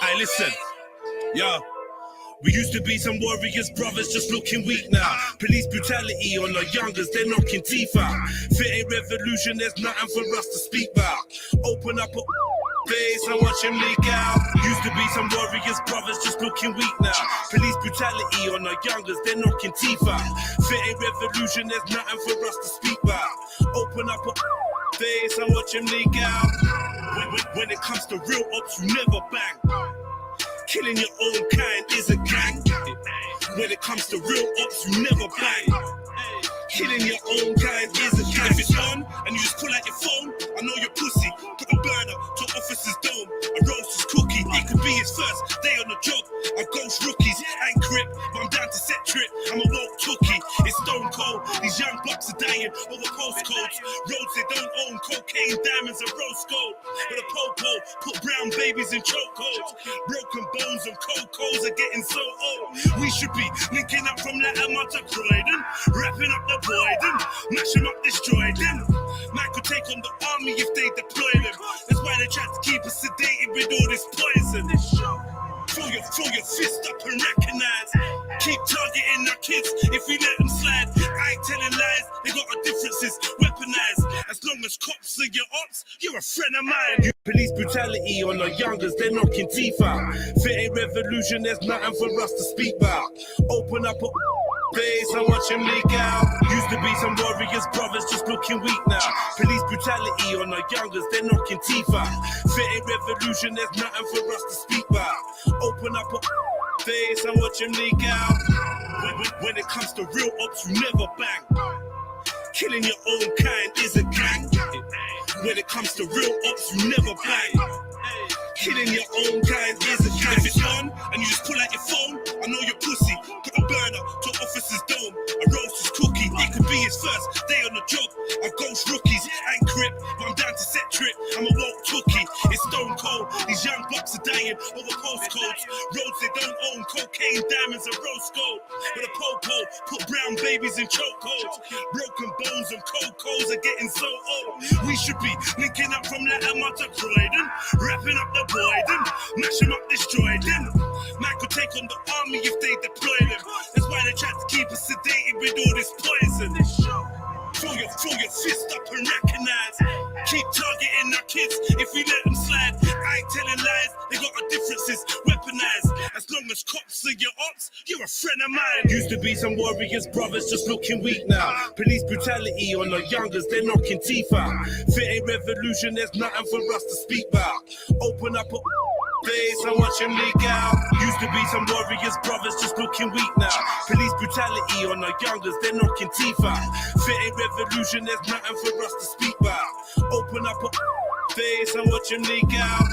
Hey, listen, yo. We used to be some warriors, brothers, just looking weak now. Police brutality on our youngers, they're knocking teeth out. Fit ain't revolution, there's nothing for us to speak about. Open up a face and watch him leak out. Used to be some warriors, brothers, just looking weak now. Police brutality on our youngers, they're knocking teeth out. Fit ain't revolution, there's nothing for us to speak about. Open up a face and watch him leak out. When it comes to real ops, you never bang. Killing your own kind is a gang. When it comes to real ops, you never bang. Killing your own kind is a gang. If it's on and you just pull out your phone, I know you're pussy. Put a burner to officer's dome, a roast his cookie. It could be his first day on the job. I ghost rookies, ain't crip, but I'm down to set trip. I'm a woke tookie. It's stone cold. These young bucks are dying over postcodes. Roads they don't own, cocaine, diamonds, and rose gold. With a popo, put brown babies in chokeholds. Broken bones and cocos are getting so old. We should be linking up from Lamar to Croydon, wrapping up the Boyden, mash them up, destroy them. Man could take on the army if they deploy them. That's why they try to keep us sedated with all this poison. Throw your fist up and recognize. Keep targeting our kids if we let them slide. I ain't telling lies, they got our differences weaponized. As long as cops are your ops, you're a friend of mine. Police brutality on our youngers, they're knocking teeth out. Fit ain't revolution, there's nothing for us to speak about. Open up a face and watch him leak out. Used to be some warriors, brothers, just looking weak now. Police brutality on our youngers, they're knocking teeth out. Fit ain't revolution, there's nothing for us to speak about. Open up a face and watch him leak out. When it comes to real ops, you never bang. Killing your own kind is a gang. When it comes to real ops, you never bang. Killing your own kind is a gang. If it's on and you just pull out your phone, I know you're pussy. Put a burner to officer's dome, a roast his cookie. It could be his first day on the job. I ghost rookies, ain't crip, but I'm down to set trip. I'm a woke tookie. It's stone cold. These young bucks are dying over postcodes. Roads they don't own, cocaine, diamonds, and rose gold. With a popo, put brown babies in chokeholds. Broken bones and cocos are getting so old. We should be linking up from Lamar to Croydon, wrapping up the Boyden, mash them up, destroy them. Man could take on the army if they deploy them. That's why they try to keep us sedated with all this poison. Throw your fist up and recognize. Keep targeting our kids if we let them slide. I ain't telling lies, they got our differences weaponized. As long as cops are your ops, you're a friend of mine. Used to be some warriors, brothers, just looking weak now. Police brutality on our youngers, they're knocking teeth out. Fit ain't revolution, there's nothing for us to speak about. Open up a face and watch him leak out. Used to be some warriors, brothers, just looking weak now. Police brutality on our youngers, they're knocking teeth out. Fit ain't revolution, there's nothing for us to speak about. Open up a face and watch him leak out.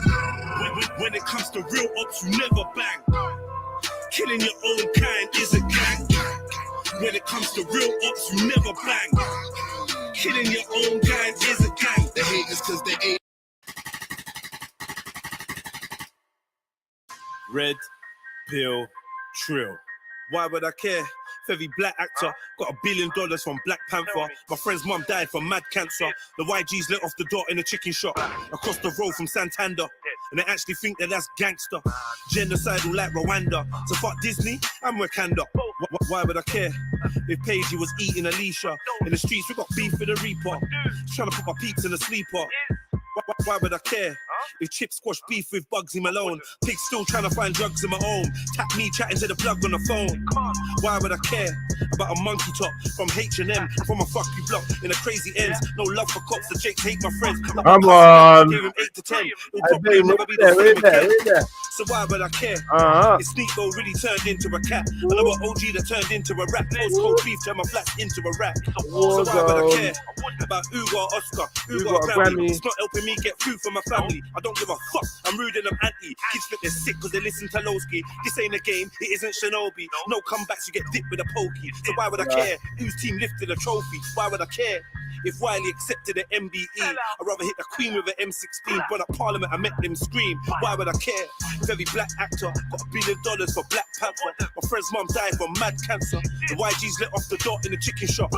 When it comes to real ops, you never bang. Killing your own kind is a gang. When it comes to real ops, you never bang. Killing your own kind is a gang. They hate us cause they ain't. Red pill trill. Why would I care? Every black actor got $1 billion from Black Panther. My friend's mum died from mad cancer. The YGs let off the door in a chicken shop across the road from Santander. And they actually think that that's gangster. Genocidal like Rwanda. So fuck Disney and Wakanda. Why would I care? If Paige was eating Alicia. In the streets we got beef with the Reaper. Trying to put my peeps in a sleeper. Why would I care? If Chip squash beef with Bugsy Malone. Pig still trying to find drugs in my own. Tap me chatting to the plug on the phone. Why would I care about a monkey top from H&M from a fuck you block in a crazy ends? No love for cops, the Jakes hate my friends. Come on. Give him 8 to 10. He'll probably never be the same again. So why would I care? If Sneako really turned into a cat. Another OG that turned into a rap. Postcode beef turned my flats into a rap. So why would I care about Ugo Oscar, Ugo Grammy? It's not helping me get food for my family. I don't give a fuck, I'm rude and I'm anti. Kids think they're sick because they listen to Lowski. This ain't a game, it isn't Shinobi. No comebacks, you get dipped with a pokey. So why would I care whose team lifted a trophy? Why would I care if Wiley accepted an MBE? I'd rather hit the Queen with an M16. But at Parliament I met them scream. Why would I care if every black actor got $1 billion for Black Panther? My friend's mum died from mad cancer. The YGs let off the door in the chicken shop.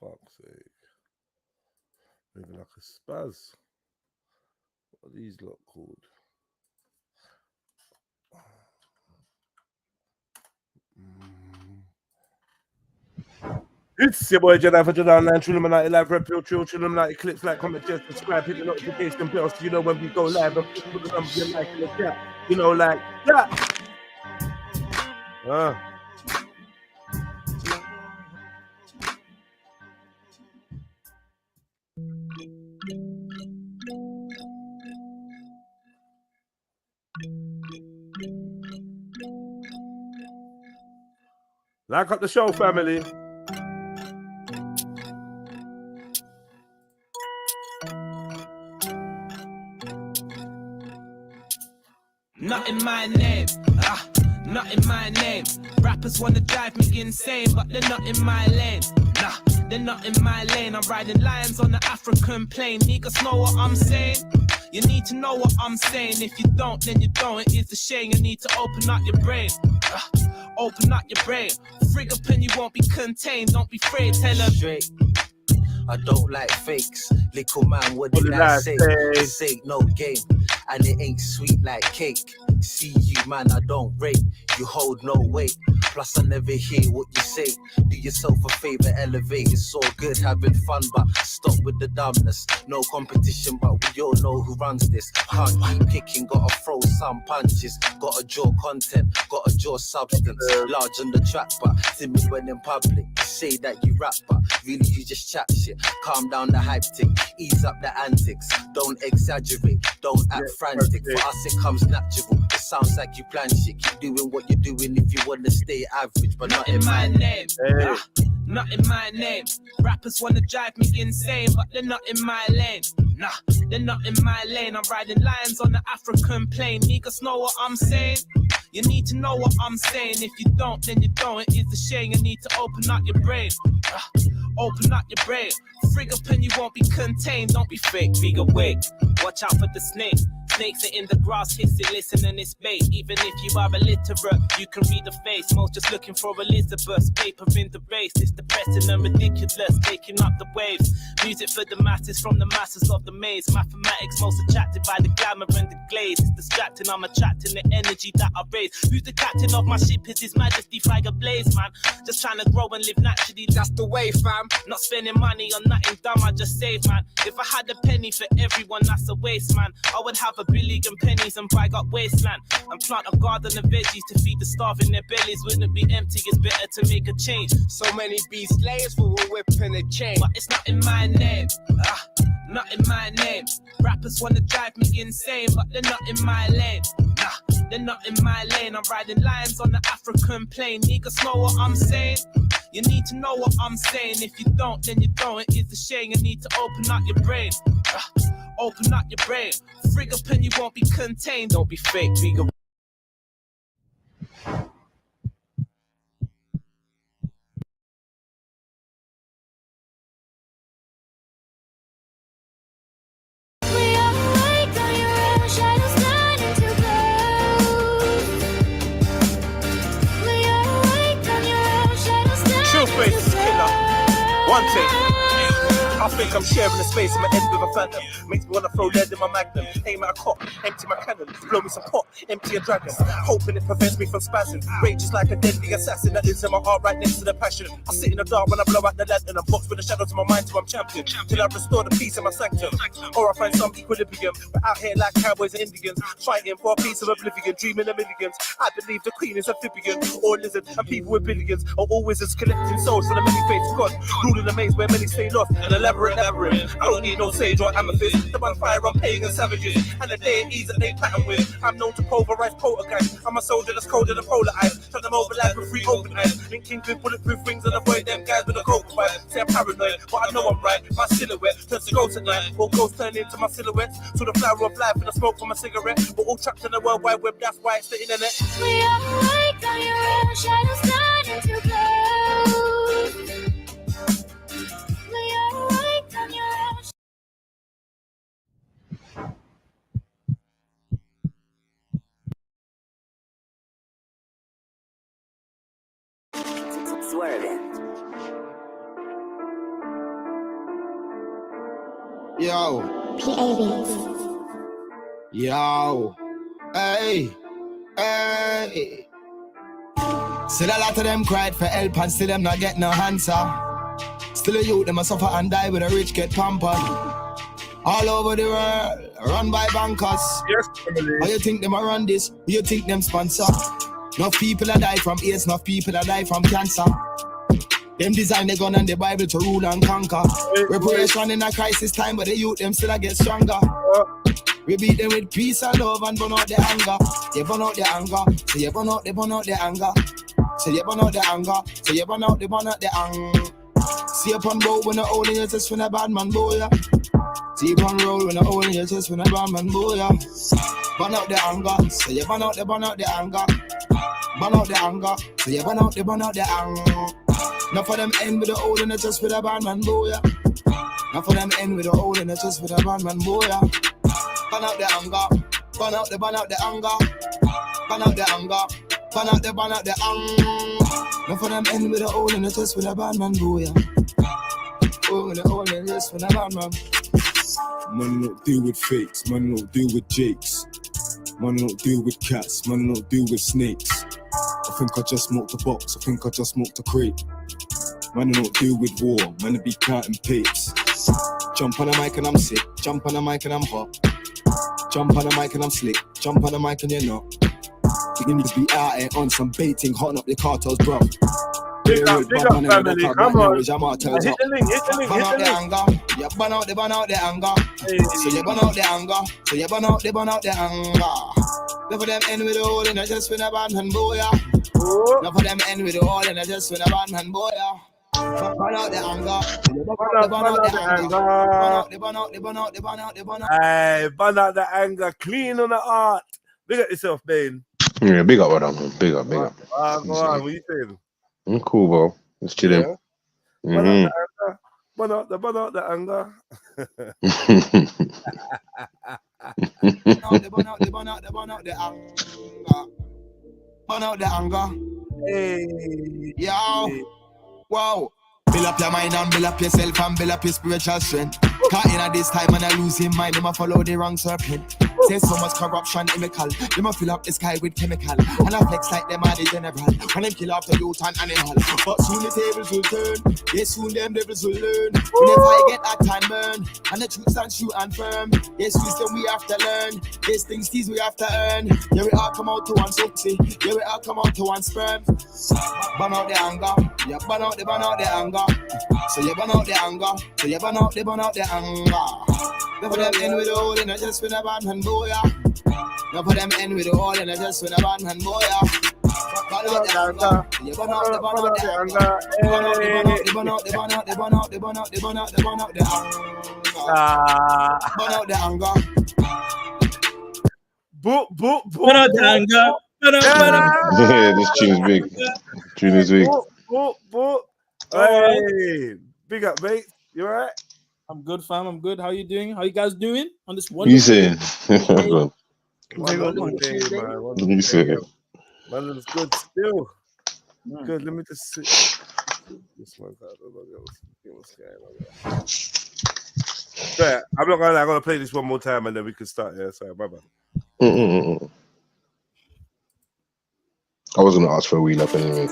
fuck's sake. Moving like a spaz. What are these lot called? It's your boy Jedi for Jedi Online, True Illuminati Live, Red Pill, True Illuminati Clips, like, comment, share, subscribe, hit the notification bell so you know when we go live. And please put the number your like in the chat. You know, like, yeah. Like up the show, family. Not in my name, not in my name. Rappers wanna drive me insane, but they're not in my lane. Nah, they're not in my lane. I'm riding lions on the African plain. Niggas know what I'm saying. You need to know what I'm saying. If you don't, then you don't. It is a shame. You need to open up your brain. Open up your brain. Frig up and you won't be contained. Don't be afraid. Tell them straight. I don't like fakes. Little man, what did I say? This ain't no game, and it ain't sweet like cake. See you, man, I don't rate. You hold no weight. Plus, I never hear what you say. Do yourself a favor, elevate. It's all good having fun, but stop with the dumbness. No competition, but we all know who runs this. Can't keep kicking, gotta throw some punches. Gotta draw content, gotta draw substance. Large on the track, but timid when in public. You say that you rap, but really you just chat shit. Calm down the hype tick, ease up the antics. Don't exaggerate, don't act frantic. For us it comes natural. It sounds like you plan shit. Keep doing what you're doing if you wanna stay average, but not in my name. Not in my name. Rappers wanna drive me insane, but they're not in my lane. Nah, they're not in my lane. I'm riding lions on the African plain. Niggas know what I'm saying. You need to know what I'm saying. If you don't, then you don't. It is a shame. You need to open up your brain. Open up your brain. Frig up and you won't be contained. Don't be fake, big awake. Watch out for the snake. Snakes are in the grass, hissing, listen, and it's bait. Even if you are illiterate, you can read the face. Most just looking for Elizabeth's paper in the race. It's depressing and ridiculous, taking up the waves. Music for the masses, from the masses of the maze. Mathematics most attracted by the glamour and the glaze. It's distracting, I'm attracting the energy that I raise. Who's the captain of my ship? Is His Majesty Fire Blaze, man. Just trying to grow and live naturally, that's the way, fam. Not spending money on nothing dumb, I just save, man. If I had a penny for everyone, that's a waste, man. I would have a billion pennies and buy up wasteland and plant a garden of veggies to feed the starving. Their bellies wouldn't be empty. It's better to make a change. So many be slaves for a whip and a chain, but it's not in my name. Not in my name. Rappers wanna drive me insane, but they're not in my lane. Nah, they're not in my lane. I'm riding lions on the African plain. Niggas know what I'm saying. You need to know what I'm saying. If you don't, then you don't. It is a shame. You need to open up your brain. Open up your brain. Frig up and you won't be contained. Don't be fake, be a one take. I think I'm sharing the space in my head with a phantom. Makes me wanna throw lead in my magnum. Aim at a cock, empty my cannon. Blow me some pot, empty a dragon. Hoping it prevents me from spazzing. Rage is like a deadly assassin that lives in my heart right next to the passion. I sit in the dark when I blow out the lantern and box with the shadows in my mind till I'm champion. Till I restore the peace in my sanctum. Or I find some equilibrium. But out here like cowboys and Indians, fighting for a piece of oblivion, dreaming of millions. I believe the queen is amphibian or lizard, and people with billions are always as collecting souls for the many-faced God. Ruling a maze where many stay lost and elaborate labyrinth. I don't need no sage or amethyst. The bonfire on pagan savages and the deities that they pattern with. I'm known to pulverize poltergeist. I'm a soldier that's colder than polar ice. Turn them over like with free open eyes. Linking with bulletproof wings and avoid them guys with a coke fight. Say I'm paranoid, but I know I'm right. My silhouette turns to ghosts at night. All ghosts turn into my silhouettes. To the flower of life and the smoke from a cigarette. We're all trapped in the world wide web, that's why it's the internet. We are awake on your own, shadows turning to gold. We are awake on your own. Swerving. Yo. Yo. Hey. Hey. Still a lot of them cried for help and still them not get no answer. Still a youth them a suffer and die with a rich get pampered. All over the world, run by bankers. Yes, How you think them a run this? Who you think them sponsor? Enough people a die from AIDS, enough people a die from cancer. Them design the gun and the Bible to rule and conquer. Reparation in a crisis time, but the youth them still a get stronger. We beat them with peace and love and burn out the anger. You burn out the anger, so you burn out the anger. So you burn out the anger, so you burn out the anger. See upon roll when the old in your chest when a bad man boy, yeah. See upon roll when the old in your chest when a bad man boy, yeah. Burn out the anger, so you burn out the anger. Burn out the anger, so you burn out the anger. Now for them end with the old in the chest with a bad man boy, yeah. Now for them end with the old in the chest with a bad man boy, yeah. Burn out the anger, burn out the anger. Burn out the anger, burn out the anger. Now for them end with the old in the chest with a bad man boy, yeah. Oh, with the old in the chest with a bad man. Man don't deal with fakes, man don't deal with jakes. Man don't deal with cats, man don't deal with snakes. I think I just smoked a box, I think I just smoked a crate. Man don't deal with war, man be counting papes. Jump on the mic and I'm sick, jump on the mic and I'm hot. Jump on the mic and I'm slick, jump on the mic and you're not. You need to be out here on some baiting, hotting up the cartels, bro. Big up, family, come on. Hit the link. Burn out the anger, yeah, burn out the anger. So you burn out the anger, so you burn out the anger. Now for them end with the hole and I just win a bad man boy, yeah. Now for them end with the hole and I just win a bad man boy, yeah. Burn out the anger, burn out the anger. Burn out. Hey, burn out the anger, clean on the art. Big up yourself, Bane. Yeah, big up, brother. Big up. Go on, what you saying? I'm cool, bro. Just chilling. Yeah. Burn out the anger. Burn out the anger. Hey. Yo. Wow. Build up your mind and build up yourself and build up your spiritual strength. Cause in this time and I lose him mind, them a follow the wrong serpent. Say so much corruption chemical, them a fill up the sky with chemical. And I flex like them are the general, when them kill off the youth and animal. But soon the tables will turn, yes soon them devils will learn. Whenever I get that time burn, and the truth stand true and firm. Yes wisdom we have to learn, yes things we have to earn. Yeah we all come out to one sexy, yeah we all come out to one sperm. Burn out the anger, yeah burn out the anger. So you burn out the anger, so you burn out the anger. Now for them end with the hole and I just win a bad man boy, yeah. Now for them end with the hole and I just win a bad man boy, yeah. Burn out the anger, you burn out the anger. Burn out the anger. Burn out the anger. Burn out the anger. Yeah, this tune is big. Tune is big. Hey, big up, mate. You alright? I'm good, fam. I'm good. How you doing? How you guys doing on this You saying? You saying? Man, it's good still. Good. Let me just see. This one's out. Yeah, I'm not gonna lie. I'm gonna play this one more time and then we can start. Yeah, sorry, bye. I was gonna ask for a wheel up anyway.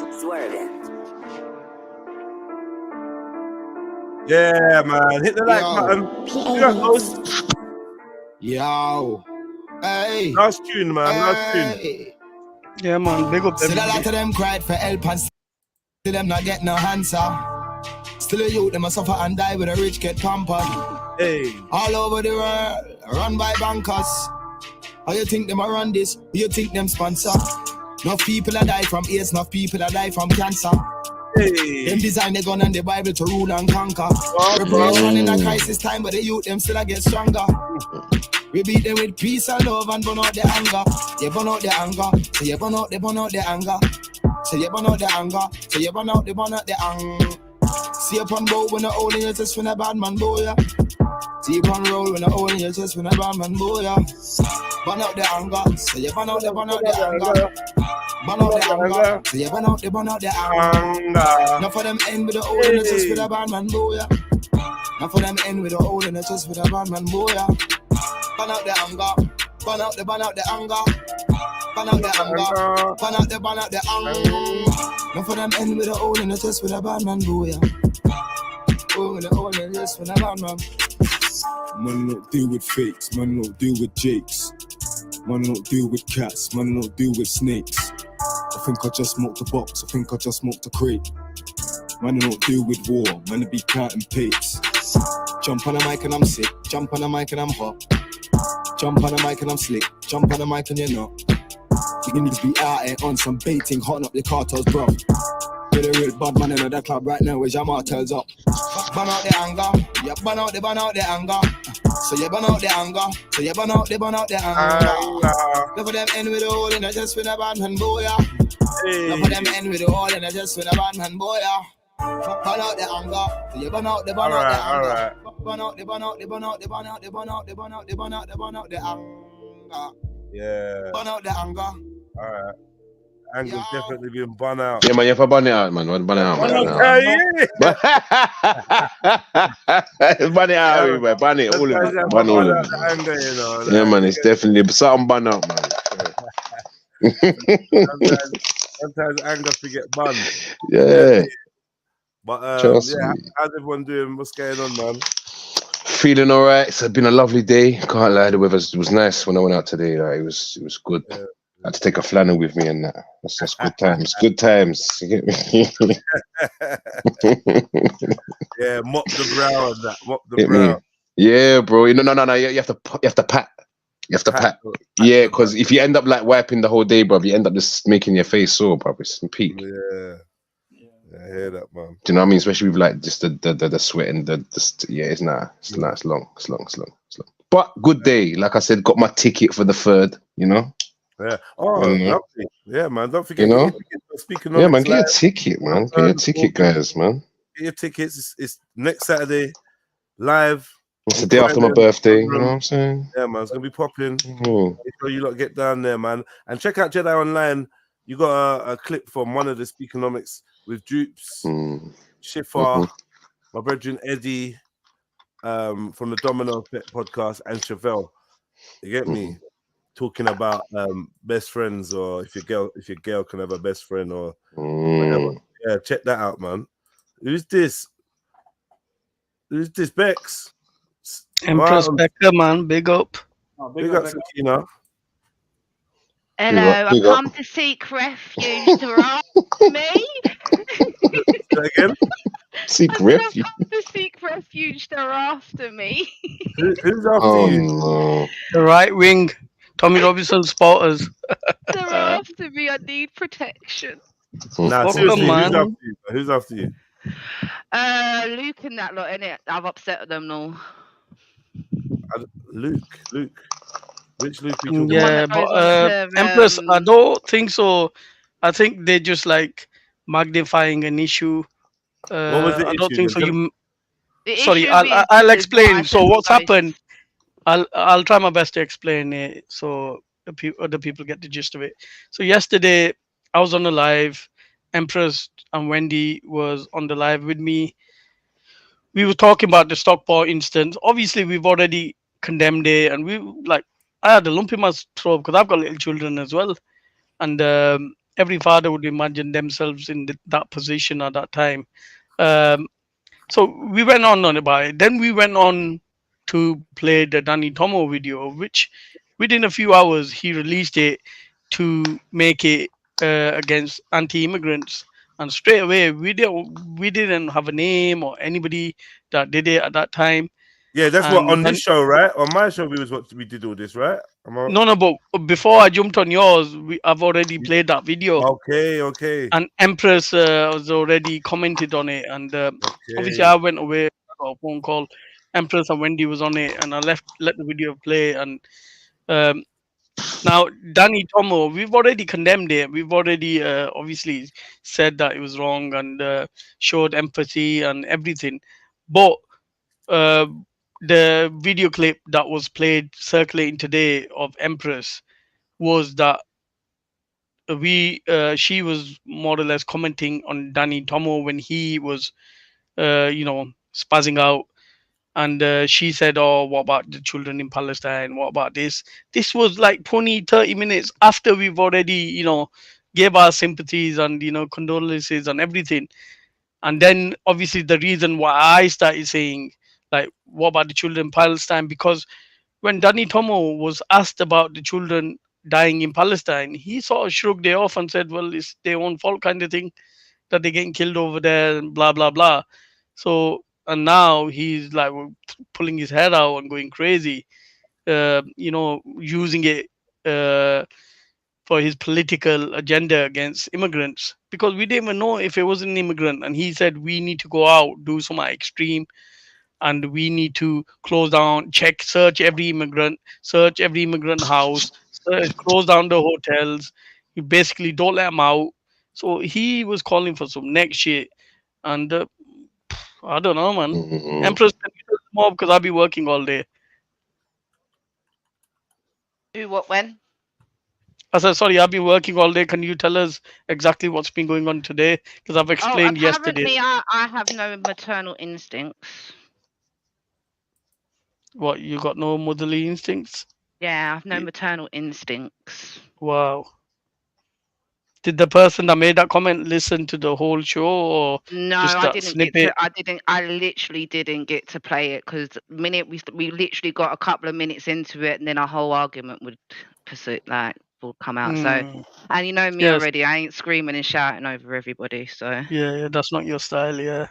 Yeah, man. Hit the like button. Yo. Hey. Last tune, man. Last tune. Yeah, man. Big up them. Still a lot of them cried for help and still them not get no answer. Still a youth them a suffer and die with a rich get pampered. Hey. All over the world, run by bankers. How you think them a run this? Who you think them sponsor? Enough people a die from AIDS, enough people a die from cancer. Hey. Them design the gun and the Bible to rule and conquer. Reparation in a crisis time, but the youth them still a get stronger. We beat them with peace and love and burn out the anger. You burn out the anger, so you burn out the anger. So you burn out the anger, so you burn out the anger. See upon roll when the old in your chest when a bad man boy, yeah. See upon roll when the old in your chest when a bad man boy, yeah. Burn out the anger, so you burn out the anger. Burn out the anger, so you burn out the anger. Now for them end with the old in your chest with a bad man boy, yeah. Now for them end with a hole in the chest with a bad man boy. Ban out the anger, ban out the anger, ban out the anger, ban out the anger. Now for them end with a hole in the chest with a bad man boy. Oh, with a hole in the chest with a bad man. Man don't deal with fakes, man don't deal with jakes. Man don't deal with cats, man don't deal with snakes. I think I just smoked the box, I think I just smoked the crate. Man don't deal with war, man be counting pates. Jump on the mic and I'm sick, jump on the mic and I'm hot. Jump on the mic and I'm slick, jump on the mic and you're not. You need to be out here on some baiting, hotting up the cartels, bro. You're the real bad man in the club right now with your martels up. Ban out the anger, yeah, ban out the anger. So you ban out the anger, so you ban out the anger. Look for them end with a hole in the chest with a bad man boy. Look for them end with a hole in the chest with a bad man boy. Ban out the anger, so you ban out the anger. Ban out the anger. Yeah. Ban out the anger. Alright. Angle's definitely been bun out. Yeah, man, you have to ban it out, man. Ban it out, man. Ban it out, everywhere. Ban it, all of it. Ban all of it. Anger, you know, Yeah, man, it's definitely something ban out, man. sometimes anger forget bun. Yeah. But Trust yeah, me. how's everyone doing? What's going on, man? Feeling all right. It's been a lovely day. Can't lie, the weather was nice when I went out today. Like, it was good. Yeah. I had to take a flannel with me and that. That's good times. Good times. You get me? Yeah, mop the brow and that. Mop the Get brow. me? Yeah, bro. No. You have to pat. You have to pat. Yeah, because if you end up like wiping the whole day, bro, you end up just making your face sore, bro. It's peak. Yeah. I hear that, man. Do you know what I mean? Especially with like just the sweat and yeah, it's long. But good day. Like I said, got my ticket for the 3rd, you know? Yeah. Oh, lovely. Yeah, man. Don't forget, you know? Speaking Yeah, man, get your ticket, man. Get your ticket, guys, man. Get your tickets. It's next Saturday, live. It's the day after my birthday, you know what I'm saying? Yeah, man. It's gonna be popping. Make sure you lot get down there, man. And check out Jedi Online. You got a clip from one of the Speakonomics with Dupes, Shifar, my brethren Eddie, from the Domino Effect podcast, and Chevelle. You get me? Talking about best friends, or if your girl can have a best friend, or whatever. Yeah, check that out, man. Who's this? Bex? Empress Becker, man, big up. Oh, Big up, Sakina. Hello, I've come to seek refuge. There are me. Again? Seek refuge. I've come to seek refuge. They're after me. Who's after you? No. The right wing, Tommy Robinson supporters. They're after me. I need protection. Nah, seriously, who's after you? Luke and that lot, innit? I've upset them all. Luke. Which Luke are you talking Yeah, about? but Empress, I don't think so. I think they're just like magnifying an issue. What was the I don't issue think so. then? Sorry, I'll explain. So what's happened? I'll try my best to explain it so other people get the gist of it. So yesterday I was on the live. Empress and Wendy was on the live with me. We were talking about the Stockport instance. Obviously, we've already condemned it, and I had a lump in my throat because I've got little children as well, and every father would imagine themselves in that position at that time. So we went on about it. Then we went on to play the Danny Tommo video, which within a few hours he released it to make it against anti-immigrants. And straight away we didn't have a name or anybody that did it at that time. Yeah, that's what on this show, right? On my show, we did all this, right? No, but before I jumped on yours, I've already played that video. Okay. And Empress was already commented on it, and obviously I went away. I got a phone call. Empress and Wendy was on it, and I let the video play. And now Danny Tommo, we've already condemned it. We've already obviously said that it was wrong and showed empathy and everything. But the video clip that was played circulating today of Empress was that she was more or less commenting on Danny Tommo when he was spazzing out And she said, "Oh, what about the children in Palestine? What about this?" This was like 20, 30 minutes after we've already, gave our sympathies and condolences and everything. And then obviously the reason why I started saying, like, what about the children in Palestine? Because when Danny Tommo was asked about the children dying in Palestine, he sort of shrugged it off and said, "Well, it's their own fault," kind of thing, that they're getting killed over there and blah blah blah. So, and now he's like pulling his head out and going crazy, using it for his political agenda against immigrants, because we didn't even know if it was an immigrant. And he said we need to go out, do some extreme, and we need to close down, search every immigrant house, close down the hotels. You basically don't let them out. So he was calling for some next shit. And I don't know, man. Empress, can you tell us more, because I'll be working all day. Do what when? I said, sorry, I've been working all day. Can you tell us exactly what's been going on today? Because I've explained yesterday. Apparently I have no maternal instincts. What, you got no motherly instincts? Yeah, I have no maternal instincts. Wow. Did the person that made that comment listen to the whole show, or no? just I that didn't snippet? get to. I didn't. I literally didn't get to play it because the minute we literally got a couple of minutes into it, and then our whole argument would will come out. So, and you know me already. I ain't screaming and shouting over everybody. So yeah, that's not your style. Yeah.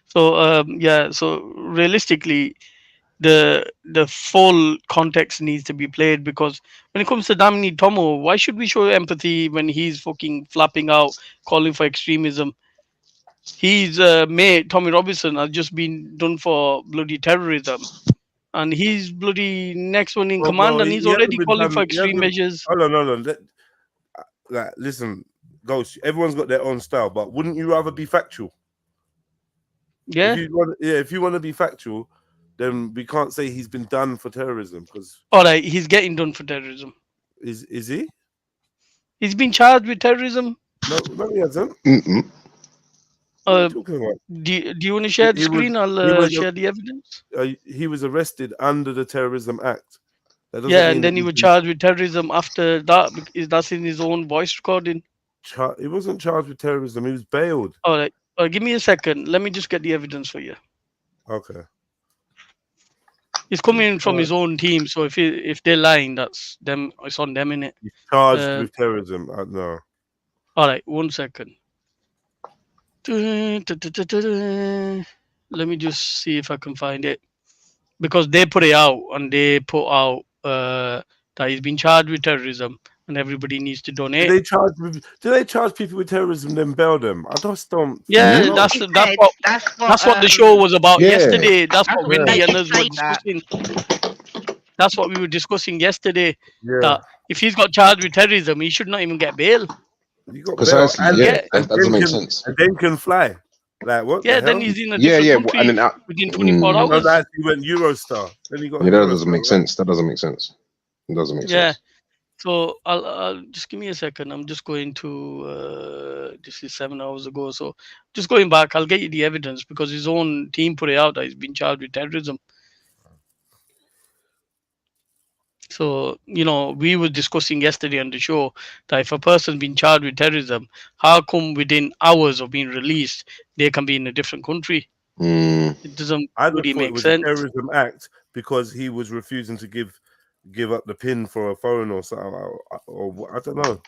So so realistically, the full context needs to be played, because when it comes to Danny Tommo, why should we show empathy when he's fucking flapping out, calling for extremism? His mate Tommy Robinson has just been done for bloody terrorism, and he's bloody next one in command, and he's he hasn't already been calling done- for he extreme hasn't- measures. Hold on. Like, listen, Ghost. Everyone's got their own style, but wouldn't you rather be factual? Yeah. If you want to be factual, then we can't say he's been done for terrorism, because. All right, he's getting done for terrorism. Is he? He's been charged with terrorism. No, he hasn't. What are you talking about? Do you want to share the screen? I'll share the evidence. He was arrested under the Terrorism Act. Yeah, and then he was charged with terrorism after that. That's in his own voice recording. He wasn't charged with terrorism. He was bailed. All right. Give me a second. Let me just get the evidence for you. Okay. He's coming from his own team, so if they're lying, that's them. It's on them, innit? He's charged with terrorism. No. All right, 1 second. Let me just see if I can find it, because they put it out, and they put out that he's been charged with terrorism, and everybody needs to donate. Do they charge people with terrorism then bail them? I just don't. Yeah, that's what the show was about yesterday. That's what Wendy and us were discussing. That's what we were discussing yesterday. Yeah. That if he's got charged with terrorism, he should not even get bail. Precisely, that doesn't make sense. And then can fly. Like what? Yeah, the then hell? he's in a different country within 24 hours. No, that he went Eurostar. Then he got. That doesn't make sense. That doesn't make sense. It doesn't make sense. So I'll just give me a second. I'm just going to this is 7 hours ago. So just going back, I'll get you the evidence, because his own team put it out that he's been charged with terrorism. So, we were discussing yesterday on the show that if a person's been charged with terrorism, how come within hours of being released, they can be in a different country? It doesn't really make sense. A terrorism act because he was refusing to give up the pin for a phone or something, or I don't know.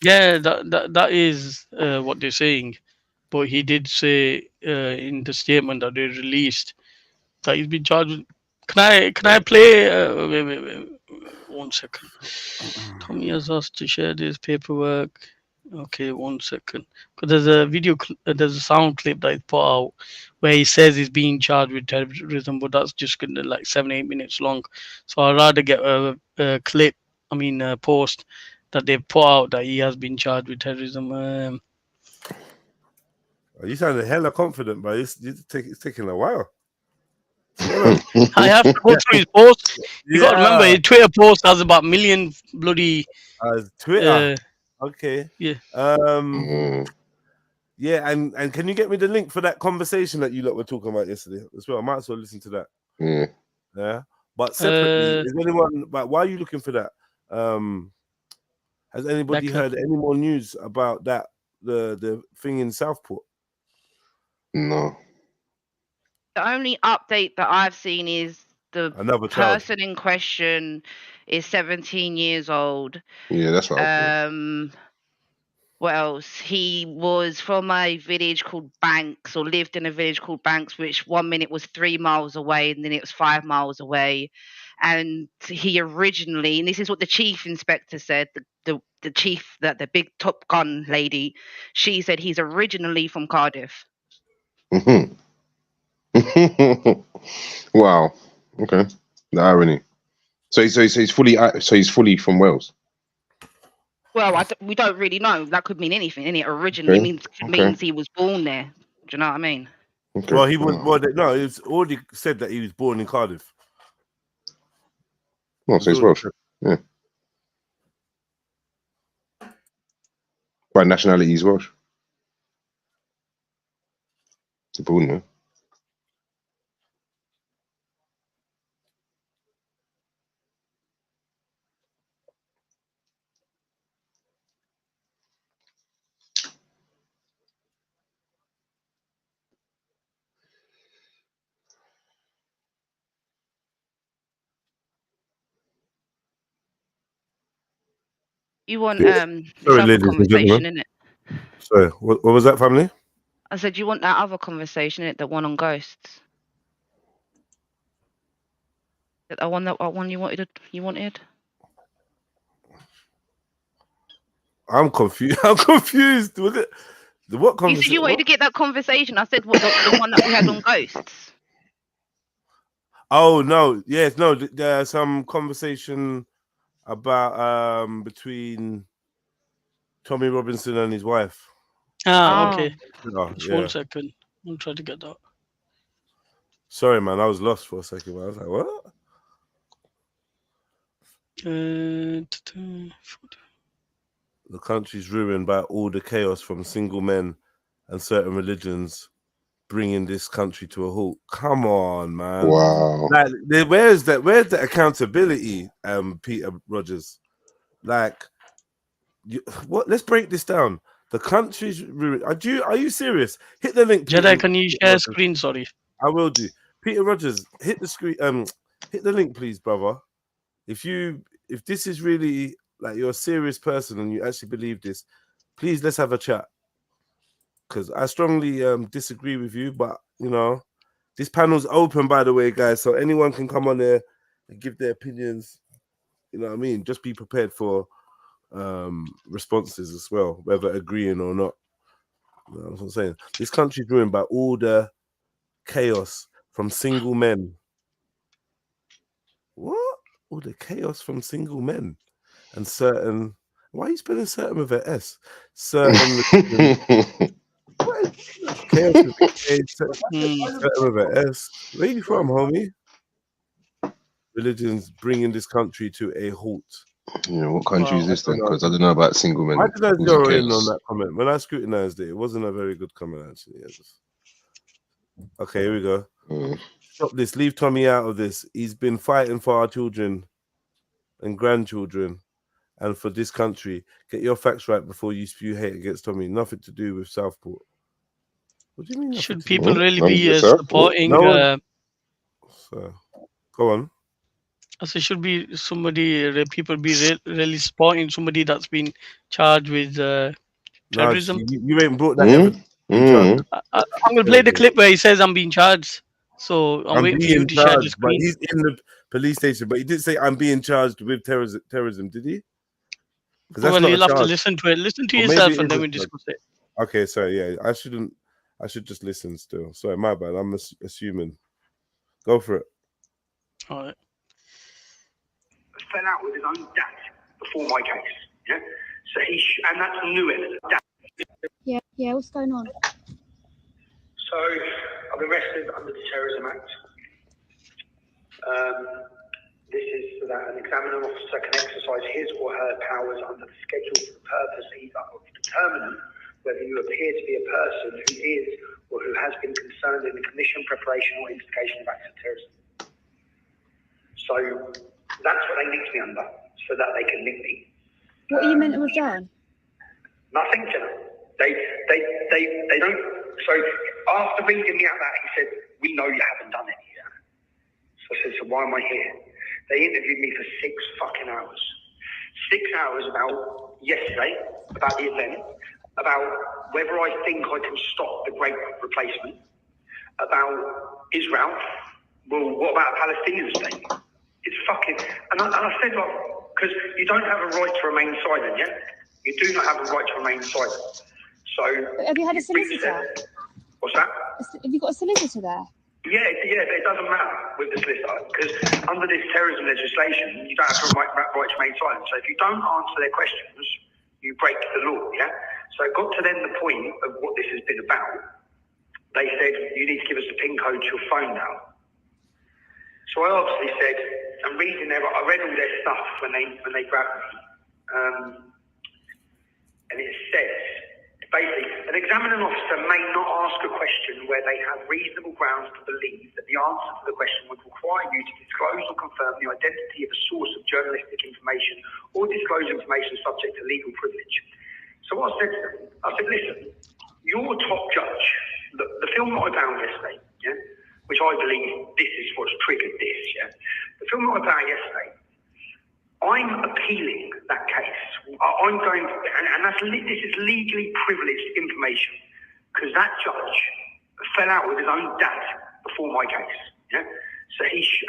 Yeah, that is what they're saying. But he did say in the statement that they released that he's been charged with. Can I play? Wait, 1 second. Tommy has asked to share this paperwork. Okay, 1 second. Because there's a video, there's a sound clip that he put out where he says he's being charged with terrorism, but that's just gonna like 7-8 minutes long. So I'd rather get a clip. A post that they put out that he has been charged with terrorism. You sounded hella confident, but it's taking a while. I have to go through his post. You got to remember, his Twitter post has about 1 million bloody. Twitter. Okay. Yeah. Yeah, and can you get me the link for that conversation that you lot were talking about yesterday as well? I might as well listen to that. Yeah. Yeah. But separately, is anyone? But why are you looking for that? Has anybody heard any more news about that? The thing in Southport? No. The only update that I've seen is the Another person in question is 17 years old. Yeah, that's right. What else? He was from a village called Banks, or lived in a village called Banks, which 1 minute was 3 miles away and then it was 5 miles away. And he originally, and this is what the chief inspector said, the chief, the big top gun lady, she said he's originally from Cardiff. Wow. Okay. The irony. So he's fully from Wales. Well, we don't really know. That could mean anything, innit? Originally means he was born there. Do you know what I mean? Okay. Well, he was. Well, no, it's already said that he was born in Cardiff. Oh, so he's Welsh. Yeah. By nationality, he's Welsh. He's born there. You want Sorry, this other ladies and conversation, gentlemen. innit? Sorry, what was that, family? I said you want that other conversation, innit? The one on ghosts. That one you wanted. I'm confused. I'm confused. Was it what conversation? You said you wanted to get that conversation. I said what the one that we had on ghosts. Oh no, yes, no. There's some conversation about between Tommy Robinson and his wife. Okay. Oh, Just 1 second. I'll try to get that. Sorry, man. I was lost for a second. I was like, what? The country's ruined by all the chaos from single men and certain religions bringing this country to a halt. Come on, man. Wow. Like, where's the accountability, Peter Rogers? Like, what? Let's break this down. The country's ruined. Are you serious? Hit the link. Jedi, can you share screen? Sorry. I will do. Peter Rogers, hit the screen. Hit the link, please, brother. If this is really like you're a serious person and you actually believe this, please let's have a chat. Because I strongly disagree with you, but you know, this panel's open, by the way, guys. So anyone can come on there and give their opinions. You know what I mean? Just be prepared for responses as well, whether agreeing or not. You know what I'm saying? This country's ruined by all the chaos from single men. What? All the chaos from single men and certain. Why are you spelling certain with an S? Certain. What? Chaos with an S. Where are you from, homie? Religions bringing this country to a halt. Yeah, what country is this then? Because I don't know about single men. Why did I zero in on that comment? When I scrutinized it, it wasn't a very good comment, actually. Okay, here we go. Stop this. Leave Tommy out of this. He's been fighting for our children and grandchildren and for this country. Get your facts right before you spew hate against Tommy. Nothing to do with Southport. What do you mean? Should people really be supporting? So, go on. So should be people be really supporting somebody that's been charged with terrorism? No, you ain't brought that evidence. I'm gonna play the clip where he says I'm being charged. So I'm waiting for you to share the screen. But he's in the police station, but he didn't say I'm being charged with terrorism, did he? Well, you'll have to listen to it. Listen to yourself, and then we discuss it. Okay, sorry. Yeah, I should just listen still. Sorry, my bad. I'm assuming. Go for it. All right. Fell out with his own dad before my case. Yeah. So and that's new evidence. Yeah. What's going on? So I've been arrested under the Terrorism Act. This is so that an examining officer can exercise his or her powers under the schedule for the purpose either of determining whether you appear to be a person who is or who has been concerned in the commission, preparation, or instigation of acts of terrorism. So that's what they linked me under, so that they can link me. What are you meant to have done? Nothing to them. They don't. So after reading me out that, he said, "We know you haven't done any of that." So I said, "So why am I here?" They interviewed me for 6 fucking hours. 6 hours about yesterday, about the event, about whether I think I can stop the Great Replacement, about Israel. Well, what about a Palestinian state? It's fucking. And I said, like, because you don't have a right to remain silent, yeah? You do not have a right to remain silent. So. Have you had a solicitor? What's that? Have you got a solicitor there? Yeah, it doesn't matter with the solicitor, because under this terrorism legislation, you don't have a right to remain silent. So if you don't answer their questions, you break the law, yeah? So it got to then the point of what this has been about. They said, you need to give us the PIN code to your phone now. So I obviously said, I'm reading I read all their stuff when they grabbed me. And it says, basically, an examining officer may not ask a question where they have reasonable grounds to believe that the answer to the question would require you to disclose or confirm the identity of a source of journalistic information or disclose information subject to legal privilege. So what I said to them, I said, listen, your top judge, the film that I found yesterday, yeah, which I believe this is what's triggered this, yeah, the film that I found yesterday, I'm appealing that case. I'm going, and this is legally privileged information, because that judge fell out with his own dad before my case. Yeah, so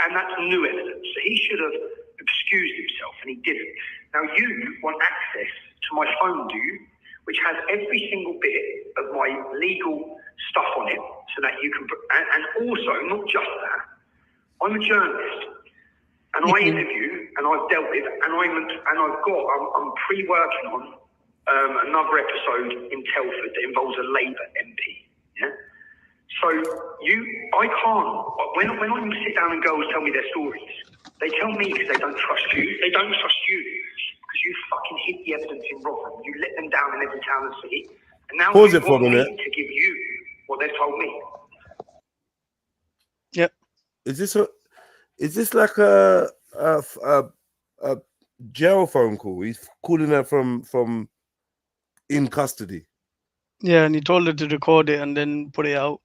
and that's new evidence. So he should have excused himself, and he didn't. Now you want access to my phone, do you? Which has every single bit of my legal stuff on it, so that you can. And also, not just that, I'm a journalist. And I interview, and I've dealt with, and I'm pre-working on another episode in Telford that involves a Labour MP. Yeah. So I can't. When I sit down and girls tell me their stories, they tell me because they don't trust you. They don't trust you because you fucking hid the evidence in Rotherham. You let them down in every town and city, and now Pause you it for a want me minute. to give you what they've told me. Yep. Is this like a jail phone call? He's calling her from in custody. Yeah, and he told her to record it and then put it out.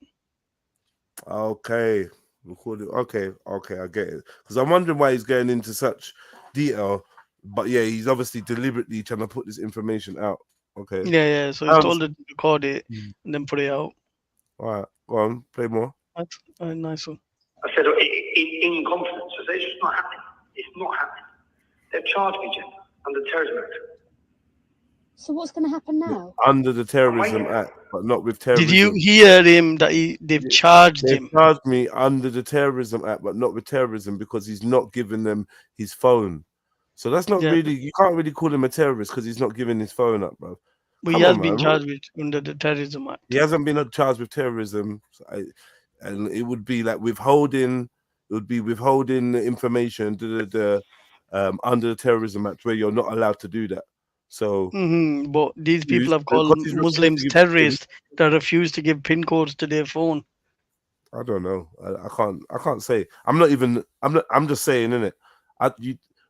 Okay, record it. Okay, I get it. Because I'm wondering why he's going into such detail. But yeah, he's obviously deliberately trying to put this information out. Okay. Yeah. So he's told her to record it and then put it out. All right, go on, play more. That's a nice one. I said in confidence. I said, it's just not happening. It's not happening. They've charged me, Jen, under the Terrorism Act. So what's going to happen now? Under the Terrorism Act, but not with terrorism. Did you hear him that they've charged him? They charged me under the Terrorism Act, but not with terrorism because he's not giving them his phone. So that's not really, you can't really call him a terrorist because he's not giving his phone up, bro. But he has been charged with under the Terrorism Act. He hasn't been charged with terrorism, and it would be like withholding. It would be withholding the information under the Terrorism Act, where you're not allowed to do that. So, but these people have called Muslims terrorists that refuse to give PIN codes to their phone. I don't know. I can't say. I'm just saying, innit?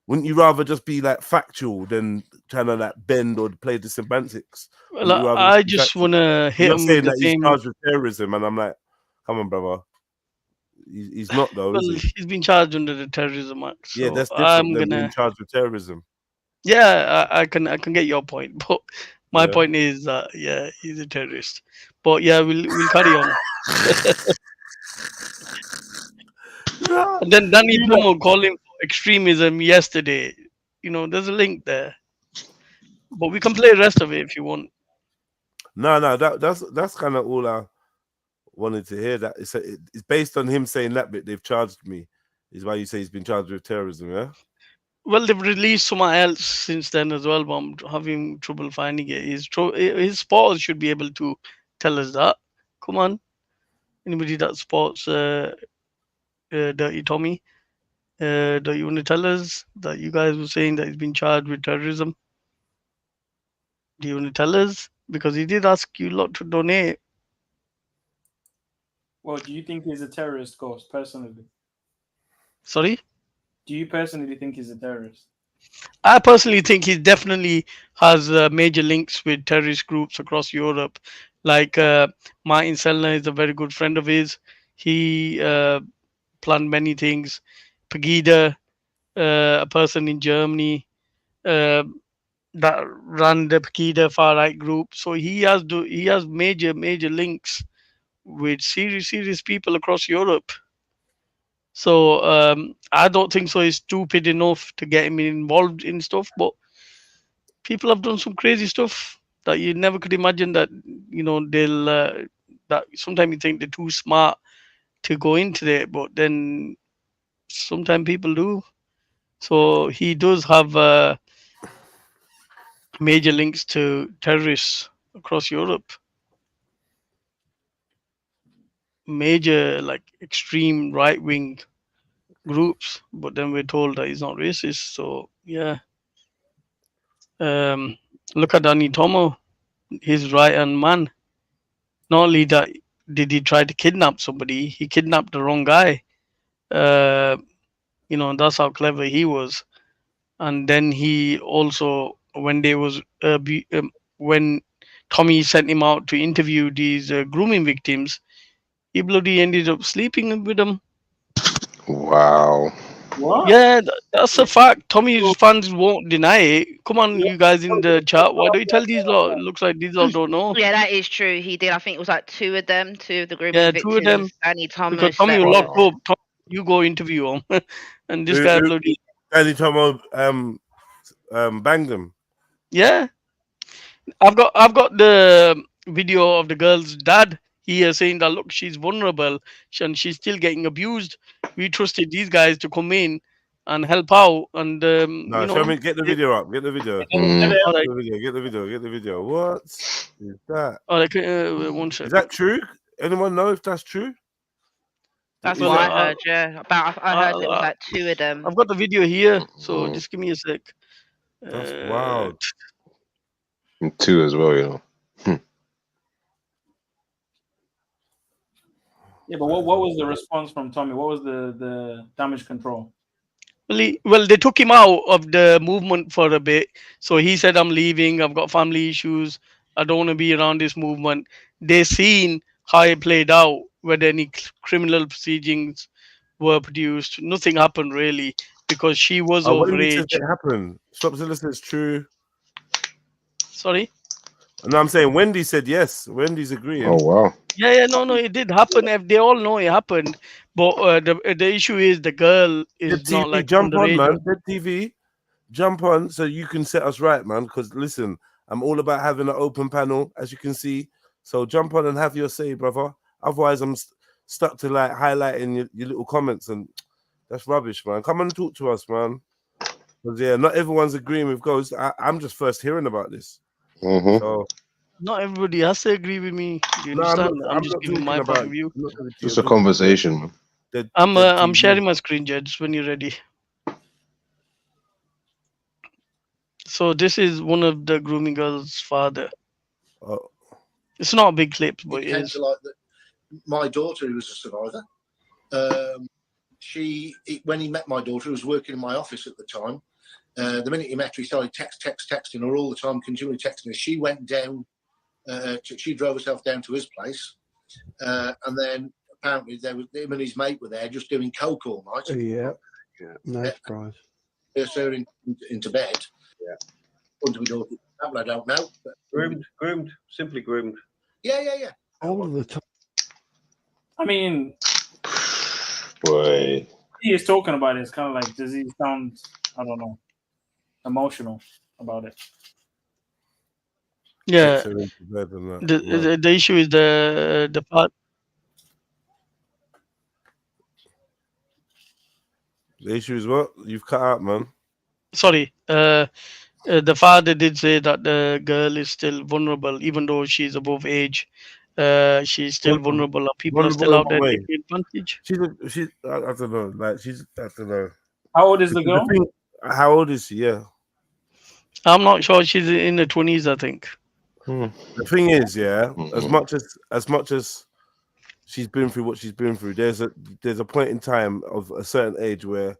Wouldn't you rather just be like factual than trying to like bend or play the semantics? Well, I just want to hit him with the he's charged with terrorism, and I'm like, come on, brother. He's not though. Well, he's been charged under the Terrorism Act. So yeah, that's different than being charged with terrorism. Yeah, I can get your point, but my point is that he's a terrorist. But yeah, we'll carry on. And then Danny Tommo called him for extremism yesterday. You know, there's a link there. But we can play the rest of it if you want. No, that's kind of all I wanted to hear. That it's based on him saying that bit. They've charged me. Is why you say he's been charged with terrorism, yeah? Well, they've released someone else since then as well, but I'm having trouble finding it. His supporters should be able to tell us that. Come on. Anybody that supports Dirty Tommy, do you want to tell us that you guys were saying that he's been charged with terrorism? Do you want to tell us? Because he did ask you a lot to donate. Well, do you think he's a terrorist, Ghost, personally? Sorry? Do you personally think he's a terrorist? I personally think he definitely has major links with terrorist groups across Europe. Like Martin Sellner is a very good friend of his. He planned many things. Pegida, a person in Germany that ran the Pegida far right group. So he has major links with serious people across Europe. So I don't think so. He's stupid enough to get him involved in stuff, but people have done some crazy stuff that you never could imagine. That they'll that sometimes you think they're too smart to go into it, but then sometimes people do. So he does have major links to terrorists across Europe, major like extreme right wing groups. But then we're told that he's not racist. So yeah, look at Danny Tommo, his right hand man. Not only that, did he try to kidnap somebody? He kidnapped the wrong guy. Uh, that's how clever he was. And then he also, when they was when Tommy sent him out to interview these grooming victims, he bloody ended up sleeping with them. Wow. What? Yeah, that's a fact. Tommy's fans won't deny it. Come on, you guys in the chat. Why don't you tell these lot? Looks like these lot don't know. Yeah, that is true. He did. I think it was like two of them, two of the grooming Yeah, victims. two of them. Danny Tommo. Because Tommy was locked up. Tom, you go interview him, and this guy bloody. Danny Tommo banged him. Yeah, I've got the video of the girl's dad here saying that look, she's vulnerable and she's still getting abused. We trusted these guys to come in and help out, and No, show me. Get the video up. Get the video. All right. Get the video. Get the video. What is that? All right, one second. Is that true? Anyone know if that's true? That's what I heard. Yeah, I heard it was like two of them. I've got the video here, so just give me a sec. That's wild. And two as well, Yeah, but what was the response from Tommy? What was the damage control? Well, they took him out of the movement for a bit. So he said, I'm leaving. I've got family issues. I don't want to be around this movement. They seen how it played out, whether any criminal proceedings were produced. Nothing happened really because she was overage. It happened. Stop Zilla it's true. Sorry? No, I'm saying Wendy said yes. Wendy's agreeing. Oh, wow. Yeah, no, it did happen. They all know it happened. But the issue is the girl is not like jump on, man. Dead TV, jump on so you can set us right, man. Because listen, I'm all about having an open panel, as you can see. So jump on and have your say, brother. Otherwise, I'm stuck to like highlighting your little comments, and that's rubbish, man. Come and talk to us, man. Because yeah, not everyone's agreeing with Ghost. I'm just first hearing about this. So not everybody has to agree with me. Do you understand? I'm just giving my point of view. It's a conversation. I'm sharing my screen, Judge, when you're ready. So this is one of the grooming girl's father. Oh. It's not a big clip, but it is. Like my daughter, who was a survivor, when he met my daughter, who was working in my office at the time, the minute he met her, he started texting her all the time, continually texting her. She went down, she drove herself down to his place, and then apparently him and his mate were there just doing coke all night. Yeah. No surprise. Nurse her into bed. Yeah. Under my daughter. I don't know. But groomed, simply groomed. Yeah. All of the time. I mean, boy, he is talking about it. It's kind of like, does he sound, I don't know, emotional about it? Yeah. The issue is the part. The issue is what? You've cut out, man. Sorry. The father did say that the girl is still vulnerable, even though she's above age. She's still vulnerable. People are still out there taking advantage. She's I don't know. Like I don't know. How old is the girl? How old is she? Yeah. I'm not sure. She's in the 20s, I think. The thing is, yeah, as much as she's been through what she's been through, there's a point in time of a certain age where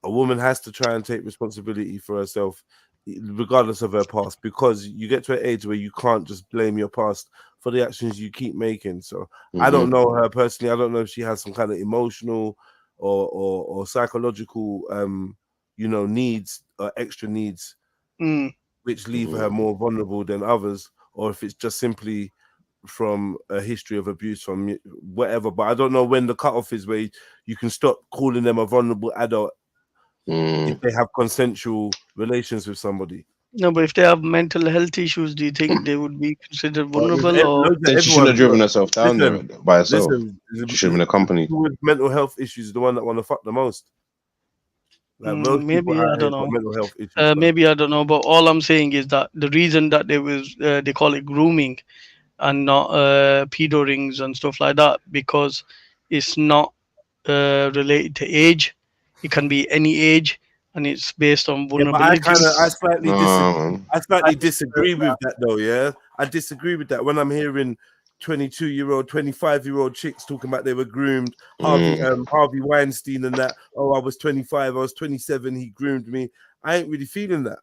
a woman has to try and take responsibility for herself, regardless of her past, because you get to an age where you can't just blame your past for the actions you keep making. So I don't know her personally. I don't know if she has some kind of emotional or psychological needs or extra needs which leave her more vulnerable than others, or if it's just simply from a history of abuse from whatever. But I don't know when the cutoff is where you can stop calling them a vulnerable adult if they have consensual relations with somebody. No, but if they have mental health issues, do you think they would be considered vulnerable? Or then she shouldn't have driven herself down there by herself. She should have been accompanied. People with mental health issues are the one that want to fuck the most. Like most people maybe out I here don't got know. mental health issues. Maybe I don't know, but all I'm saying is that the reason that they call it grooming and not pedo rings and stuff like that, because it's not related to age. It can be any age, and it's based on Yeah, but I vulnerability. slightly disagree with that though. Yeah, I disagree with that when I'm hearing 22-year-old, 25-year-old chicks talking about they were groomed. Harvey Weinstein and that. Oh, I was 25, I was 27. He groomed me. I ain't really feeling that.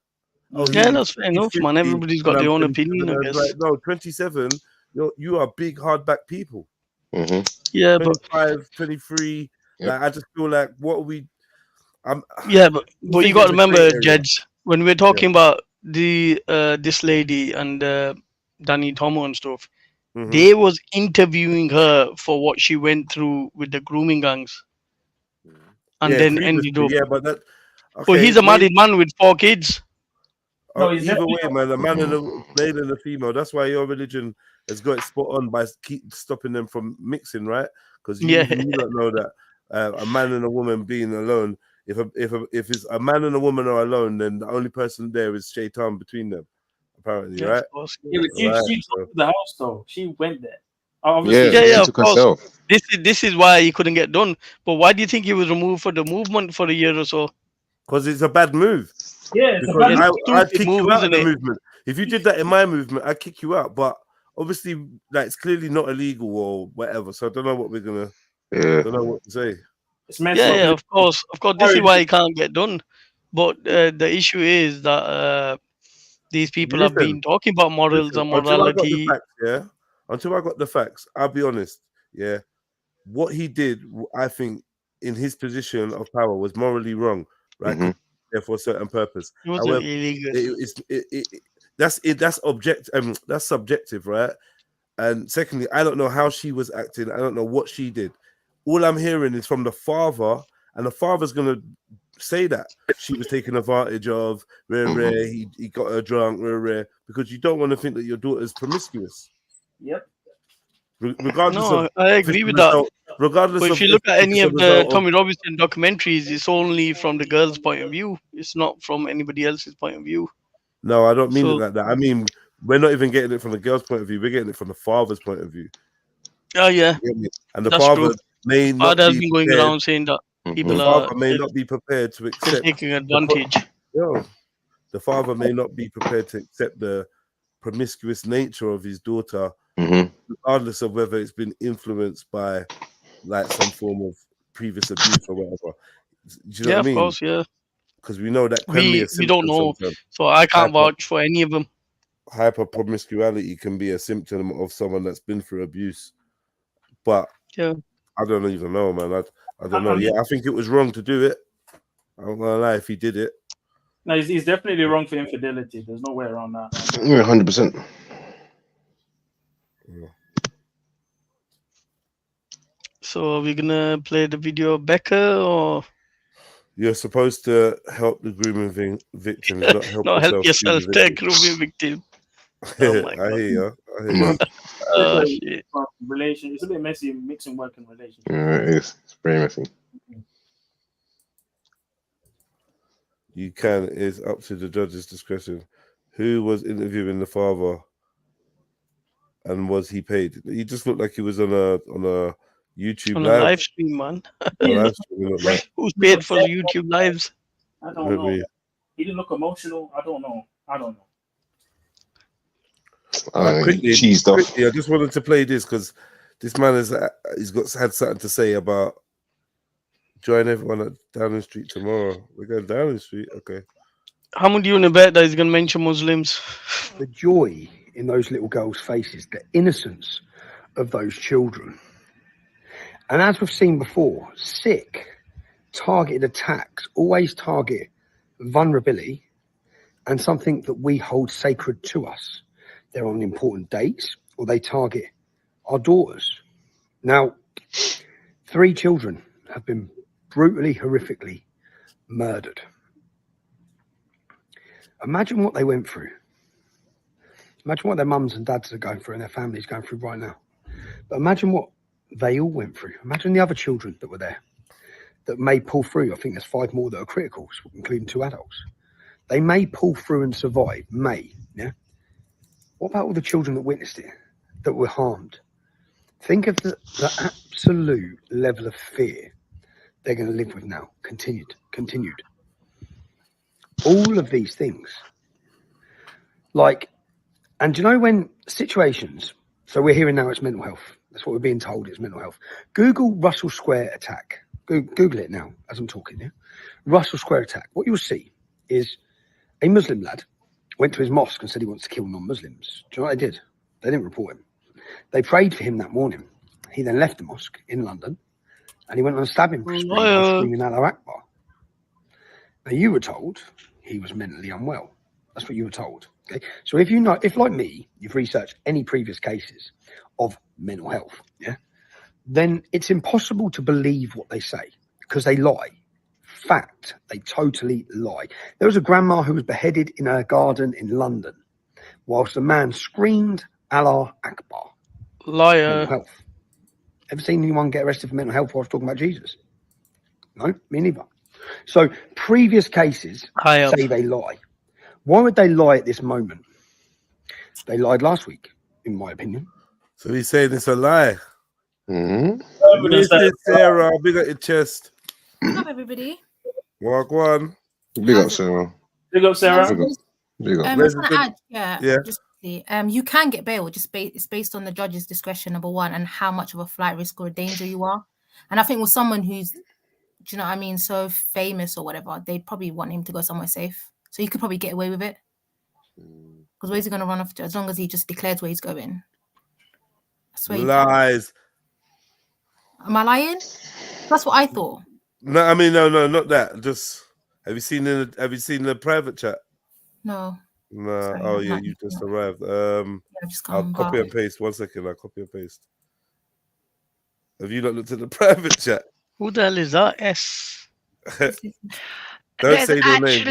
Oh, Yeah, that's fair enough, man. Everybody's got their own opinion, I guess. Like, no, 27. You are big hardback people. Yeah, 25, 23. Like, I just feel like what are we? But you got to remember, Jeds, when we're talking about the this lady and Danny Tommo and stuff, they was interviewing her for what she went through with the grooming gangs, and then ended up. Yeah, but that. Okay, but he's a married man with 4 kids. Either way, man, a man and a male and a female. That's why your religion has got it spot on by keep stopping them from mixing, right? Because you don't know that a man and a woman being alone. If it's a man and a woman are alone, then the only person there is Shaitan between them, apparently, right? Yeah, but she took the house though. She went there. Of course. This is why he couldn't get done. But why do you think he was removed for the movement for a year or so? Because it's a bad move. Yeah, it's a bad move. I'd kick you out of the movement. If you did that in my movement, I'd kick you out. But obviously, like, it's clearly not illegal or whatever. So I don't know what we're gonna. Don't know what to say. Of course. This is why it can't get done. But the issue is that these people have been talking about morals and morality. Until I got the facts, I'll be honest. Yeah, what he did, I think, in his position of power, was morally wrong. Right, there for a certain purpose. It wasn't illegal. That's objective. That's subjective, right? And secondly, I don't know how she was acting. I don't know what she did. All I'm hearing is from the father, and the father's gonna say that she was taken advantage of. He got her drunk. Because you don't want to think that your daughter's promiscuous. Yep. Regardless I agree with that. Regardless, but if you look at any of the Tommy Robinson documentaries, it's only from the girl's point of view. It's not from anybody else's point of view. No, I don't mean it like that. I mean, we're not even getting it from the girl's point of view. We're getting it from the father's point of view. Oh yeah, and the father may not be going around saying that people may not be prepared to accept taking advantage. The father may not be prepared to accept the promiscuous nature of his daughter, regardless of whether it's been influenced by like some form of previous abuse or whatever. Do you know what I mean? Of course, yeah. Because we know that we don't know, so I can't vouch for any of them. Hyper promiscuity can be a symptom of someone that's been through abuse, but I don't even know, man. I don't know. I think it was wrong to do it. I'm gonna lie if he did it. No, he's definitely wrong for infidelity. There's no way around that. 100%. So are we gonna play the video of Becca, or you're supposed to help the grooming victims, not help yourself to grooming victim? Oh my God. I hear you. Shit. Relation. It's a bit messy mixing work and relationship. It is. It's very messy. You can. It's up to the judge's discretion. Who was interviewing the father, and was he paid? He just looked like he was on a YouTube on a live stream, man. Who's paid for the YouTube lives? I don't know. He didn't look emotional. I don't know. Quickly, I just wanted to play this because this man had something to say about Join everyone at Downing Street tomorrow. We're going Downing Street. Okay. How much do you want to bet that he's going to mention Muslims? The joy in those little girls' faces, the innocence of those children. And as we've seen before, sick, targeted attacks always target vulnerability and something that we hold sacred to us. They're on important dates, or they target our daughters. Now, 3 children have been brutally, horrifically murdered. Imagine what they went through. Imagine what their mums and dads are going through and their families going through right now. But imagine what they all went through. Imagine the other children that were there that may pull through. I think there's 5 more that are critical, including 2 adults. They may pull through and survive, yeah? What about all the children that witnessed it, that were harmed? Think of the absolute level of fear they're going to live with now, continued. All of these things. Like, and do you know when situations, so we're hearing now it's mental health. That's what we're being told, it's mental health. Google Russell Square attack. Google it now as I'm talking, yeah? Russell Square attack. What you'll see is a Muslim lad went to his mosque and said he wants to kill non-Muslims. Do you know what they did? They didn't report him. They prayed for him that morning. He then left the mosque in London and he went on a stabbing spree while screaming Allah Akbar. Now you were told he was mentally unwell. That's what you were told. Okay. So if you know, if like me, you've researched any previous cases of mental health, yeah, then it's impossible to believe what they say because they lie. Fact, they totally lie. There was a grandma who was beheaded in her garden in London whilst a man screamed Allah Akbar. Liar. Mental health. Ever seen anyone get arrested for mental health whilst talking about Jesus? No, me neither. So previous cases say they lie. Why would they lie at this moment? They lied last week, in my opinion. So he's saying it's a lie. Mm-hmm. This is Sarah. Big up your chest. Big up, everybody. Walk one. Big up, Sarah. Big up, Sarah. Big up. I was going to add, yeah. Just quickly, you can get bail. It's based on the judge's discretion, number one, and how much of a flight risk or a danger you are. And I think with someone who's, do you know what I mean, so famous or whatever, they'd probably want him to go somewhere safe. So he could probably get away with it. Because where's he going to run off to? As long as he just declares where he's going. That's where Lies. Am I lying? That's what I thought. No, I mean, no, not that. Just have you seen the private chat? No. No. Sorry, Oh yeah, you just arrived. I'll copy and paste. 1 second. I'll copy and paste. Have you not looked at the private chat? Who the hell is that? S. Don't say no name.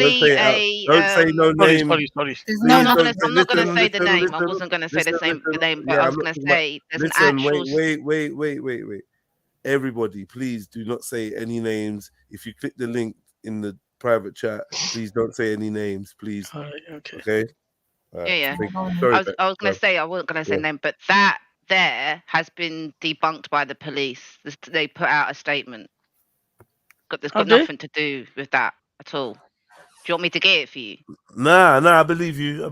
Don't say no name. Sorry. I'm not going to say the name. I wasn't going to say the name, but I was going to say there's an actual. Wait. Everybody, please do not say any names. If you click the link in the private chat, please don't say any names, please. Okay. Yeah. I was going to say I wasn't going to say name, but that there has been debunked by the police. They put out a statement. There's got nothing to do with that at all. Do you want me to get it for you? Nah, I believe you. I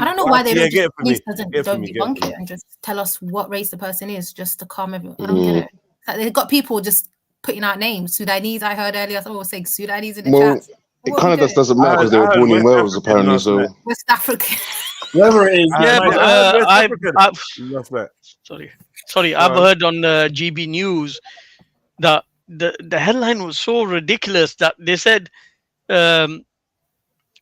don't know why they don't don't debunk it and just tell us what race the person is, just to calm everyone. I don't get it. Like, they've got people just putting out names. Sudanese, I heard earlier. Someone was saying Sudanese in the chat. It kind of just doesn't matter because they were born in Wales, apparently. So West African. Whoever it is. Yeah, but sorry. I've heard on GB News that the headline was so ridiculous that they said a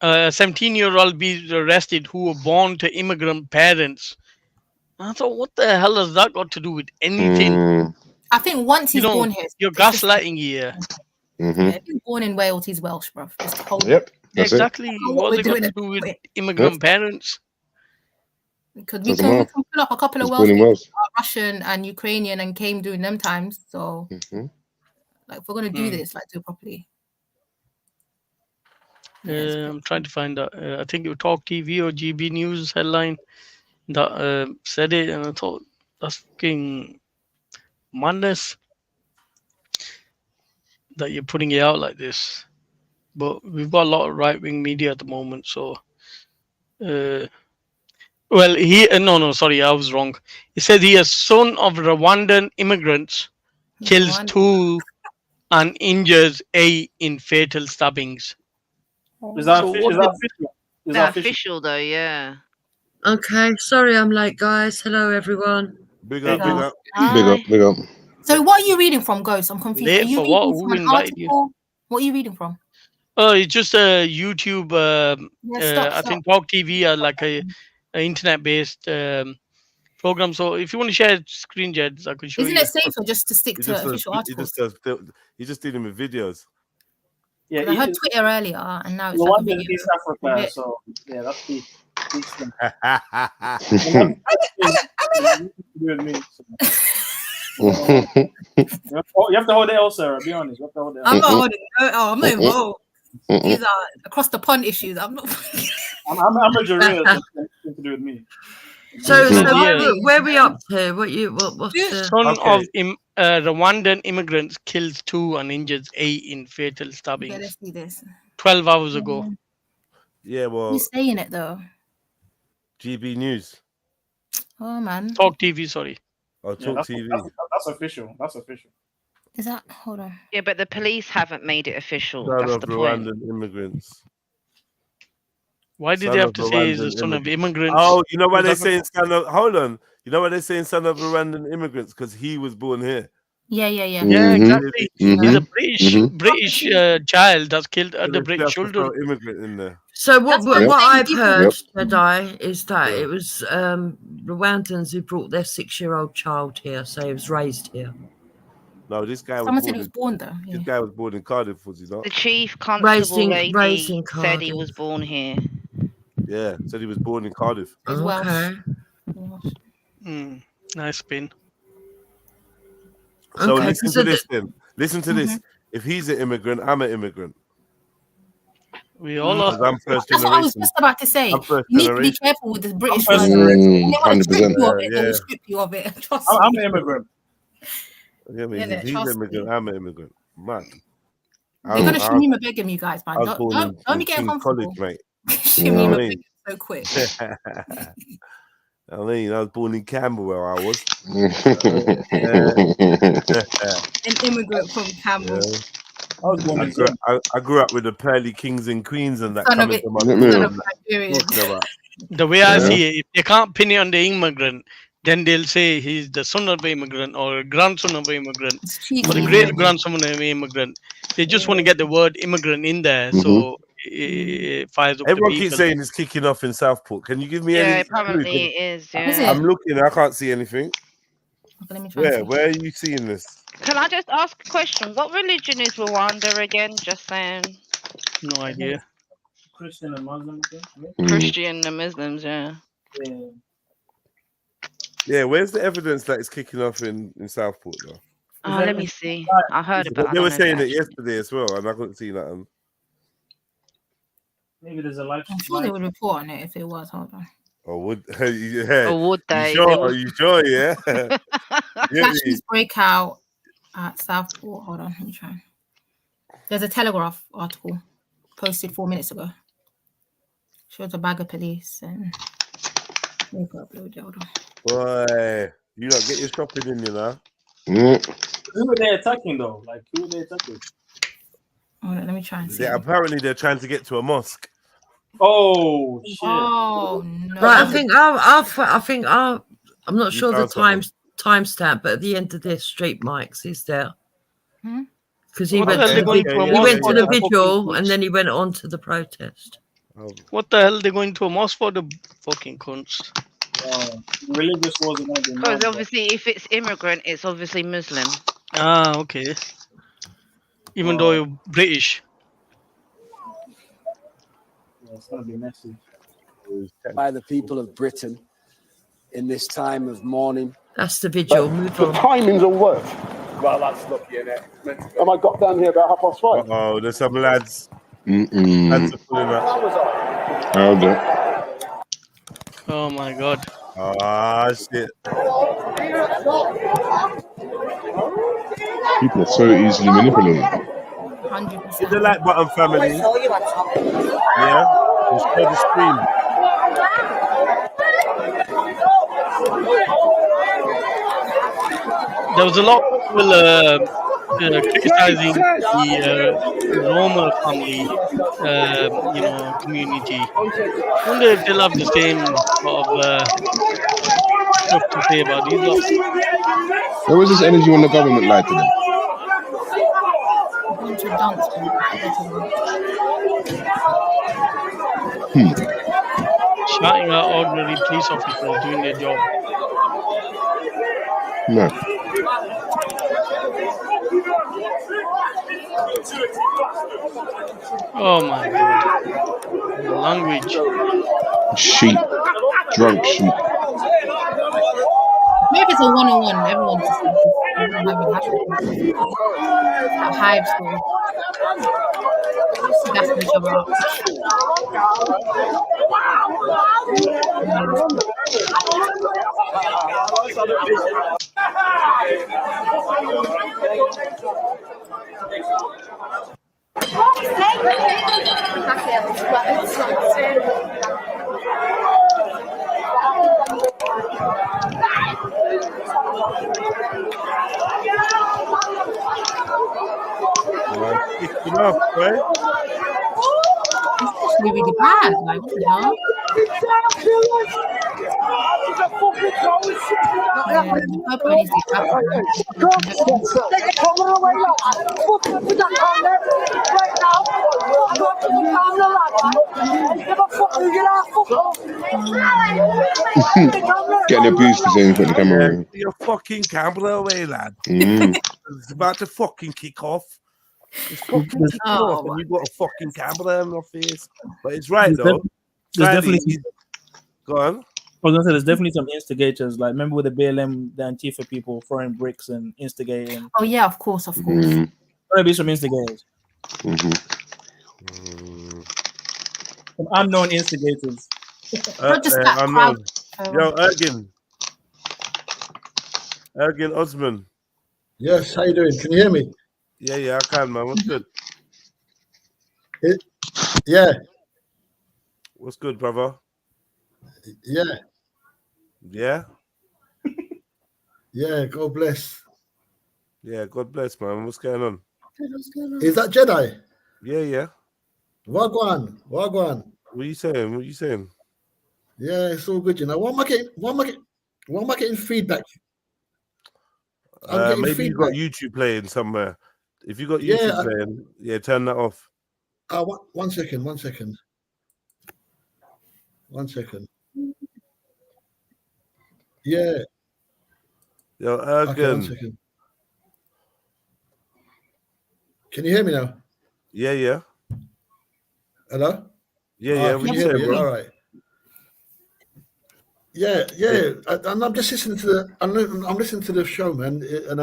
17-year-old be arrested who were born to immigrant parents. I thought, what the hell has that got to do with anything? I think once he's born here, you're gaslighting here. If he's born in Wales, he's Welsh, bro. Yep. Exactly. What's it got to do with immigrant parents? Because we can pull up a couple of Welsh people who are Russian and Ukrainian and came during them times. So, like, if we're gonna do this, like, do it properly. I'm trying to find out. I think it was Talk TV or GB News headline that said it, and I thought that's fucking madness that you're putting it out like this. But we've got a lot of right-wing media at the moment, so. Well, sorry, I was wrong. He said he is son of Rwandan immigrants kills 2 and injures 8 in fatal stabbings. Is that, So is what that the- official? Is They're that official? official though, yeah. Okay, sorry I'm late, guys. Hello, everyone. Big up, big up. Big up, big up. So what are you reading from, Ghost? I'm confused. Late Are you for reading what? from Who an invited you? article? What are you reading from? Oh, it's just a YouTube. Stop, I think Talk TV are like a internet-based program. So if you want to share screen, Jeds, I can show Isn't you. it safer just to stick He to just does, official he articles? just does, he's just dealing with videos. Yeah, 'Cause I heard Twitter earlier, and now it's the like a one in video. East Africa, so yeah, that's the big thing. You have to hold it L, Sarah. Be honest. You have to hold it L. I'm not holding. Oh, I'm not involved. These are across the pond issues. I'm not. I'm a juror. So nothing to do with me. So Yeah. where are we up to? What's the Son of Rwandan immigrants kills 2 and injures 8 in fatal stabbings. Okay, let's do this. 12 hours ago. Yeah, well, Who's saying it though? GB News. Oh man. Talk TV, sorry. Oh, Yeah, Talk that's, TV. that's official. That's official. Is that? Hold on. Yeah, but the police haven't made it official. Son That's of the point. Rwandan immigrants. Why did Son they have of to say he's the Rwandan son of immigrants. immigrants? Oh, you know why Was they're that saying son of? Hold on. You know why they're saying son of Rwandan immigrants? Because he was born here. Yeah, yeah, yeah. Yeah, Mhm, exactly. mhm, He's a British mhm. British child that's killed So other they British have to children. throw immigrant in there. So what That's what I'm what saying, I've people- heard, Yep. Jedi, is that Yeah. it was Rwandans who brought their 6-year-old child here, so he was raised here. No, this guy was Someone said born he was in. born there. This Yeah. guy was born in Cardiff, was he not? The chief Raised constable in lady said he was Cardiff. born here. Yeah, said he was born in Cardiff. He's Welsh. Okay. Nice spin. So Okay, listen so to this then. Listen to this. If he's an immigrant, I'm an immigrant. We all are. Because I'm first That's what I was generation. just about to say. I'm first You need to be generation. careful with the British first words. generation. They want to strip 100%. you of it. They Yeah. will strip you of it. Trust I'm me. an immigrant. Yeah, I mean, Innit? if he's Trust an immigrant, me. I'm an immigrant. Mad. They're gonna Shamima Begum, you guys, man. I was born Don't be in getting King's comfortable. College, mate. Shamima I Begum mean? so quick. I mean, I was born in Camberwell, I was. An immigrant from Campbell. Yeah. I was born in Zim. I grew up with the pearly kings and queens and that Son of coming it. to my Son door Son and of that. Nigerian. Talking about. The way I Yeah. see it, if they can't pin it on the immigrant, then they'll say he's the son of an immigrant or grandson of an immigrant It's or the cheeky. great grandson of an immigrant. They just want to get the word immigrant in there, so it fires up Everyone the keeps people. saying it's kicking off in Southport. Can you give me Yeah, any apparently clue? it is. Is Yeah. it? I'm looking, I can't see anything. Okay, let me try and see. Where are you seeing this? Can I just ask a question? What religion is Rwanda again? Just saying. No idea. Christian and Muslim. I think. Christian and Muslims, yeah. Yeah. Yeah, where's the evidence that it's kicking off in Southport though? Let me see. I heard They about. I were don't know saying if it yesterday as well, and I couldn't see that. Maybe there's a live. I'm sure they would report on it if it was. Hold on. Or would yeah? Or would they? You sure? They Are would- you sure? Yeah. Yeah. Factions break out at Southport. Hold on, let me try. There's a Telegraph article posted 4 minutes ago. Shows a bag of police and. Hold on. Boy, you don't get your shopping in, you know. Who are they attacking though? Like who are they attacking? Hold on, let me try and see. Yeah, apparently they're trying to get to a mosque. Oh shit! Oh no! Right, I think I'm not You sure the found timestamp, but at the end of this, Street Mike's is there. Hmm? Because he What went the to hell the, they going to a he mosque went for to the the vigil fucking and then he went on to the protest. What the hell are they going to a mosque for, the fucking cunts? Religious wars are going to be Because obviously, if it's immigrant, it's obviously Muslim. Ah, okay. Even though you're British. Yeah, it's going to be messy. By the people of Britain in this time of mourning. That's the vigil. Move on. timings will work. Well, that's lucky, innit? I got down here about 5:30. Oh, there's some lads. Lads are pulling up. Oh my god. Ah, shit. People are so easily manipulated. 100%. Hit the like button, family. Yeah, just share the stream. There was a lot criticizing the Roma family, community. I wonder if they'll have the same sort of stuff to say about these lot. Where was this energy when the government lied to them? Bunch of dunks, man. Bunch of dunks. Shouting at ordinary police officers doing their job. No. Oh my god. The language. Sheep. Drunk sheep. Maybe it's a one-on-one. Everyone's just have hives or gassing each other up. Enough, right? It's actually really bad. Like, what the hell? Yeah, the purple needs to get Getting abused for saying put the camera in. Your fucking camera away, lad. It's about to fucking kick off. It's fucking kicking off, and you got a fucking camera in your face. But it's right though. There's definitely. Go on. I was gonna say there's definitely some instigators. Like remember with the BLM, the Antifa people throwing bricks and instigating. Oh yeah, of course, of course. There'll be some instigators. Some unknown instigators. Not just that unknown. crowd. Yo, Ergin Osman. Yes, how you doing? Can you hear me? Yeah, I can, man. What's good? Yeah. What's good, brother? Yeah. Yeah? Yeah, God bless. Yeah, God bless, man. What's going on? Is that Jedi? Yeah. Wagwan. What are you saying? Yeah, it's all good, you know. Why am I getting feedback? I'm getting Maybe feedback. you got YouTube playing somewhere. If you got YouTube playing, turn that off. One second. Yeah. Yo, Okay, one Ergin. second. Can you hear me now? Yeah. Hello? Yeah. Can What you you hear saying, me? bro? All right. Yeah. And I'm just listening to I'm listening to the show, man, and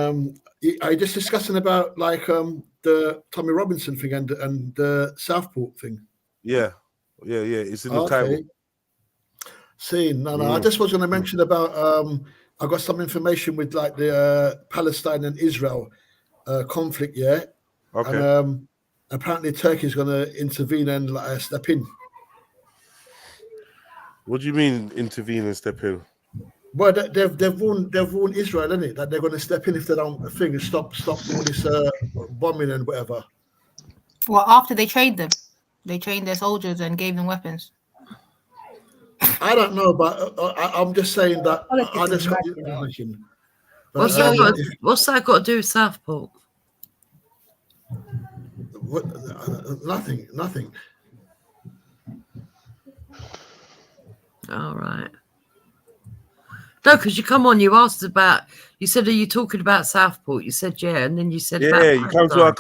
I just discussing about like the Tommy Robinson thing and the Southport thing. Yeah. It's in the title. See, no. I just was going to mention about I got some information with like the Palestine and Israel conflict. Yeah. Okay. And apparently Turkey is going to intervene and like step in. What do you mean intervene and step in? Well, they've warned Israel, isn't it, that they're going to step in if they don't stop all this bombing and whatever. Well, after they trained them, they trained their soldiers and gave them weapons. I don't know, but I'm just saying that I just got the information. What's that got to do with Southport? Nothing. All right. No, because you come on, you asked about, you said, are you talking about Southport? You said, yeah, and then you said, yeah, you come to our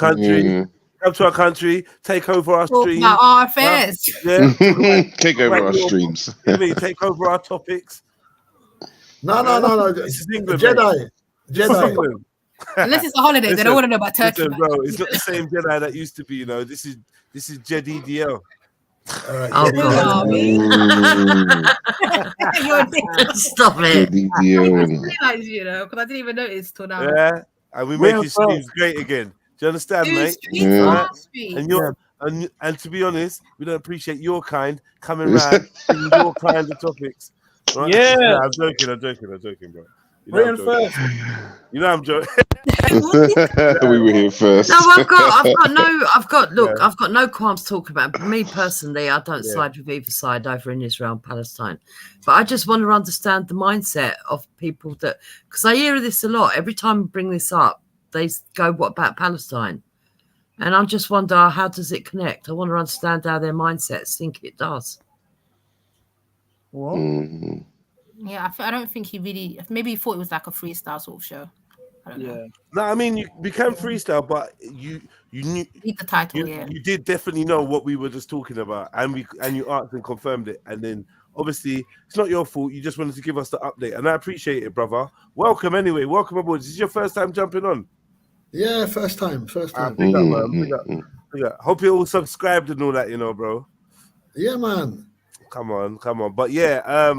country, take over our streams. About our affairs. Yeah. Take over our streams. Take over our topics. No. This is England, Jedi. Unless it's a holiday, they don't want to know about Turkey. Listen, bro, it's not the same Jedi that used to be, you know. This is Jedi DL. Oh, God. Stop it. You know, because I didn't even notice till now. Yeah, and we make his streams great again. Do you understand, mate? And to be honest, we don't appreciate your kind coming around with your kind of topics. Right? Yeah. I'm joking, bro. You know I'm Written joking. first. You know I'm joking. We were here first. No, I've got no qualms talking about it. Me personally, I don't side with either side over in Israel and Palestine. But I just want to understand the mindset of people that, because I hear this a lot. Every time I bring this up, they go, what about Palestine? And I just wonder, how does it connect? I want to understand how their mindsets think it does. What? Yeah, I don't think he really. Maybe he thought it was like a freestyle sort of show. I don't know. No, I mean you can freestyle, but you knew Read the title. you did definitely know what we were just talking about, and you asked and confirmed it, and then obviously it's not your fault. You just wanted to give us the update, and I appreciate it, brother. Welcome anyway. Welcome aboard. This is your first time jumping on. Yeah, first time. Big up, man. Big up. Hope you're all subscribed and all that, you know, bro. Yeah, man. Come on. But yeah,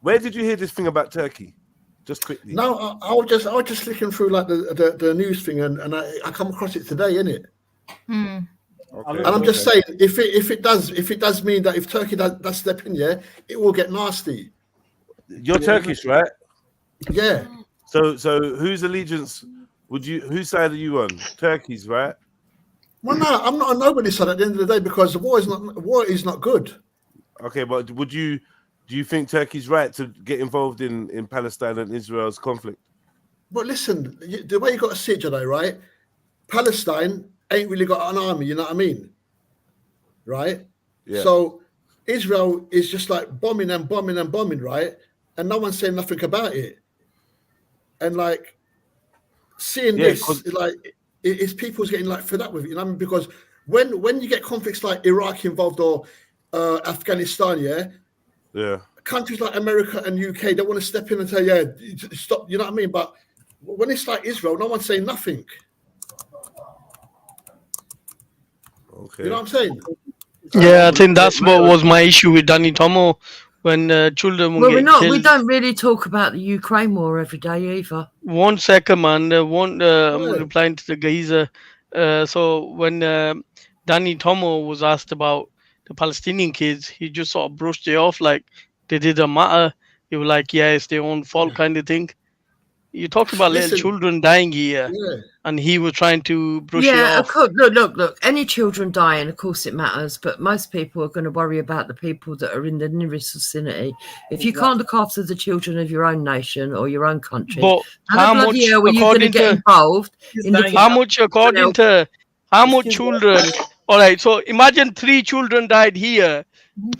where did you hear this thing about Turkey? Just quickly. No, I was just looking through like the news thing, and I come across it today, innit? Okay. And I'm just saying, if it does mean that if Turkey does step in, it will get nasty. You're Turkish, right? Yeah. So whose allegiance whose side are you on? Turkey's, right? Well, no, I'm not on nobody's side at the end of the day, because the war is not good. Okay, but do you think Turkey's right to get involved in Palestine and Israel's conflict? But listen, the way you got to see it, Jedi, right? Palestine ain't really got an army, you know what I mean? Right? Yeah. So Israel is just like bombing, right? And no one's saying nothing about it. And like seeing this, like it's people's getting like fed up with it, you know what I mean? Because when you get conflicts like Iraq involved or Afghanistan, countries like America and UK, they want to step in and say, stop, you know what I mean? But when it's like Israel, no one's saying nothing. Okay. You know what I'm saying? Yeah, I think that's what was my issue with Danny Tommo when children were getting killed. We don't really talk about the Ukraine war every day either. 1 second, man. I'm replying to the geezer. So when Danny Tommo was asked about the Palestinian kids, he just sort of brushed it off like they didn't matter. He was like, yeah, it's their own fault kind of thing. You talked about little children dying here, and he was trying to brush it off. Of course, look. Any children dying, of course it matters, but most people are going to worry about the people that are in the nearest vicinity. If you can't look after the children of your own nation or your own country, but how much, according to involved in how much children? All right, so imagine 3 children died here,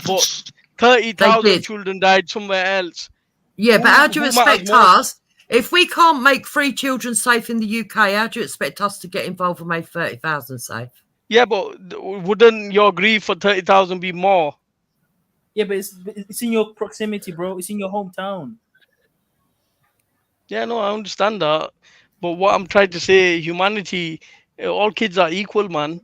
but 30,000 children died somewhere else. Yeah, but how do you expect us? If we can't make 3 children safe in the UK, how do you expect us to get involved and make 30,000 safe? Yeah, but wouldn't your grief for 30,000 be more? Yeah, but it's in your proximity, bro. It's in your hometown. Yeah, no, I understand that. But what I'm trying to say, humanity, all kids are equal, man.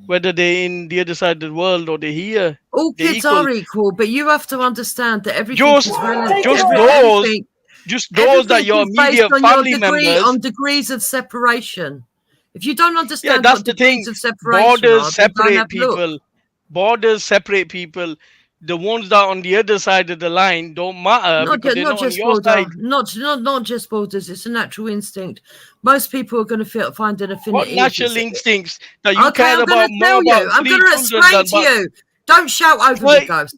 Whether they're in the other side of the world or they're here. All kids are equal, but you have to understand that everything is relative. Just those that your immediate family members on degrees of separation. If you don't understand that's what the degrees thing. of separation Borders separate people. Borders separate people. The ones that are on the other side of the line don't matter because they're not on your side. Not just borders. It's a natural instinct. Most people are going to find an affinity. What natural instincts that you care about more about? I'm going to explain to you. Don't shout over me, Ghost.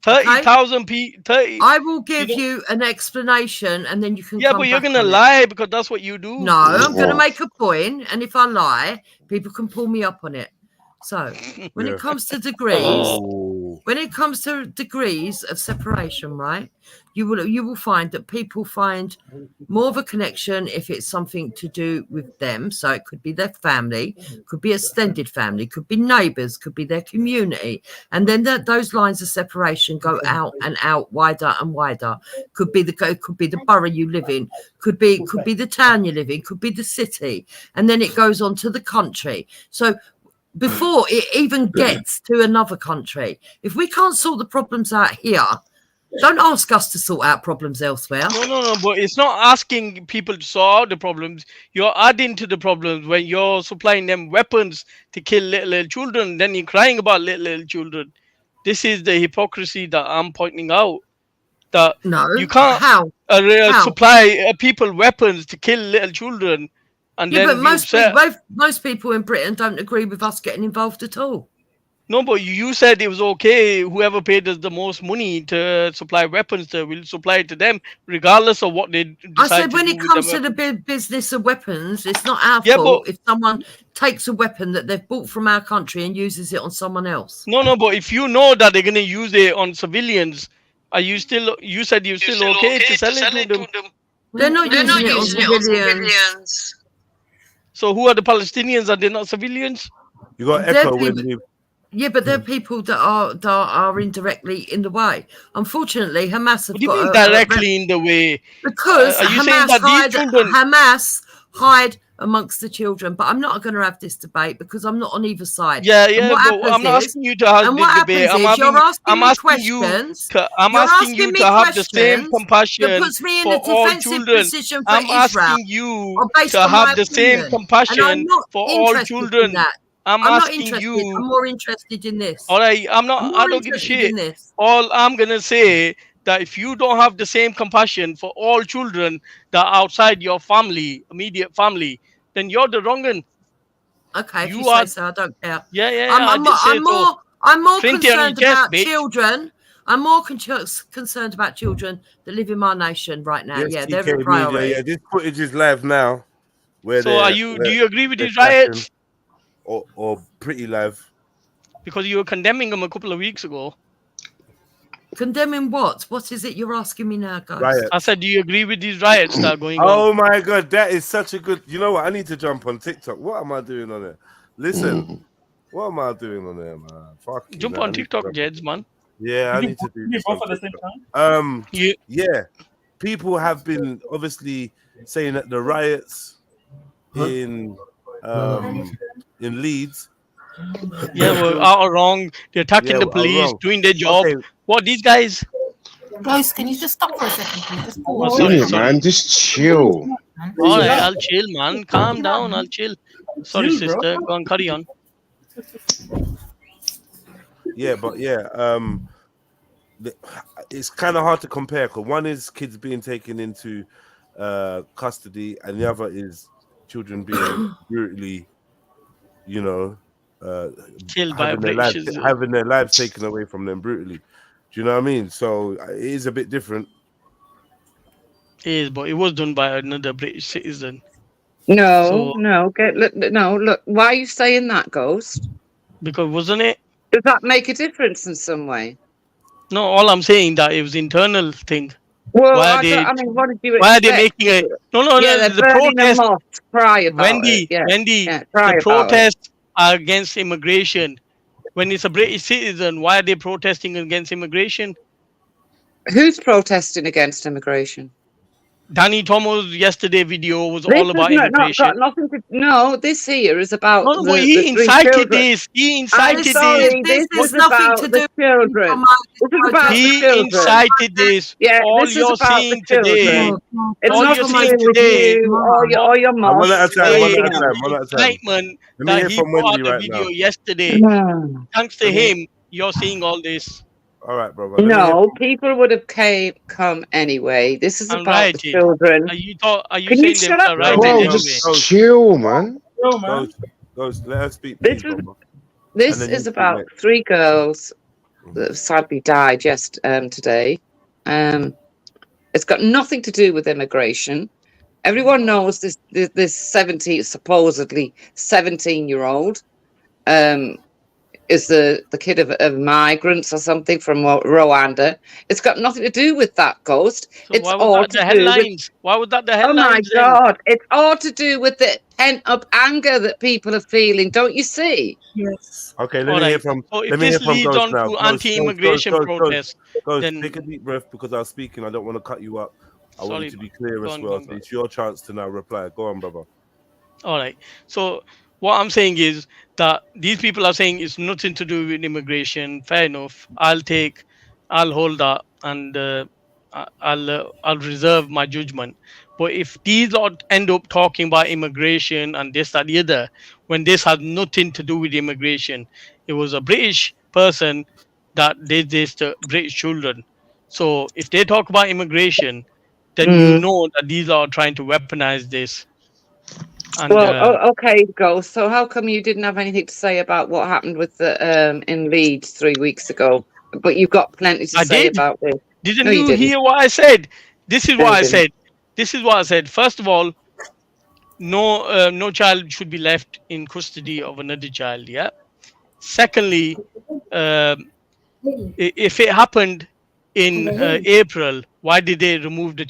30,000 people. 30. I will give you an explanation, and then you can. Yeah, but you're gonna lie because that's what you do. No, I'm gonna make a point, and if I lie, people can pull me up on it. So, when it comes to degrees of separation, right? You will find that people find more of a connection if it's something to do with them. So it could be their family, could be extended family, could be neighbours, could be their community, and then those lines of separation go out and out, wider and wider. Could be the borough you live in, could be the town you live in, could be the city, and then it goes on to the country. So before it even gets to another country, if we can't sort the problems out here, don't ask us to sort out problems elsewhere. No, but it's not asking people to sort out the problems. You're adding to the problems when you're supplying them weapons to kill little children. Then you're crying about little children. This is the hypocrisy that I'm pointing out. that you can't supply people weapons to kill little children and yeah, then but be upset. most people in Britain don't agree with us getting involved at all. No, but you said it was okay. Whoever paid us the most money to supply weapons to, will supply it to them, regardless of what they decide I said to when do it with comes the to the business of weapons, it's not our Yeah, fault but if someone takes a weapon that they've bought from our country and uses it on someone else. no, but if you know that they're gonna use it on civilians, are you still? You said you're still okay to sell it to them. They're not using it on civilians. So who are the Palestinians? Are they not civilians? You got They're echo when people- you. Yeah, but they're people that are indirectly in the way. Unfortunately, Hamas have What do you got mean directly in the way? because Are you saying that these children? Hamas hide amongst the children. But I'm not going to have this debate because I'm not on either side. Yeah, And yeah, what but happens I'm not is- asking you to have and this what debate. happens is you're asking I'm me asking you questions. to, I'm You're asking asking you me to have the same questions compassion that puts me in for a all defensive children. position for I'm Israel, asking you or based to on my have the same opinion. And I'm compassion not for all interested in children. that. I'm not asking interested. you. I'm more interested in this. All right, I'm I more don't give a interested shit. in this. All I'm gonna say that if you don't have the same compassion for all children that are outside your family, immediate family, then you're the wrong one. Okay, if you are. say so, I don't care. Yeah. I'm more Print it on your concerned chest, about bitch. children. I'm more concerned about children that live in my nation right now. Yes, Yeah, they're DK a priority. Media. Yeah, this footage is live now. Where So are you? Do you agree with these riots? Or pretty live? Because you were condemning them a couple of weeks ago. Condemning what? What is it you're asking me now, guys? Riots. I said, do you agree with these riots that are going on? Oh my god, that is such a good. You know what? I need to jump on TikTok. What am I doing on there? Listen, what am I doing on there, man? Fuck you, Jump man. on TikTok, Jeds, man. Yeah, I need to do this both on at the same TikTok. time. Yeah. People have been obviously saying that the riots in Leeds. Yeah, well, are wrong. They're attacking the are police, wrong. doing their job. Okay. What these guys? Ghost, can you just stop for a second, please? Just Oh, pause. sorry, man, just chill. All right, I'll chill, man. Calm down. I'll chill. Sorry, Chill, bro. sister. Go on, carry on. Yeah, but it's kind of hard to compare because one is kids being taken into custody, and the other is children being brutally, killed by having their lives taken away from them brutally. Do you know what I mean? So it is a bit different. It is, but it was done by another British citizen. No. Look. Why are you saying that, Ghost? Because wasn't it? Does that make a difference in some way? No, all I'm saying that it was internal thing. Well, Why what did you expect? Why are they making it? No. They're The burning a protest. mosque. Cry about Wendy, it. Yeah. Wendy, Yeah, cry the about it. protests are against immigration. When it's a British citizen, why are they protesting against immigration? Who's protesting against immigration? Danny Tommo's yesterday video was This all about has not immigration. got nothing to. No, this here is about. No, the, but he the three incited children. this. He I'm incited sorry, this. this is about the children. This is about the He children. incited this. Yeah, All this is you're about the seeing today. children. It's All not you're to seeing do with today. you or your One mosque at a or time. anything else. Excitement Let me that hear he from put out Wendy the right video now. yesterday. Thanks to him, you're seeing all this. All right, brother. Let me hear No, people would have come anyway. This is And about the rioted. children. Are you Can saying you they shut are up, rioting Ghost? Bro, anyway? just chill, man. Ghost, let her speak, This please, is brother. this And then you is speak about next. 3 girls that have sadly died today. It's got nothing to do with immigration. Everyone knows this supposedly 17-year-old is the kid of migrants or something from Rwanda. It's got nothing to do with that, Ghost. So It's why was all that to the do with. headlines? Why was that the Oh my headlines then? God! It's all to do with the pent-up anger that people are feeling. Don't you see? Yes. Okay, let All me hear right. from So if let me hear this from leads Ghost on now. to Ghost, anti-immigration protests, then take a deep breath because I was speaking. I don't want to cut you up. I want Sorry, you to be clear go as on, well. go on, So go on. it's your chance to now reply. Go on, brother. All right. So what I'm saying is that these people are saying it's nothing to do with immigration. Fair enough. I'll hold that, and I'll reserve my judgment. But if these lot end up talking about immigration and this, that, the other, when this had nothing to do with immigration, it was a British person that did this to British children. So if they talk about immigration, then you know that these are trying to weaponize this. And Well, okay, Ghost. So how come you didn't have anything to say about what happened with the in Leeds 3 weeks ago? But you've got plenty to I say did. about this. Didn't No, you you didn't. hear what I said? This is No, what you I didn't. said. This is what I said. First of all, no child should be left in custody of another child. Yeah. Secondly, if it happened in April, why did they remove the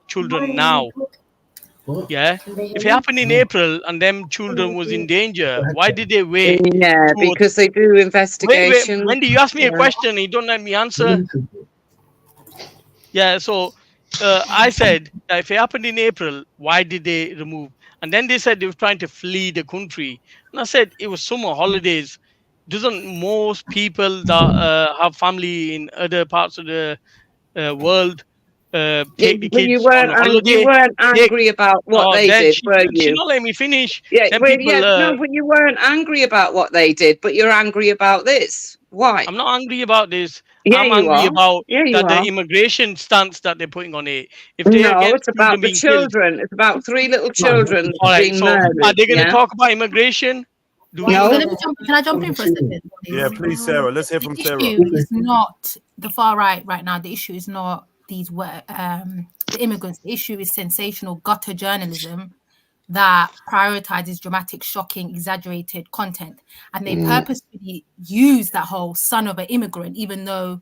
children now? Yeah. If it happened in April and them children was in danger, why did they wait? Yeah, because they do investigations. Wait. Wendy, you asked me a question and you don't let me answer. Yeah. So I said that if it happened in April, why did they remove? And then they said they were trying to flee the country. And I said it was summer holidays. Doesn't most people that have family in other parts of the world take the But you kids on weren't a holiday? angry about what they Then did, were she you? not let me finish. Yeah, Then well, people. no, but you weren't angry about what they did, but you're angry about this. Why? I'm not angry about this. Yeah, I'm you angry are. about Yeah, you that the are. immigration stance that they're putting on it. If they're No, against it's about children the being killed. children. It's about 3 little children All right. being So are murdered. they going to Yeah. talk about immigration? So let me can I jump in for a second? Yeah, please, Sarah. Let's hear from The Sarah. issue is not the far right now. The issue is not the immigrants. The issue is sensational gutter journalism that prioritizes dramatic, shocking, exaggerated content, and they purposefully use that whole son of an immigrant, even though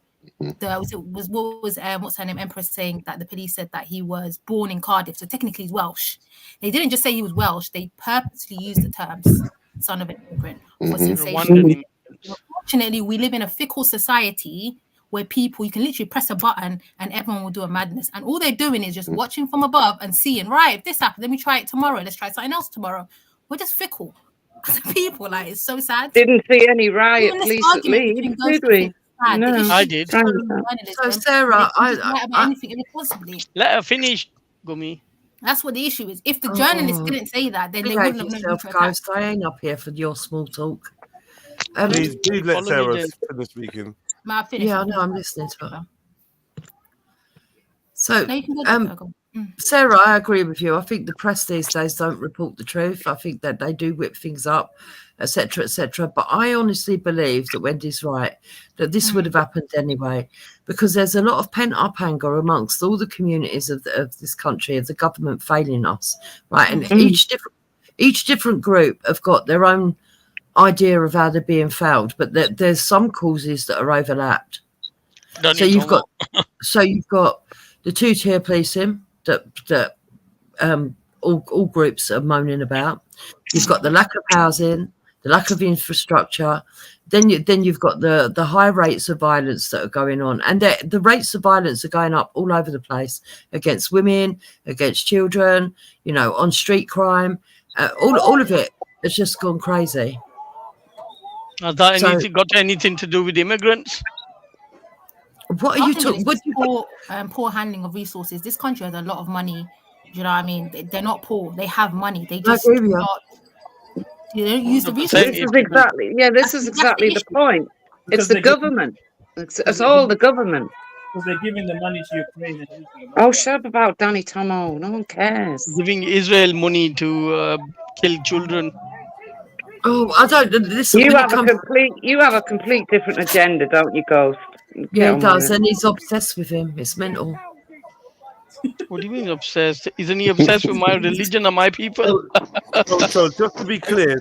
what's her name, Empress, saying that the police said that he was born in Cardiff, so technically he's Welsh. They didn't just say he was Welsh; they purposely used the terms "son of an immigrant" for sensation. Unfortunately, we live in a fickle society where people, you can literally press a button and everyone will do a madness. And all they're doing is just watching from above and seeing, right, if this happens, let me try it tomorrow. Let's try something else tomorrow. We're just fickle as people. Like, it's so sad. Didn't see any riot Even this police at argument Leeds, between did Ghost we? and sad. The No. issue I is did. So Sarah, write about anything irresponsibly. Let her finish, Gummy. That's what the issue is. If the journalists didn't say that, then they wouldn't have known who to attack. Ghost. I ain't up here for your small talk. Please let Follow me Sarah then. finish speaking. Yeah, I know. I'm listening to her. So, No, you can go go. Sarah, I agree with you. I think the press these days don't report the truth. I think that they do whip things up, etc., etc. But I honestly believe that Wendy's right, that this would have happened anyway, because there's a lot of pent-up anger amongst all the communities of this country, of the government failing us, right? And each different group have got their own idea of how they're being failed, but there's some causes that are overlapped. So you've got the 2-tier policing that all groups are moaning about. You've got the lack of housing, the lack of infrastructure. Then you've got the high rates of violence that are going on, and the rates of violence are going up all over the place against women, against children. You know, on street crime, all of it has just gone crazy. Has that got anything to do with immigrants? What are you talking? Poor handling of resources. This country has a lot of money. Do you know what I mean? They're not poor. They have money. They just don't use the resources. This is exactly the point. It's the government. It's all the government. Because they're giving the money to Ukraine. Oh, shut up about Danny Tommo. No one cares. Giving Israel money to kill children. Oh, I don't. You have a complete different agenda, don't you, Ghost? Yeah, he does, and he's obsessed with him. It's mental. What do you mean obsessed? Isn't he obsessed with my religion and my people? So just to be clear,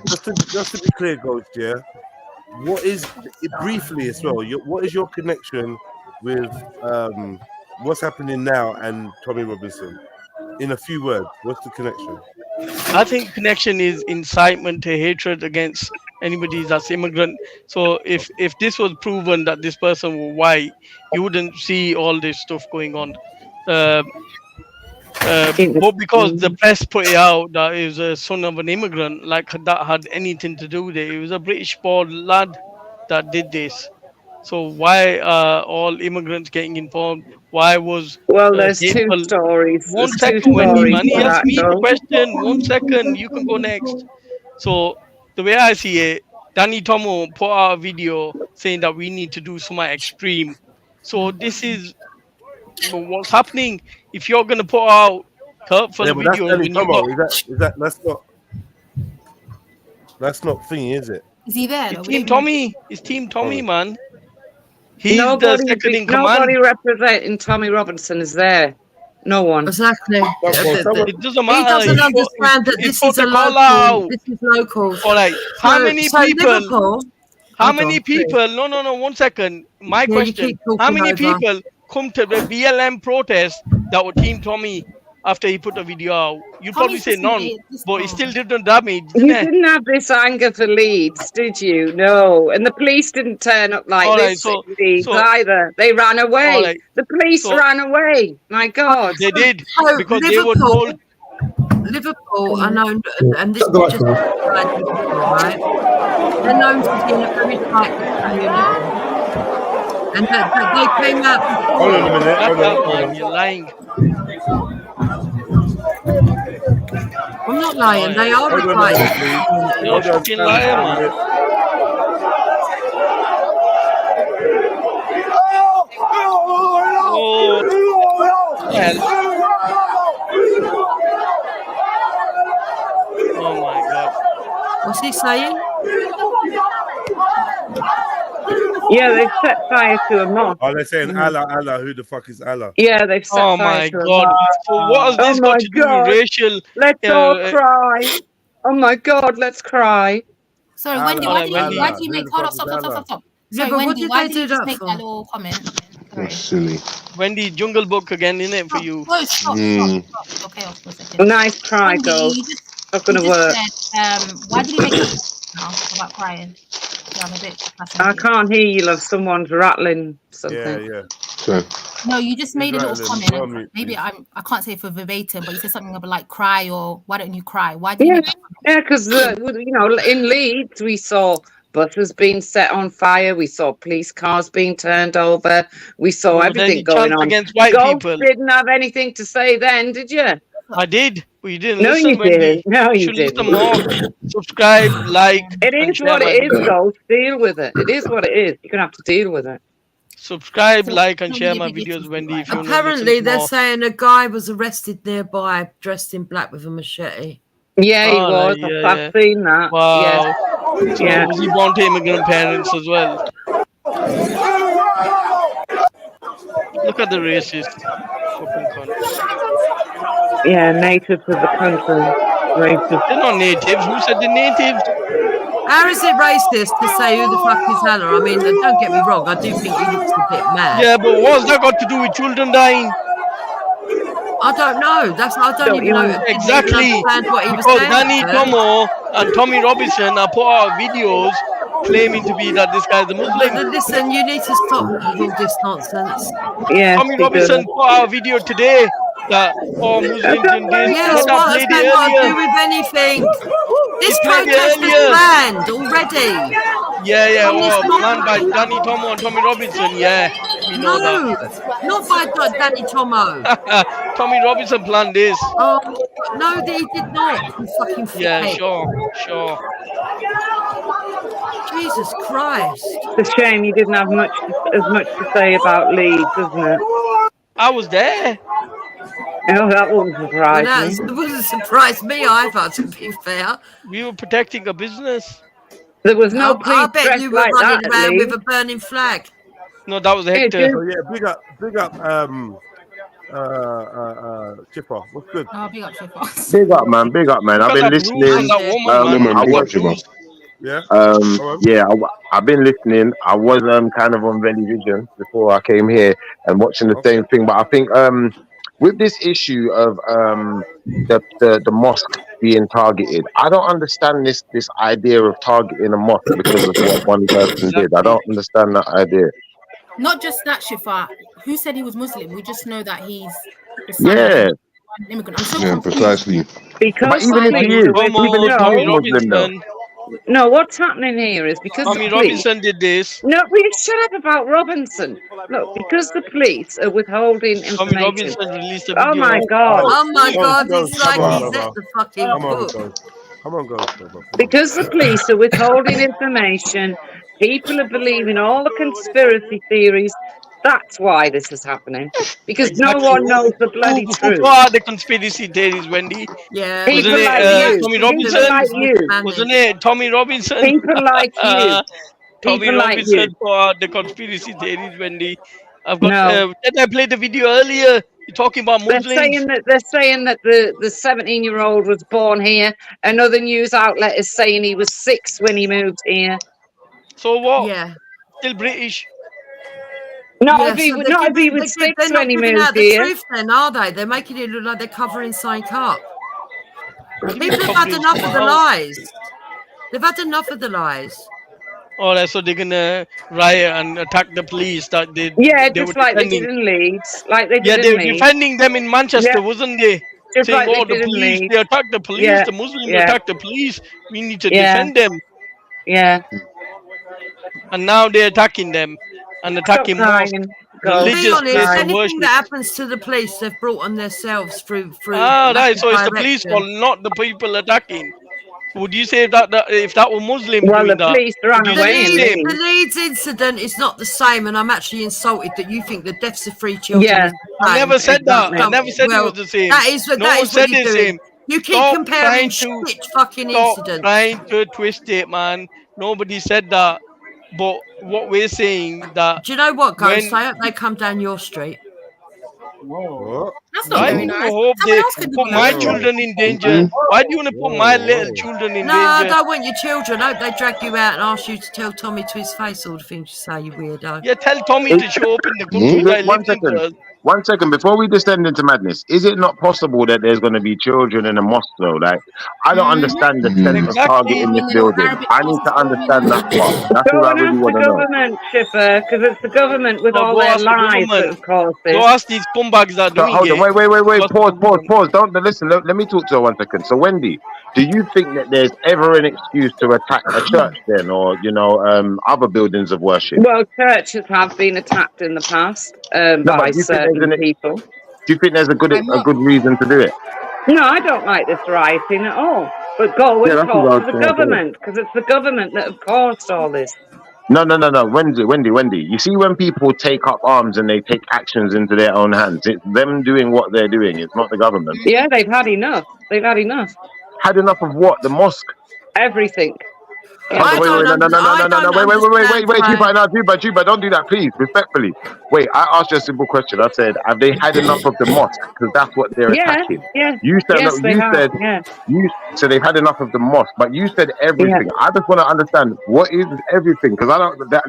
Ghost, yeah. What is briefly as well? What is your connection with what's happening now and Tommy Robinson? In a few words, what's the connection? I think connection is incitement to hatred against anybody that's immigrant. So if this was proven that this person was white, you wouldn't see all this stuff going on. But because the press put it out that it was a son of an immigrant, like that had anything to do with it. It was a British born lad that did this. So why are all immigrants getting informed? Why was there's two stories. One second, Wendy, man. He asked me the question. 1 second, you can go next. So the way I see it, Danny Tommo put out a video saying that we need to do something extreme. So this is But what's happening? If you're gonna put out hurtful Yeah, but that's videos Danny when you Tommo. got That's not thingy, is it? Is he there? it's Team Tommy. It's Team Tommy, man. He's the Nobody, second in nobody command. representing Tommy Robinson is there. No one. Exactly. It doesn't He matter. doesn't understand that this is a local. This is local. All right. How many people? Liverpool, How hold many on, please. people? No. 1 second. My Yeah, you question. keep talking How many over. people come to the BLM protest that were Team Tommy after he put the video out? You probably say none, but it still did damage, didn't You it? didn't have this anger for Leeds, did you? No. And the police didn't turn up like All right, this so- in Leeds so- either. They ran away. All right, The police so- ran away. My God. They did So because they were told. Liverpool are known, and this is just right. They're known for being a very tight community, and they came out. Hold on a minute. Shut Hold up, on. man, you're lying. I'm not lying. They are Hold the on a minute, tight. please. You're a fucking liar, man. Oh, hell. Oh my God. What's he saying? Yeah, they've set fire to a mosque. Oh, they're saying Allah. Who the fuck is Allah? Yeah, they've set Oh fire my to a God. mosque. So what has this Oh got my to do God. with racial? Let's all cry. Oh my God, let's cry. Sorry, Wendy, why do you make hold up, stop. Yeah, Sorry, but what Wendy, did why they did you do just that make for? that little comment? That's silly. Wendy, Jungle Book again, innit, for you? No, stop. Okay, off for a second. Nice try, Wendy, girl. you just, Not gonna you just work. said, why did you make that now about crying? Yeah, I'm a bit I fascinated. can't hear you, love. Someone's rattling something. Yeah. So, No, you just made a little rattling. comment. Go on And mute, maybe please. I can't say it for verbatim, but you said something about like cry or why don't you cry? Why did you make that comment? Yeah, because you know, in Leeds we saw buses being set on fire. We saw police cars being turned over. We saw No, but then everything you going chant on. against white Ghost people. didn't have anything to say then, did you? I did, but you didn't No, listen, you Wendy. didn't. No, You you should listen didn't. more. Subscribe, like, It and is share what my it is, videos. Ghost. Deal with it. It is what it is. You're gonna have to deal with it. Subscribe, So, like, and so share many my big videos, issues, Wendy, right? if you want to Apparently, listen they're more. saying a guy was arrested nearby, dressed in black with a machete. Yeah, he Oh, was. yeah, I've seen that. Wow. Yeah. So Yeah. was he born to immigrant parents as well? Look at the racist. Fucking cunt. Yeah, natives of the country. Racist. They're not natives. Who said they're natives? How is it racist to say who the fuck is Allah? I mean, don't get me wrong. I do think he looks a bit mad. Yeah, but what's that got to do with children dying? I don't know. I don't even know. Didn't Exactly. even understand what he was Because saying. Danny at first. Tommo and Tommy Robinson are put out videos claiming to be that this guy's a Muslim. Listen, you need to stop with all this nonsense. Yes, Tommy he does. Robinson put out a video today that Muslims and this. Yes, But I what has played that it got to do earlier. with anything? This He played it protest was earlier. planned already. Yeah, On this planned by Danny Tommo and Tommy Robinson. Yeah, we know No, not by Danny Tommo. that. Tommy Robinson planned this. Oh, no, he did not. You fucking Yeah, fuckhead. sure. Jesus Christ. It's a shame you didn't have as much to say about Leeds, isn't it? I was there. Oh, that wouldn't surprise me. It wouldn't surprise me either, to be fair. We were protecting a business. There was no I police bet dressed you were like running that at around with Leeds. a burning flag. No, that was Hector. dude. Oh yeah, big up, Chipper. What's good? Oh, big up, Chipper. Big up, man. Big up, man. Look I've at been that bruise on listening. that woman, man. I big up, was, Jimbo. Yeah. I've been listening. I was kind of on Valley Vision before I came here and watching the same thing. But I think with this issue of the mosque being targeted, I don't understand this idea of targeting a mosque because of what one person did. I don't understand that idea. Not just that, Shifa. Who said he was Muslim? We just know that he's the son Yeah. of an immigrant. I'm so Yeah, confused. precisely. Because But even if he is, even if Tommy he is Muslim though. Robinson. No, what's happening here is because Tommy the police... Robinson did this. No, we shut up about Robinson. Look, because the police are withholding Tommy information. Robinson released a video. Oh my God. Oh my God, Ghost, it's like come on, he's brother. at the fucking Come on, book. Ghost. Come on, Ghost. Because the police are withholding information, people are believing all the conspiracy theories. That's why this is happening. Because no Exactly. one knows the bloody Who truth. are the conspiracy theories, Wendy? Yeah, People Wasn't like it you. Tommy People Robinson? like you. Wasn't it Tommy Robinson? People like you. Tommy People like Robinson you. for the conspiracy theories, Wendy. I've got. No. Did I play the video earlier? You're talking about They're Muslims. saying that the 17-year-old was born here. Another news outlet is saying he was 6 when he moved here. So what? Yeah. Still British. Not Yeah, if he so was 6 they're when not he giving moved out the here. truth then, are they? They're making it look like they're covering something up. What do you mean People have had covering enough of something the up? lies. They've had enough of the lies. All right, so they're gonna riot and attack the police that they Yeah, were just like they defending. did in Leeds. Like they Yeah, did they in were Leeds. defending them in Manchester, Yeah. wasn't they? Just Saying, like they "Oh, the did in police! Leeds. They attacked the police. Yeah. The Muslims Yeah. attacked the police. We need to Yeah. defend them." Yeah. And now they're attacking them and Stop attacking mosques, crying. Go. To be religious honest, places of anything worship. that happens to the police, they've brought on themselves through Ah, lack right. of So it's the police direction. fault, not the people attacking. Would you say that if that were Muslims Well, doing the that, police ran would you away say in the same? Leeds. The Leeds incident is not the same, and I'm actually insulted that you think the deaths of 3 children Yeah. is the I same. never said that. I Exactly. never said it Well, was the same. that is No one what said you're the doing. same. You keep Stop comparing trying to shit fucking stop incidents. trying to twist it, man. Nobody said that. But what we're saying that Do you know what, Ghost? when I hope they come down your street. What? That's not why do very you nice. hope Someone they else could do put on my that. children in danger? Why do you want to put my little children in No, I danger? don't want your children. I hope they drag you out and ask you to tell Tommy to his face all the things you say, you weirdo. Yeah, tell Tommy to show up in the country that he One lives in second. first. 1 second, before we descend into madness, is it not possible that there's going to be children in a mosque though? Like, I don't understand the sense of targeting this building. I need to understand that part. That's all I Don't really ask the want to know. government, Shipper, because it's the government with No, all go their ask the lies that government. have caused Go this. ask these scumbags that are So doing hold on, it. wait, Go ask pause, the pause, government. pause. Don't listen. Let me talk to her 1 second. So Wendy, do you think that there's ever an excuse to attack a church then, or other buildings of worship? Well, churches have been attacked in the past No, but by do you think there's certain people. do you think there's a good reason to do it? No, I don't like this rioting at all. But go Yeah, and that's what talk I to the was saying. government, because it's the government that have caused all this. No. Wendy. You see, when people take up arms and they take actions into their own hands, it's them doing what they're doing. It's not the government. Yeah, they've had enough. They've had enough. Had enough of what? The mosque? Everything. Hold on, wait, Juba, don't do that, please, respectfully. Wait, I asked you a simple question. I said, have they had enough of the mosque? Because that's what they're attacking. You said, yes, they have. you said they've had enough of the mosque, but you said everything. Yeah. I just want to understand what is everything, because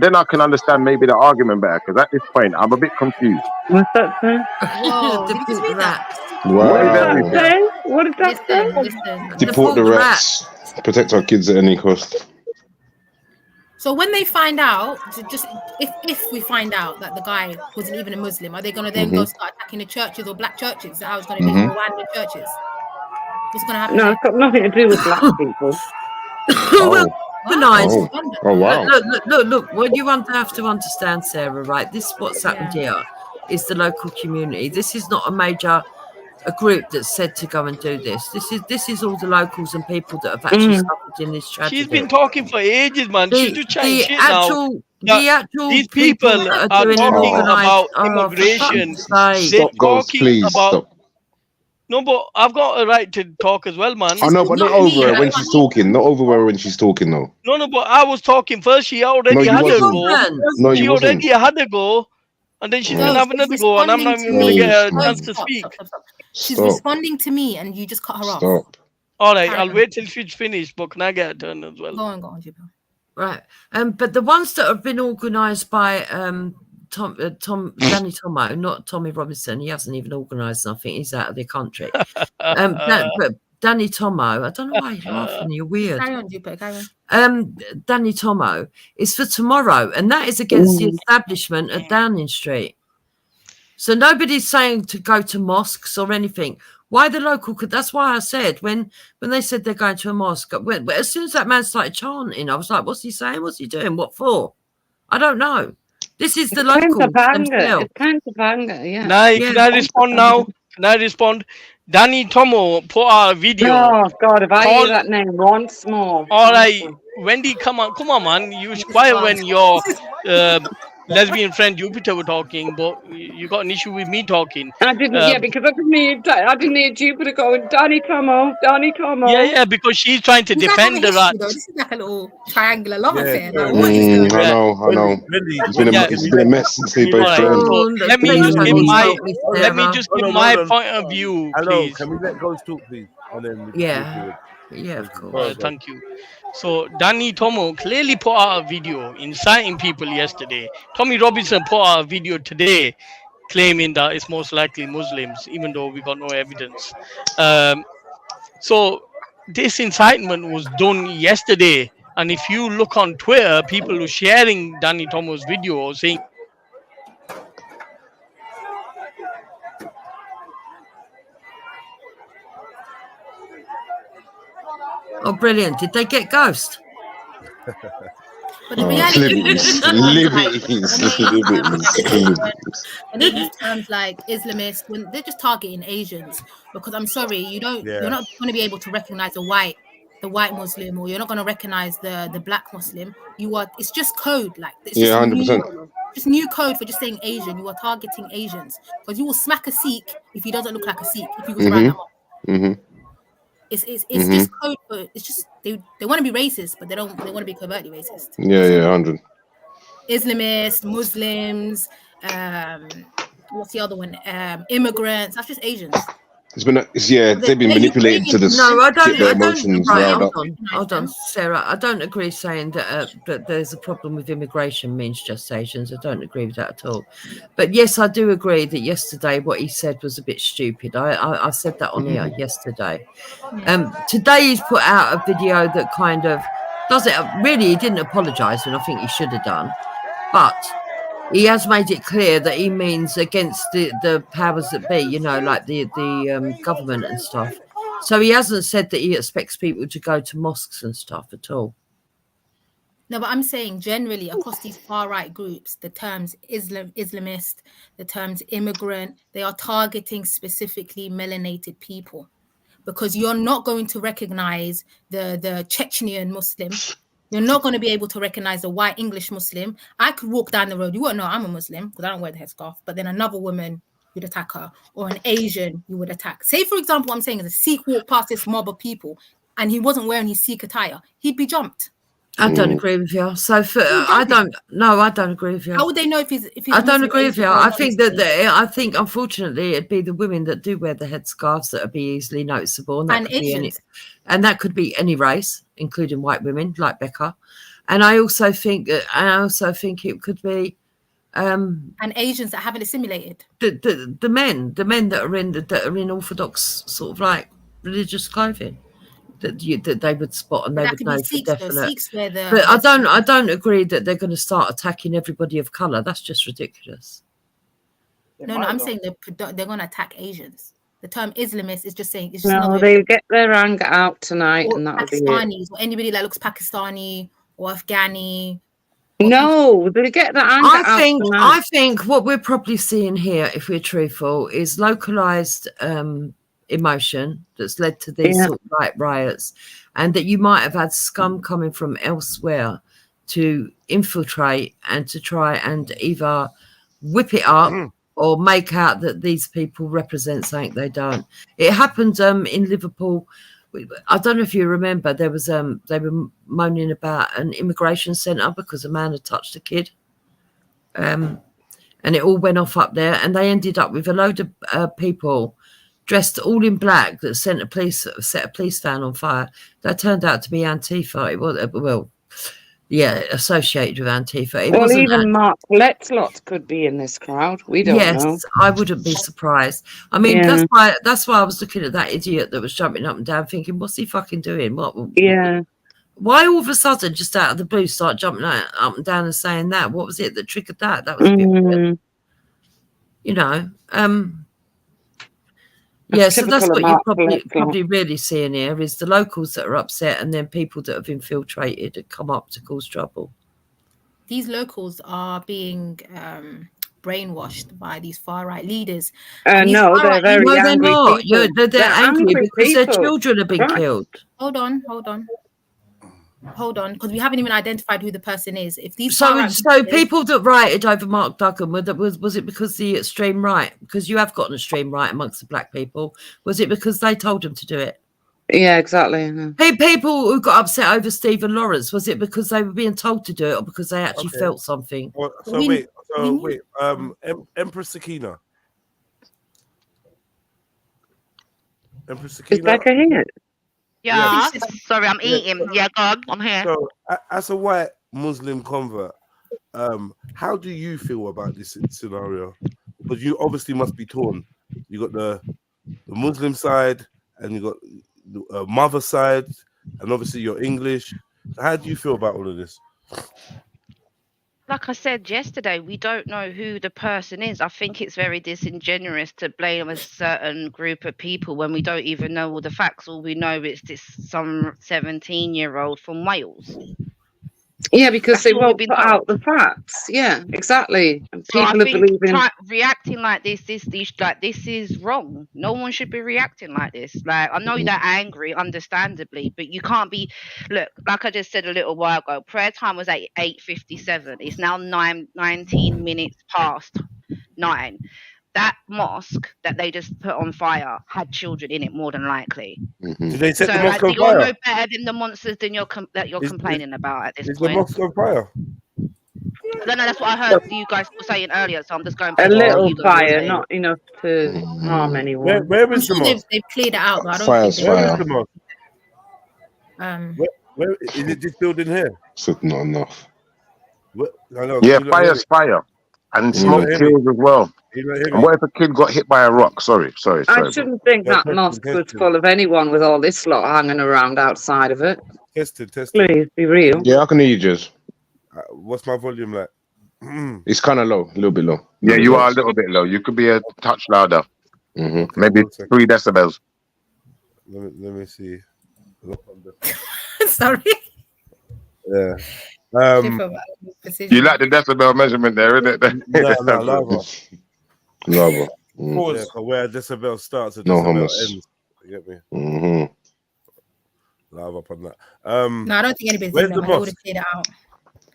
then I can understand maybe the argument better. Because at this point, I'm a bit confused. What's that say? Whoa, did you just read that? What is What did everything? that say? What did that say? Listen. Deport the rats. Protect our kids at any cost. So when they find out, just if we find out that the guy wasn't even a Muslim, are they going to then go start attacking the churches or black churches? Is that how it's going to be? Or random churches? What's going to happen? No, it's got nothing to do with black people. Well, nice. Oh wow. Look. What you have to understand, Sarah, right? What's happened here is the local community. This is not a group that's said to go and do this. This is all the locals and people that have actually suffered in this tragedy. She's been talking for ages, man. She's just chatting shit now. These people that are doing talking about organised- immigration. Stop, Ghost, please stop. No, but I've got a right to talk as well, man. I know, but not over her when she's talking. Not over her when she's talking, though. No, but I was talking first. She already you had a wasn't. go. No, she you wasn't. already had a go. And then she's going to have another go. And I'm not even going to get a chance to speak. She's responding to me and you just cut her off. Stop. All right, I'll wait till she's finished, but can I get a turn as well? Go on, Jibo. Right. But the ones that have been organised by Danny Tommo, not Tommy Robinson, he hasn't even organised nothing. He's out of the country. But Danny Tommo, I don't know why you're laughing. You're weird. Carry on, Jibo. Carry on. Danny Tommo is for tomorrow, and that is against the establishment at Downing Street. So nobody's saying to go to mosques or anything. Why the local? That's why I said when they said they're going to a mosque. As soon as that man started chanting, I was like, "What's he saying? What's he doing? What for?" I don't know. This is the local themselves. It's kind of anger, yeah. Can I respond now? Can I respond? Danny Tommo put out a video. Oh God, if I hear that name once more. All right, Wendy, come on, man. You was quiet when your lesbian friend Jupiter were talking, but you got an issue with me talking. I didn't, yeah, because I didn't hear Jupiter going, Danny Tommo, Danny Tommo. Yeah, because she's trying to Does that have defend a the right. history, though? This is like a little triangular love affair. Yeah, Like, what is going I on? know. It's been a mess since they both joined. So let me just give my point of view, Hello, please. can we let Ghost talk, please? And then we can Yeah. move forward. Yeah, of course. Thank you. So Danny Tommo clearly put out a video inciting people yesterday. Tommy Robinson put out a video today claiming that it's most likely Muslims, even though we got no evidence. So this incitement was done yesterday. And if you look on Twitter, people were sharing Danny Tommo's video saying, Oh, brilliant. Did they get Ghost? But the reality is, when they use terms like Islamist, when they're just targeting Asians, because I'm sorry, you're not going to be able to recognize the white Muslim, or you're not going to recognize the black Muslim. It's just code, like it's just 100%. Just new code for just saying Asian. You are targeting Asians because you will smack a Sikh if he doesn't look like a Sikh. If he was brown. It's just code for. It's just they want to be racist, but they want to be covertly racist. Yeah, 100. Islamists, Muslims, what's the other one? Immigrants. That's just Asians. They've been manipulated to this. No, I don't. Get their emotions riled up. Hold on, Sarah. I don't agree saying that that there's a problem with immigration means just Asians. I don't agree with that at all. But yes, I do agree that yesterday what he said was a bit stupid. I said that on air yesterday. Today he's put out a video that kind of does it. Really, he didn't apologise, and I think he should have done. But he has made it clear that he means against the powers that be, you know, like the government and stuff. So he hasn't said that he expects people to go to mosques and stuff at all. No, but I'm saying generally across these far-right groups, the terms Islamist, the terms immigrant, they are targeting specifically melanated people. Because you're not going to recognize the Chechnyan Muslim. You're not going to be able to recognize a white English Muslim. I could walk down the road. You won't know I'm a Muslim because I don't wear the headscarf. But then another woman, you'd attack her. Or an Asian, you would attack. Say, for example, what I'm saying is a Sikh walked past this mob of people and he wasn't wearing his Sikh attire. He'd be jumped. I don't agree with you. So I don't agree with you. How would they know if he's I don't agree with you. I think unfortunately it'd be the women that do wear the headscarves that would be easily noticeable, and that could be any race, including white women like Becca. And I also think it could be and Asians that haven't assimilated. The men that are in Orthodox sort of like religious clothing. That they would spot and they would know for definite. But I don't agree that they're going to start attacking everybody of colour. That's just ridiculous. No, I'm saying they're going to attack Asians. The term Islamist is just saying. It's just they'll get their anger out tonight, and that'll be it. Or anybody that looks Pakistani or Afghani. No, they'll get the anger out tonight. I think what we're probably seeing here, if we're truthful, is localised emotion that's led to these sort of like riots, and that you might have had scum coming from elsewhere to infiltrate and to try and either whip it up or make out that these people represent something they don't. It happened in Liverpool. I don't know if you remember, there was they were moaning about an immigration centre because a man had touched a kid, and it all went off up there, and they ended up with a load of people dressed all in black that set a police van on fire. That turned out to be Antifa. It was associated with Antifa. It wasn't even Mark Letslot could be in this crowd. We don't know. Yes, I wouldn't be surprised. I mean, that's why I was looking at that idiot that was jumping up and down, thinking, "What's he fucking doing? What? Why all of a sudden, just out of the blue, start jumping up and down and saying that? What was it that triggered that? That was a bit weird. You know." So that's what you're probably really seeing here is the locals that are upset, and then people that have infiltrated and come up to cause trouble. These locals are being brainwashed by these far right leaders. No, they're very angry. They're not. They're angry because people. their children have been killed. Hold on. hold on, because we haven't even identified who the person is. If these So people that rioted over Mark Duggan, was it because the extreme right? Because you have got an extreme right amongst the black people. Was it because they told them to do it? Yeah, exactly. People who got upset over Stephen Lawrence, was it because they were being told to do it or because they actually felt something? Well, Empress Sakina. Empress Sakina. Is Becca here? Yeah. Sorry, I'm eating. Yeah, go on. I'm here. So, as a white Muslim convert, how do you feel about this scenario? Because you obviously must be torn. You got the Muslim side, and you got the mother side, and obviously you're English. So how do you feel about all of this? Like I said yesterday, we don't know who the person is. I think it's very disingenuous to blame a certain group of people when we don't even know all the facts. All we know is this some 17-year-old from Wales. Yeah, because That's they all won't we've put been told. out the facts. Yeah, exactly. And So I people are think believing. reacting like this is wrong. No one should be reacting like this. Like, I know they're angry, understandably, but you can't be. Look, like I just said a little while ago, prayer time was at 8:57. It's now 19 minutes past 9. That mosque that they just put on fire had children in it, more than likely. Did they set So, the mosque on you're fire? no better than the monsters than you're complaining about at this Is the point. mosque on fire? No, that's what I heard you guys were saying earlier. So I'm just going A based on what little you guys were fire, saying. not enough to harm anyone. Where I'm is the sure mosque? they've cleared it out, but I don't Fire's think Where fire. is the mosque? Where is it? This building here? So not enough. Yeah, fire's fire. And smoke kills as well. And what if a kid got hit by a rock? Sorry. I shouldn't think that mosque was full of anyone with all this lot hanging around outside of it. Tested. Please be real. Yeah, I can hear you, Jez. What's my volume like? It's kind of low, a little bit low. Yeah, you are a little bit low. You could be a touch louder. Maybe 3 decibels. Let me see. Sorry. Yeah. You like the decibel measurement there, isn't it? No, lava. Lava. Yeah, where a decibel starts, a No decibel hummus. ends. You get me? Lava up on that. No, I don't think anybody's Where's doing the that. They would mosque? have cleared it out.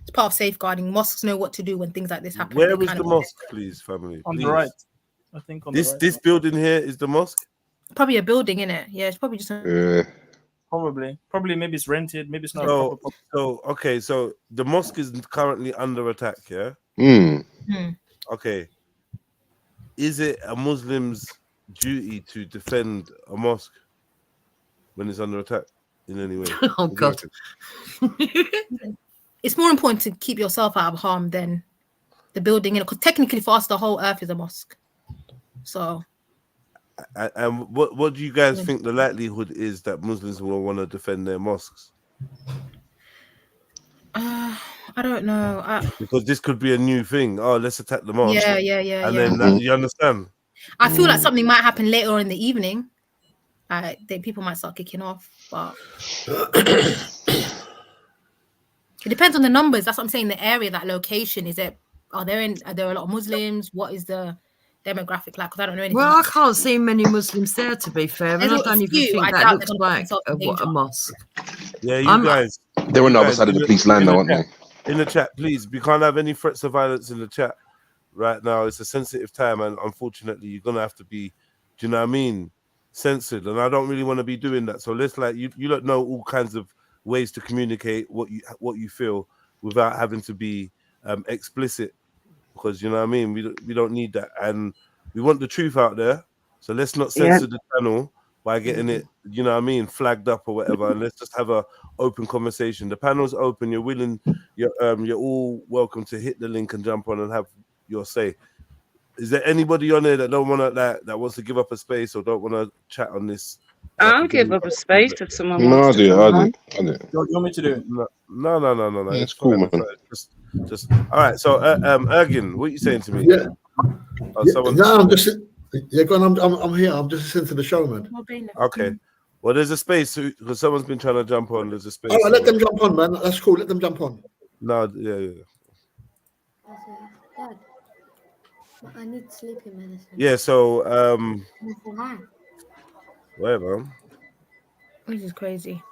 It's part of safeguarding. Mosques know what to do when things like this happen. Where They is kind the of- mosque, please, family? On Please. the right. I think on the right. This building here is the mosque. Probably a building, innit? Yeah, it's probably just. A... Probably maybe it's rented. Maybe it's not. a proper So the mosque is currently under attack. Yeah. Okay. Is it a Muslim's duty to defend a mosque when it's under attack in any way? Oh God. It's more important to keep yourself out of harm than the building, because technically for us, the whole earth is a mosque. So. And what do you guys think the likelihood is that Muslims will want to defend their mosques? I don't know. Because this could be a new thing. Oh, let's attack the mosque. Yeah. And then that, you understand? I feel like something might happen later on in the evening. People might start kicking off, but it depends on the numbers. That's what I'm saying. The area, that location, are there a lot of Muslims? What is the demographic like? Because I don't know anything. Well, I can't see many Muslims there, to be fair, and I There's don't even few. think I that doubt looks they're gonna put like themselves in a danger. mosque. Yeah, you guys. They're on the other side of the police line now, aren't they? In the chat, please. We can't have any threats of violence in the chat right now. It's a sensitive time, and unfortunately, you're gonna have to be, do you know what I mean, censored. And I don't really want to be doing that. So let's you don't know all kinds of ways to communicate what you feel without having to be explicit, because you know what I mean. We don't need that, and we want the truth out there. So let's not censor the channel by getting it, you know what I mean, flagged up or whatever, and let's just have a open conversation. The panel's open. You're all welcome to hit the link and jump on and have your say. Is there anybody on there that don't want to that wants to give up a space or don't want to chat on this? I'll give up a space if someone No, wants I to. do. You want me to do it? No. Yeah, it's cool, man. Just all right. So, Ergin, what are you saying to me? Yeah. No, I'm just. Yeah, go on. I'm here. I'm just listening to the show, man. Okay. Well, there's a space because someone's been trying to jump on. There's a space. All right, let them jump on, man. That's cool. Let them jump on. No, yeah. Dad, I need sleeping medicine. Yeah. So, whatever. This is crazy.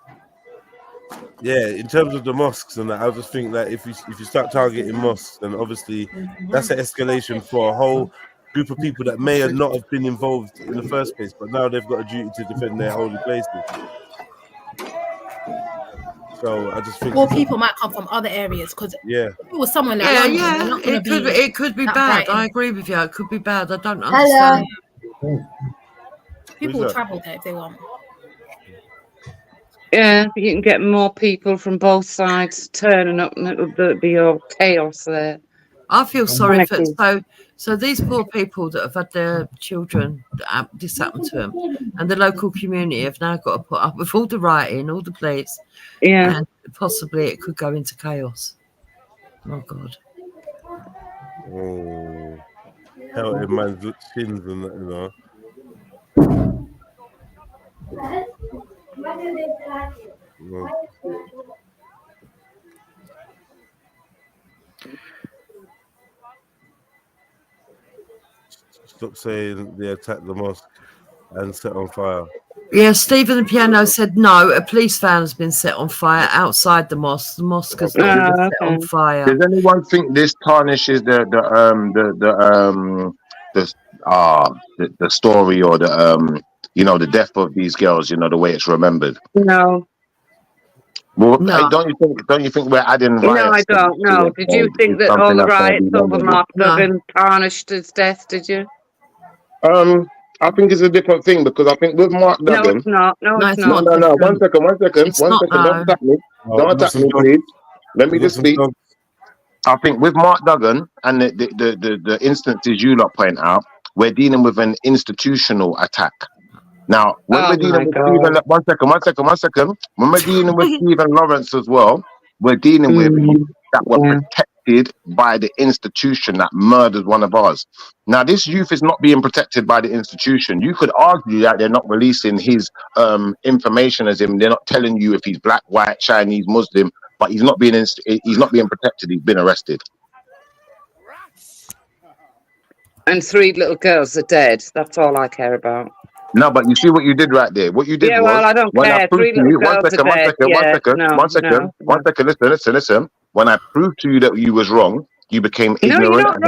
Yeah, in terms of the mosques and that, I just think that if you start targeting mosques, then obviously that's an escalation for a whole group of people that may have not have been involved in the first place, but now they've got a duty to defend their holy places. So I just think, or people might come from other areas because yeah, if it was someone like London, they're not going to be. It could be that bad. bright, I innit? agree with you. It could be bad. I don't understand. People will travel there if they want. Yeah, you can get more people from both sides turning up, and it'll be all chaos there. I feel sorry for Anarchy. so these poor people that have had their children this happened to them, and the local community have now got to put up with all the rioting, all the police, Yeah, and possibly it could go into chaos. Oh God! oh, hell in man's shins and that, you know. No. Stop saying they attacked the mosque and set on fire. Yeah, Stephen the Piano said no. A police van has been set on fire outside the mosque. The mosque has not been set on fire. Does anyone think this tarnishes the story or the death of these girls? You know, the way it's remembered. no. Well, No. hey, don't you think we're adding No, riots? I don't. No. Did you think that all the riots over Mark Duggan tarnished his death? Did you? I think it's a different thing because I think with Mark Duggan. No, it's not. No, it's not. No. One second. Don't attack me. Don't attack me, please. Let me just speak. I think with Mark Duggan and the instances you lot point out, we're dealing with an institutional attack. Now, when we're dealing with Stephen, one second. When we're dealing with Stephen Lawrence as well, we're dealing with that were protected by the institution that murdered one of ours. Now, this youth is not being protected by the institution. You could argue that they're not releasing his information as him. They're not telling you if he's black, white, Chinese, Muslim, but he's not being protected. He's been arrested. And 3 little girls are dead. That's all I care about. No, but you see what you did right there. What you did was, well, I don't when care. I proved 3 to little you, one girls second. Listen. When I proved to you that you was wrong, you became ignorant and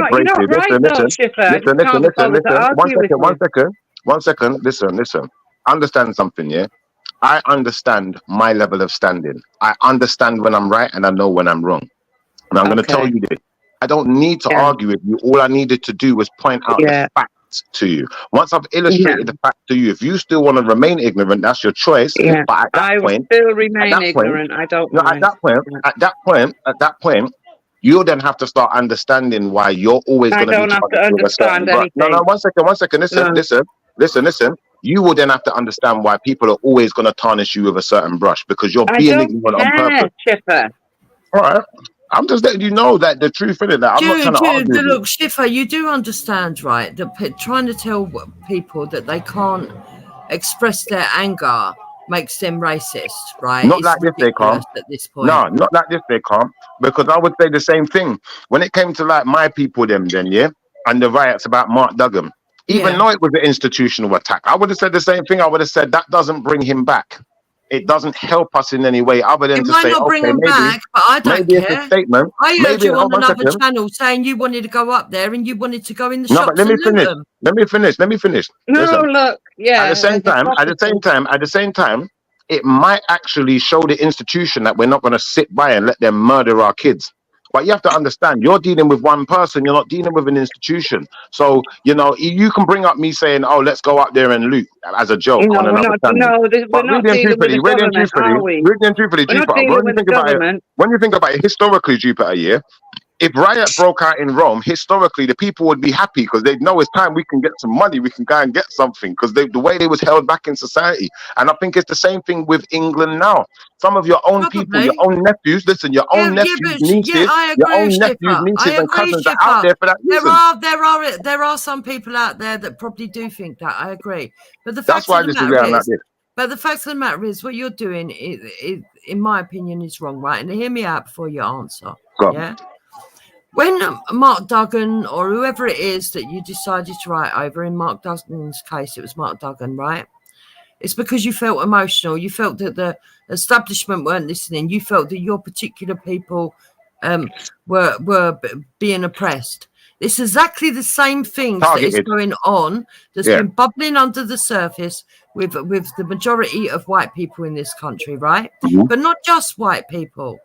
abrasive. Listen. Understand something, yeah? I understand my level of standing. I understand when I'm right and I know when I'm wrong. And I'm going to tell you this. I don't need to argue with you. All I needed to do was point out the facts to you. Once I've illustrated the fact to you, if you still want to remain ignorant, that's your choice. But at that point, still remain ignorant. I don't mind. At that point, you'll then have to start understanding why you're always going to be. I don't have to understand anything. No, one second. Listen. You will then have to understand why people are always going to tarnish you with a certain brush because you're being ignorant on purpose. Chipper. All right. I'm just letting you know that the truth in it. That I'm not trying to argue. Look, Schiffer, you do understand, right? That trying to tell people that they can't express their anger makes them racist, right? Not like this, they can't. At this point. No, not like this, they can't. Because I would say the same thing when it came to like my people, and the riots about Mark Duggan. Even though it was an institutional attack, I would have said the same thing. I would have said that doesn't bring him back. It doesn't help us in any way other than to say, bring him back, but I don't care. It's a statement. I heard you on another channel saying you wanted to go up there and you wanted to go in the shops. No, but let me finish. No, listen, look, At the same time, it might actually show the institution that we're not going to sit by and let them murder our kids. But you have to understand, you're dealing with one person, you're not dealing with an institution. So, you can bring up me saying, oh, let's go up there and loot as a joke on another channel. We're not dealing with the government, are we? When you think about it historically, Jupiter, if riots broke out in Rome, historically, the people would be happy because they'd know it's time we can get some money, we can go and get something because the way they was held back in society. And I think it's the same thing with England now. Some of your own people, your own nephews, nieces, and cousins are out there for that reason. There are some people out there that probably do think that. I agree. But the fact of the matter is what you're doing, in my opinion, is wrong, right? And hear me out before you answer. Yeah. When Mark Duggan or whoever it is that you decided to write over, in Mark Duggan's case, it was Mark Duggan, right? It's because you felt emotional. You felt that the establishment weren't listening. You felt that your particular people were being oppressed. It's exactly the same things that is going on that's been bubbling under the surface with the majority of white people in this country, right? But not just white people.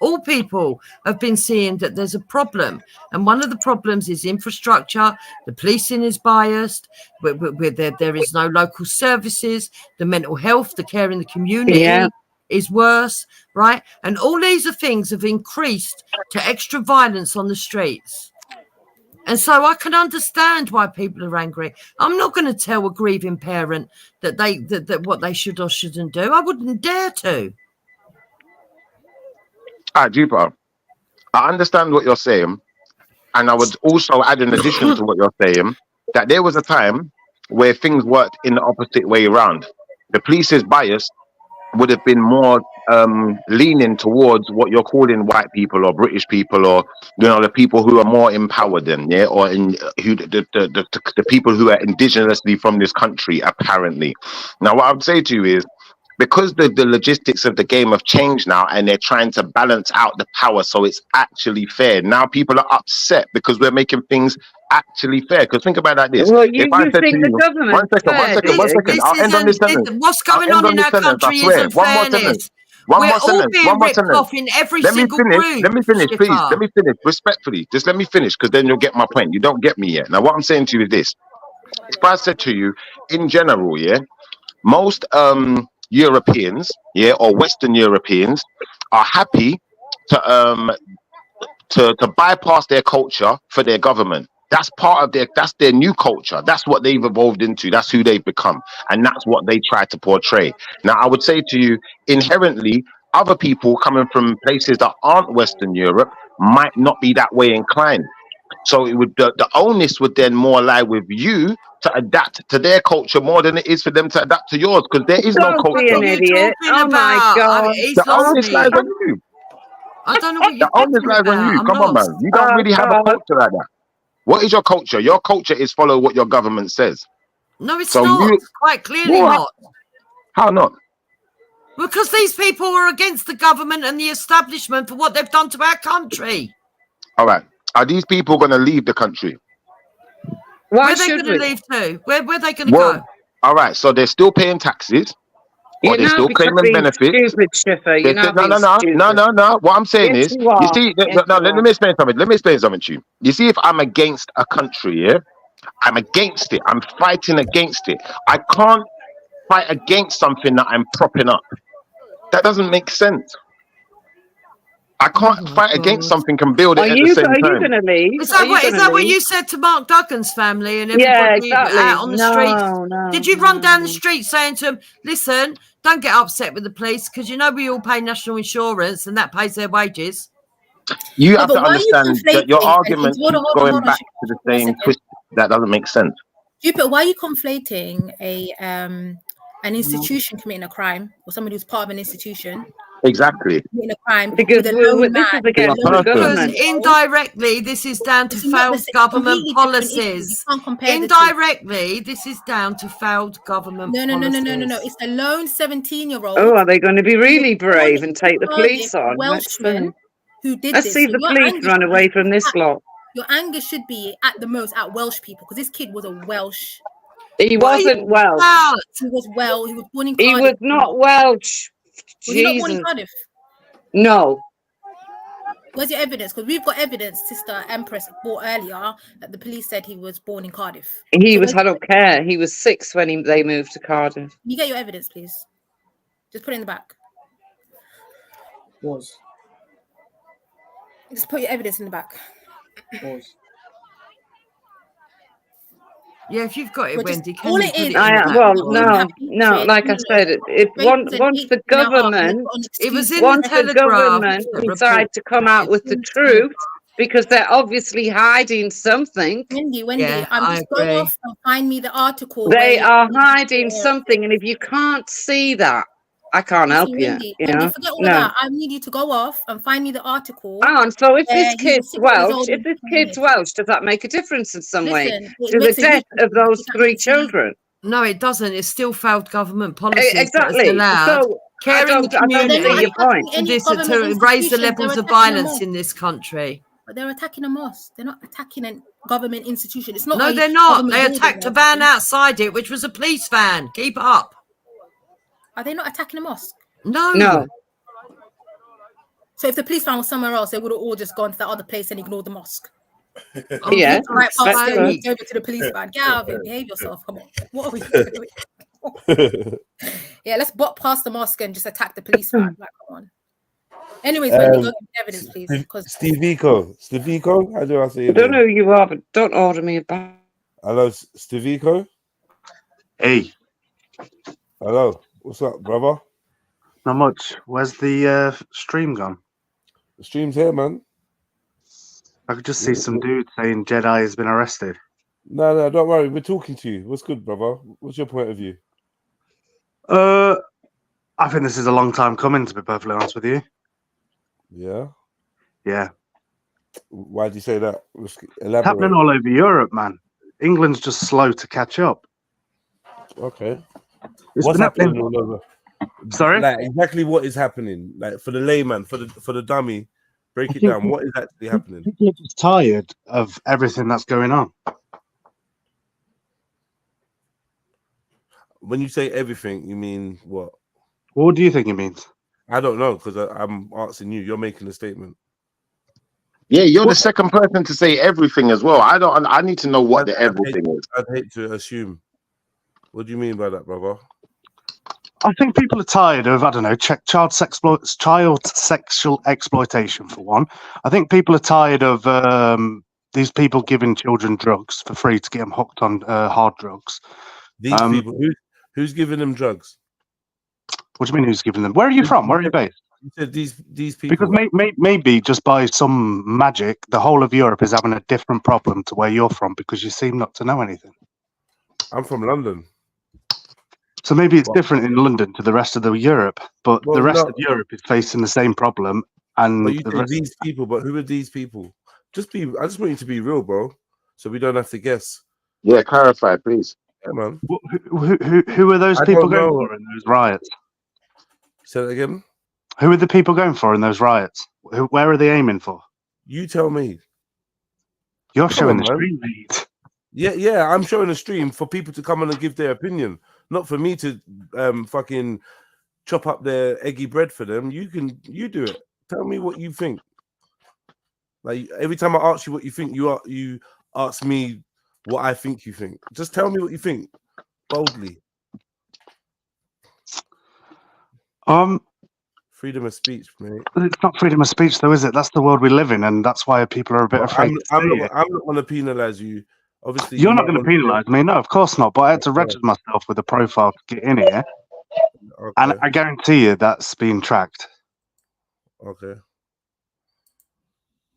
All people have been seeing that there's a problem. And one of the problems is infrastructure. The policing is biased. There is no local services. The mental health, the care in the community is worse, right? And all these are things have increased to extra violence on the streets. And so I can understand why people are angry. I'm not going to tell a grieving parent that what they should or shouldn't do. I wouldn't dare to. Jupiter, I understand what you're saying, and I would also add, in addition to what you're saying, that there was a time where things worked in the opposite way around. The police's bias would have been more leaning towards what you're calling white people or British people, or the people who are more empowered or the people who are indigenously from this country, apparently. Now, what I would say to you is, because the logistics of the game have changed now, and they're trying to balance out the power so it's actually fair. Now people are upset because we're making things actually fair. Because think about it like this. Well, if I said to you, one second, I'll end on this sentence. What's going on in our country isn't fairness. We're all being ripped off in every single group. Let me finish, please. Let me finish respectfully. Just let me finish, because then you'll get my point. You don't get me yet. Now, what I'm saying to you is this. If I said to you, in general, most Europeans, or Western Europeans are happy to bypass their culture for their government. That's part of that's their new culture. That's what they've evolved into. That's who they've become. And that's what they try to portray. Now, I would say to you, inherently, other people coming from places that aren't Western Europe might not be that way inclined. So it would the onus would then more lie with you to adapt to their culture more than it is for them to adapt to yours, because there is no culture. Be an idiot. Oh my God. The onus lies on you. I don't know what you're The onus lies on you. Come on, man. You don't really have a culture like that. What is your culture? Your culture is follow what your government says. No, it's not. Quite clearly not. How not? Because these people are against the government and the establishment for what they've done to our country. All right. Are these people going to leave the country? Where are they going to leave to? Where are they going to go? All right. So they're still paying taxes. Or they're still claiming benefits. No. What I'm saying is, you see, let me explain something. Let me explain something to you. You see, if I'm against a country, I'm against it. I'm fighting against it. I can't fight against something that I'm propping up. That doesn't make sense. I can't fight against something and build it at the same time. Are you going to leave? Is that what you said to Mark Duggan's family and everybody out on the streets? No, Did you run down the street saying to them, listen, don't get upset with the police, because we all pay national insurance and that pays their wages? You have to understand that your argument keeps going back to the same twist. That doesn't make sense. Jupiter, why are you conflating an institution committing a crime, or somebody who's part of an institution? Exactly. A crime because indirectly, this is down to failed government policies. Indirectly, this is down to failed government policies. No. It's a lone 17-year-old. Oh, are they going to be really brave and take the police on? Welshman who did Let's this. see the police run away from this lot. Your anger should be at the most at Welsh people, because this kid was a Welsh. He wasn't Welsh. He was He was born in Cardiff. He was not Welsh. Was he not born in Cardiff? No. Where's your evidence? Because we've got evidence Sister Empress brought earlier that the police said he was born in Cardiff. I don't care. He was 6 when they moved to Cardiff. Can you get your evidence, please? Just put it in the back. Pause. Just put your evidence in the back. Pause. Yeah, if you've got it, Wendy, all it is. No. Like I said, once the government, it was in once the Telegraph, the government decide to come out with the truth, because they're obviously hiding something. Wendy, I'm just going off and find me the article. They are hiding something, and if you can't see that, I can't help you. Wendy, forget all that. I need you to go off and find me the article. So if this kid's Welsh, does that make a difference in some way to the death of those 3 children? No, it doesn't. It's still failed government policies that has Exactly. allowed So caring the I don't community see your point. to raise the levels of violence in this country. But they're attacking a mosque. They're not attacking a government institution. It's not. No, a they're not. government They building attacked a they're van attacking. outside it, which was a police van. Keep up. Are they not attacking a mosque? No. No. So if the police van was somewhere else, they would have all just gone to that other place and ignored the mosque. Yeah, Right past that's it, good. walked over to the police van. Get out of here. Behave yourself. Come on. What are we doing? Yeah, let's bot past the mosque and just attack the police van. Like, come on. Anyways, Wendy, go give me evidence, please. Stevico, how do I say I it? don't know who you are, but don't order me about. Hello, Stevico. Hey. Hello. What's up, brother? Not much. Where's the stream gone? The stream's here, man. I could just see some dude saying Jedi has been arrested. No, don't worry. We're talking to you. What's good, brother? What's your point of view? I think this is a long time coming, to be perfectly honest with you. Yeah. Yeah. Why do you say that? It's Elaborate. happening all over Europe, man. England's just slow to catch up. Okay. It's What's been happening all over? Sorry? Like exactly what is happening? Like for the layman, for the dummy, break it down. What is actually happening? People are just tired of everything that's going on. When you say everything, you mean what? What do you think it means? I don't know because I'm asking you. You're making a statement. Yeah, you're the second person to say everything as well. I need to know what the everything is. I'd hate to assume. What do you mean by that, brother? I think people are tired of, I don't know, child sexual exploitation, for one. I think people are tired of these people giving children drugs for free to get them hooked on hard drugs. These people, who's giving them drugs? What do you mean who's giving them? Where are you from? Where are you based? You said these people. Because maybe just by some magic, the whole of Europe is having a different problem to where you're from because you seem not to know anything. I'm from London. So maybe it's different in London to the rest of the Europe, but the rest of Europe is facing the same problem. And But you say these people, but who are these people? I just want you to be real, bro, so we don't have to guess. Yeah, clarify, please. Yeah, man. Who are those people going for in those riots? Say that again. Who are the people going for in those riots? Where are they aiming for? You tell me. You're Come showing on, the man. stream lead. Yeah, I'm showing a stream for people to come on and give their opinion, not for me to fucking chop up their eggy bread for them. You do it. Tell me what you think. Like every time I ask you what you think, you ask me what I think you think. Just tell me what you think boldly. Freedom of speech, mate. It's not freedom of speech, though, is it? That's the world we live in, and that's why people are a bit afraid. I'm not going to penalize you. Obviously, you're not going to penalize me. No, of course not. But I had to register myself with a profile to get in here, and I guarantee you that's being tracked. Okay.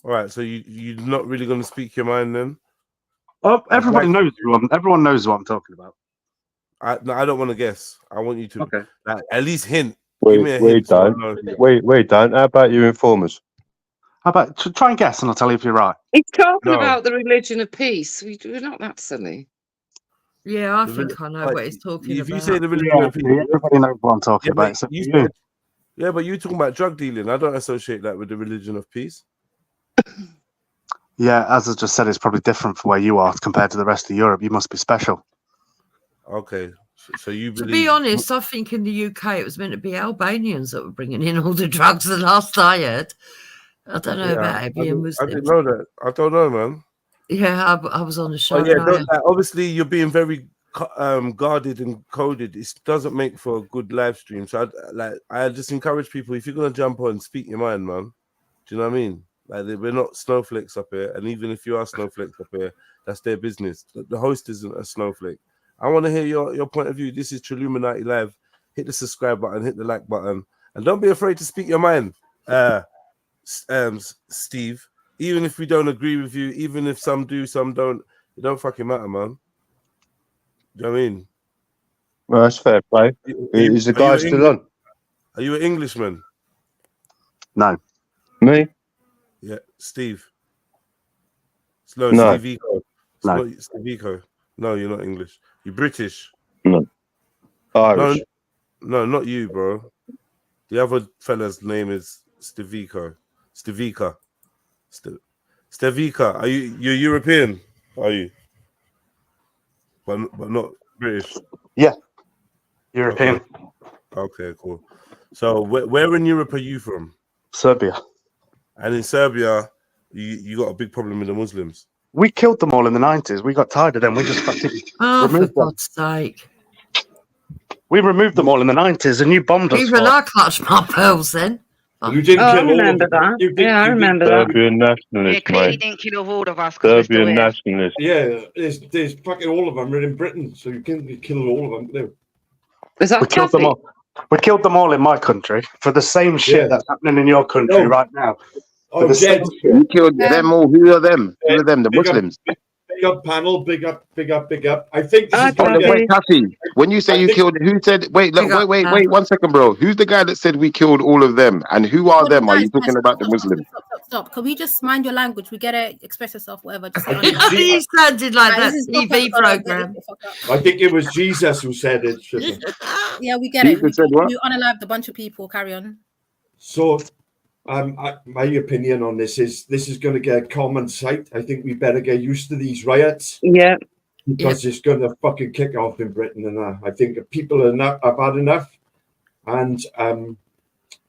All right. So you're not really going to speak your mind then? Oh, everybody knows everyone knows what I'm talking about. I don't want to guess. I want you to at least hint. Wait, Dan. How about you informers? How about try and guess, and I'll tell you if you're right. He's talking about the religion of peace. We're not that silly. Yeah, I think I know what he's talking about. If you say the religion of peace, everybody knows what I'm talking about. Yeah, but you're talking about drug dealing. I don't associate that with the religion of peace. Yeah, as I just said, it's probably different for where you are compared to the rest of Europe. You must be special. Okay. So you believe... To be honest, I think in the UK it was meant to be Albanians that were bringing in all the drugs the last I heard. I don't know about being Muslims. I didn't know that. I don't know, man. Yeah, I was on the show. Obviously, you're being very guarded and coded. It doesn't make for a good live stream. So I just encourage people, if you're going to jump on, speak your mind, man. Do you know what I mean? Like, we're not snowflakes up here. And even if you are snowflakes up here, that's their business. The host isn't a snowflake. I want to hear your point of view. This is Trilluminati Live. Hit the subscribe button, hit the like button, and don't be afraid to speak your mind, Steve. Even if we don't agree with you, even if some do, some don't, it don't fucking matter, man. Do you know what I mean? Well, that's fair play. Is the guy still on? Are you an Englishman? No. Me? Yeah, Steve. No, No. Steve Eco. No, you're not English. You're British. No. Irish. No, not you, bro. The other fella's name is Stevika. Stevika. Are you're European? Are you? But not British. Yeah. European. Okay, cool. So where in Europe are you from? Serbia. And in Serbia, you got a big problem with the Muslims. We killed them all in the 90s. We got tired of them. We just fucking Oh, for removed them. God's sake. We removed them all in the 90s and you bombed us. Even I clutched my pearls then. You didn't Oh, I kill all of remember them. that. Yeah, I remember that. Serbian Yeah, nationalist, clearly mate. didn't kill all of us. 'Cause we're still Serbian here. nationalist. Yeah, there's fucking all of them are in Britain, so you can't kill all of them. No. Is that We killed them all. We killed them all in my country for the same shit that's happening in your country right now. For the same shit. You killed them all. Who are them? Who are them? The Muslims. Big up panel, big up. I think this is Wait, Taffy, when you say you killed, who said? Wait, wait, 1 second, bro. Who's the guy that said we killed all of them? And who are them? Are you talking about the Muslims? Stop. Can we just mind your language? We get it. Express yourself, whatever. Just He sounded like that This is TV program. I think it was Jesus who said it. Yeah, we get it. Jesus said what? You unalived a bunch of people. Carry on. So, my opinion on this is going to get common sight. I think we better get used to these riots. Yeah. Because it's going to fucking kick off in Britain, and I think people have had enough, and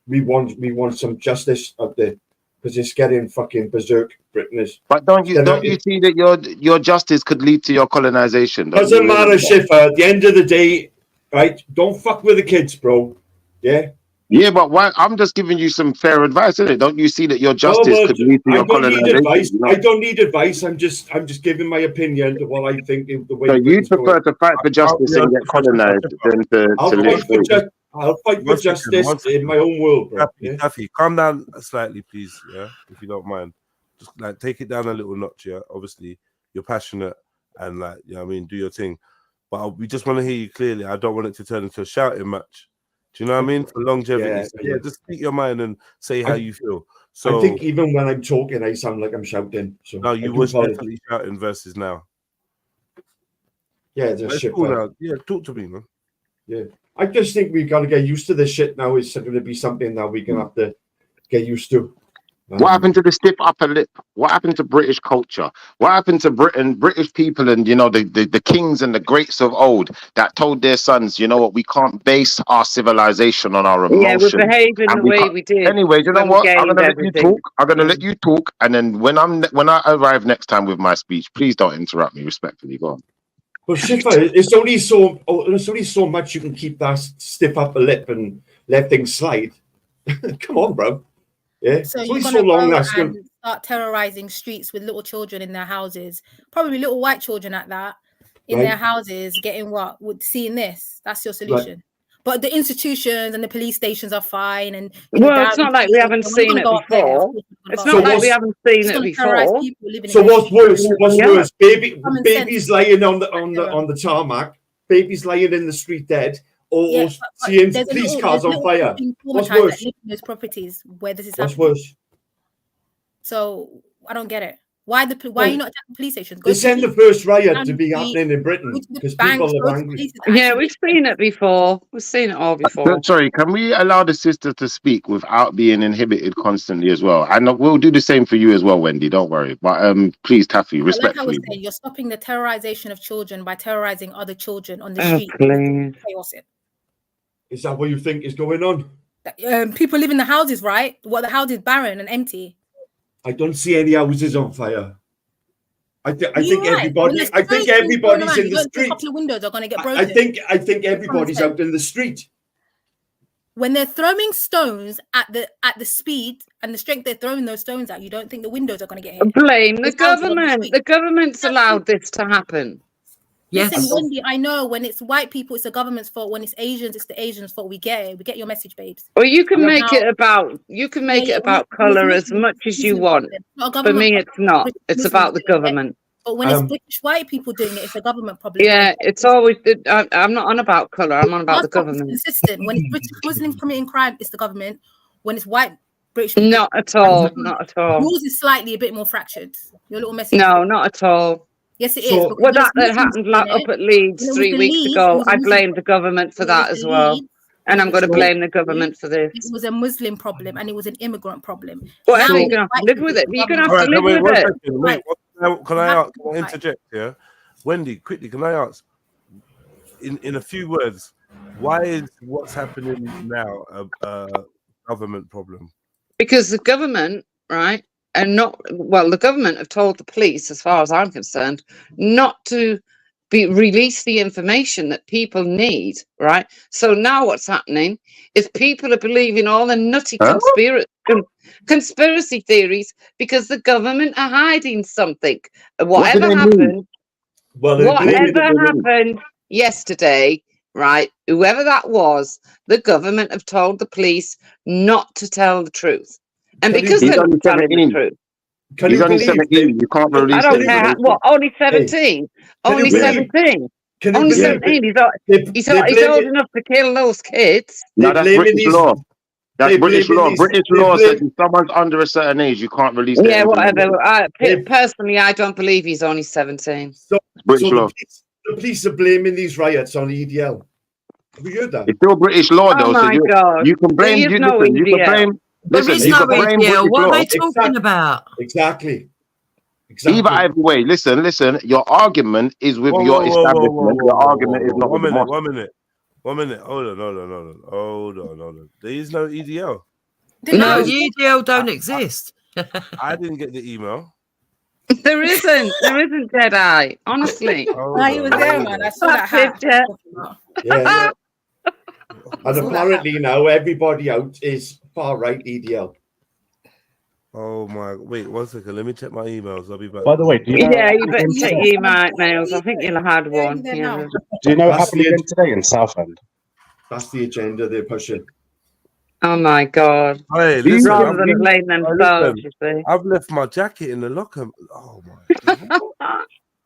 we want some justice up there because it's getting fucking berserk. Britain is. But don't you see that your justice could lead to your colonization? Doesn't matter, Schiffer. At the end of the day, right? Don't fuck with the kids, bro. Yeah. Yeah, but why? I'm just giving you some fair advice, isn't it? Don't you see that your justice could lead to your colonization? I don't need advice. I'm just giving my opinion to what I think is the way. So you prefer to fight for justice and get colonized than to live free? I'll fight for justice in my own world, bro. Taffy, calm down slightly, please. Yeah, if you don't mind, just like take it down a little notch. Yeah, obviously you're passionate and like, you know what I mean, do your thing. But we just want to hear you clearly. I don't want it to turn into a shouting match. Do you know what I mean? For longevity. Yeah, just speak your mind and say how you feel. So I think even when I'm talking, I sound like I'm shouting. So no, you was definitely shouting versus now. Yeah, just shit. Cool now. Yeah, talk to me, man. Yeah, I just think we've got to get used to this shit now. It's going to be something that we're going to have to get used to. What happened to the stiff upper lip? What happened to British culture? What happened to Britain, British people, and the kings and the greats of old that told their sons, you know what, we can't base our civilization on our emotions. Yeah, we're behaving the way we did. Anyway, you know what? I'm gonna let you talk. I'm gonna let you talk, and then when I arrive next time with my speech, please don't interrupt me. Respectfully, go on. But Schiffer, it's only so much you can keep that stiff upper lip and let things slide. Come on, bro. Yeah, so it's you're only gonna so long go that's and going. start terrorizing streets with little children in their houses, probably little white children at that, in Right. their houses, getting what? Seeing this, that's your solution. But the institutions and the police stations are fine. And well, it's not like we haven't seen it before. It's not like we haven't seen it before. So what's worse? What's worse? Babies laying on the tarmac, babies laying in the street dead, or seeing police cars on fire. What's worse? In those properties where this is What's happening. worse? So I don't get it. Why are you not attacking police stations? This ain't the first riot to be happening in Britain because people are angry. Yeah, we've seen it before. We've seen it all before. Sorry, can we allow the sister to speak without being inhibited constantly as well? And we'll do the same for you as well, Wendy. Don't worry. But please, Taffy, Like I was respectfully. saying, you're stopping the terrorization of children by terrorizing other children on the Oh, street. please. Chaos it. Is that what you think is going on? People live in the houses, right? What, the house is barren and empty. I don't see any houses on fire. I think Right. everybody. When I there's think things everybody's going around, in you the don't think street. A couple of windows are going to get broken. I think everybody's out in the street. When they're throwing stones at the speed and the strength they're throwing those stones at, you don't think the windows are going to get hit. Blame the There's houses on government. street. The government's allowed this to happen. Listen, Yes. Wendy, I know when it's white people, it's the government's fault. When it's Asians, it's the Asians' fault. We get it. We get your message, babes. Or you can And make now- it about colour as much as you want. Not a For government me, it's problem. not. British It's Muslims about the doing it. government. But when it's British white people doing it, it's a government problem. Yeah, it's always. I'm not on about colour. I'm on about the government. Consistent. When it's British Muslims committing crime, it's the government. When it's white British, Not at all. Not at all. Yours is slightly a bit more fractured. Your little message. No, not at all. Yes, it is. So, because Well, there was that Muslims happened in like, it, up at Leeds and it was 3 the weeks Leeds. It ago. was a I Muslim. blame the government for It was that the as well. Leeds. And I'm going to It was blame the the government Leeds. for this. It was a Muslim problem, and it was an immigrant problem. Whatever, Now you're it's going to have white to live people. with it. The You're going to government. have All to right, live wait with one it. second. Wait, can You I have ask? to Can I fight. interject here? Wendy, quickly, can I ask, in a few words, why is what's happening now a government problem? Because the government, right, and not, well, the government have told the police, as far as I'm concerned, not to release the information that people need, right? So now what's happening is people are believing all the nutty conspiracy theories because the government are hiding something. What do Whatever they mean? happened, Well, they're blaming whatever happened yesterday, right, whoever that was, the government have told the police not to tell the truth. And Can you because He's they're believe? not only telling the 17. truth, Can He's you only believe? 17. You can't I release the don't care. information. What, only Hey, 17? can you Only Yeah. believe? 17? Can you Only Yeah. believe? 17? He's They're old blaming. enough to kill those kids. No, They're that's blaming British these. law. That's They're British blaming law. these. British They law says blame. if someone's under a certain age, you can't release their Yeah, information. whatever. They, Personally, I don't believe he's only 17. so, It's British so law. the police are blaming these riots on EDL. Have you heard that? It's still British law Oh though, so my God. you can There blame. is You no listen. You can EDL. blame. There Listen, is you no can blame EDL. British What are law. they talking about? Exactly. Either way, listen. Your argument is with Whoa, your whoa, whoa, whoa, whoa, establishment. whoa, Your whoa, argument is whoa. not with the mosque. 1 minute. Hold on. There is no EDL. No, EDL don't exist. I didn't get the email. There isn't. There isn't, Deadeye. Honestly. No, he was there, man. I saw that hat. Yeah. And apparently now everybody out is far right EDL. Oh my! Wait 1 second. Let me check my emails. I'll be back. By the way, do you know Yeah, you better check your emails. I think you'll have had one. Yeah. Do you know what That's happened the- again today in Southend? That's the agenda they're pushing. Oh my God. Hey, listen, Rather than blame themselves, you see. I've left my jacket in the locker. Oh my!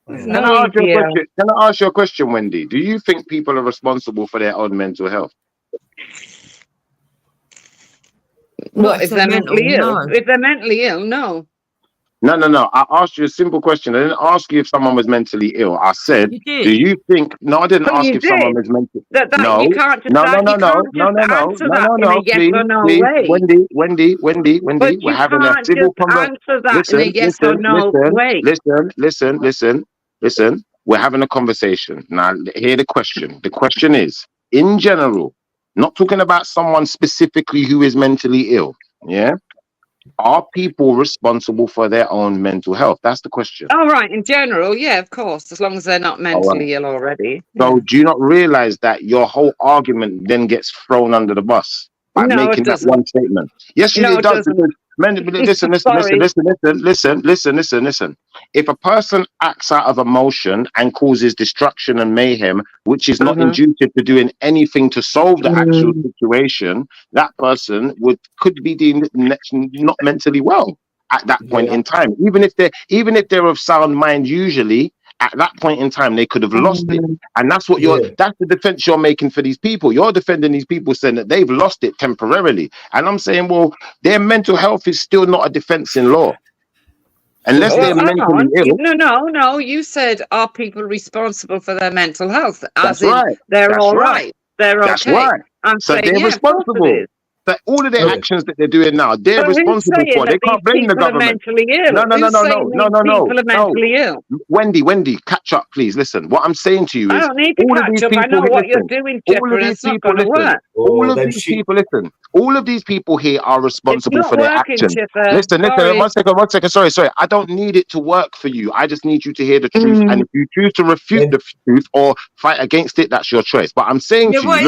There's Can no I ask you a EDL. question? Can I ask you a question, Wendy? Do you think people are responsible for their own mental health? What, if they're mentally ill? No. If they're mentally ill, no. No. I asked you a simple question. I didn't ask you if someone was mentally ill. I said, You did. do you think? No, I didn't Well, ask you if someone did. was mentally. That No, you can't just no, answer that in a yes please, or no please, way. Wendy, But we're you having a can't civil just conversation. answer that in a yes or no way. Listen. We're having a conversation. Now, hear the question. The question is, in general, not talking about someone specifically who is mentally ill, yeah? Are people responsible for their own mental health? That's the question. Oh, right. In general, yeah, of course, as long as they're not All right. mentally ill already. So do you not realize that your whole argument then gets thrown under the bus by No, making it that doesn't. one statement? Yes, No, it it does. doesn't. Because listen. Listen. If a person acts out of emotion and causes destruction and mayhem, which is not inducive to doing anything to solve the actual situation, that person could be deemed not mentally well at that point in time. Even if they're of sound mind, usually at that point in time they could have lost it. And that's what that's the defense you're making for these people. You're defending these people saying that they've lost it temporarily. And I'm saying, well, their mental health is still not a defense in law. Unless they're mentally ill. No. You said, are people responsible for their mental health? That's As in, right. they're That's all right. right. They're That's okay. right. I'm So saying, they're yeah, of course responsible. it is. But all of their actions that they're doing now, they're So who's responsible saying for. They that can't these blame the people are government. mentally ill? No. Who's saying these people are mentally ill? Wendy, catch up, please. Listen, what I'm saying to you I is, don't need to all of catch these up. I people know here, what you're listen. doing, All Jeffrey, of and these it's not people, going to listen. work. All of these people, listen. All of these people here are responsible not for their working, actions. Chipper. Listen. Sorry. 1 second. Sorry. I don't need it to work for you. I just need you to hear the truth. And if you choose to refute the truth or fight against it, that's your choice. But I'm saying to you, What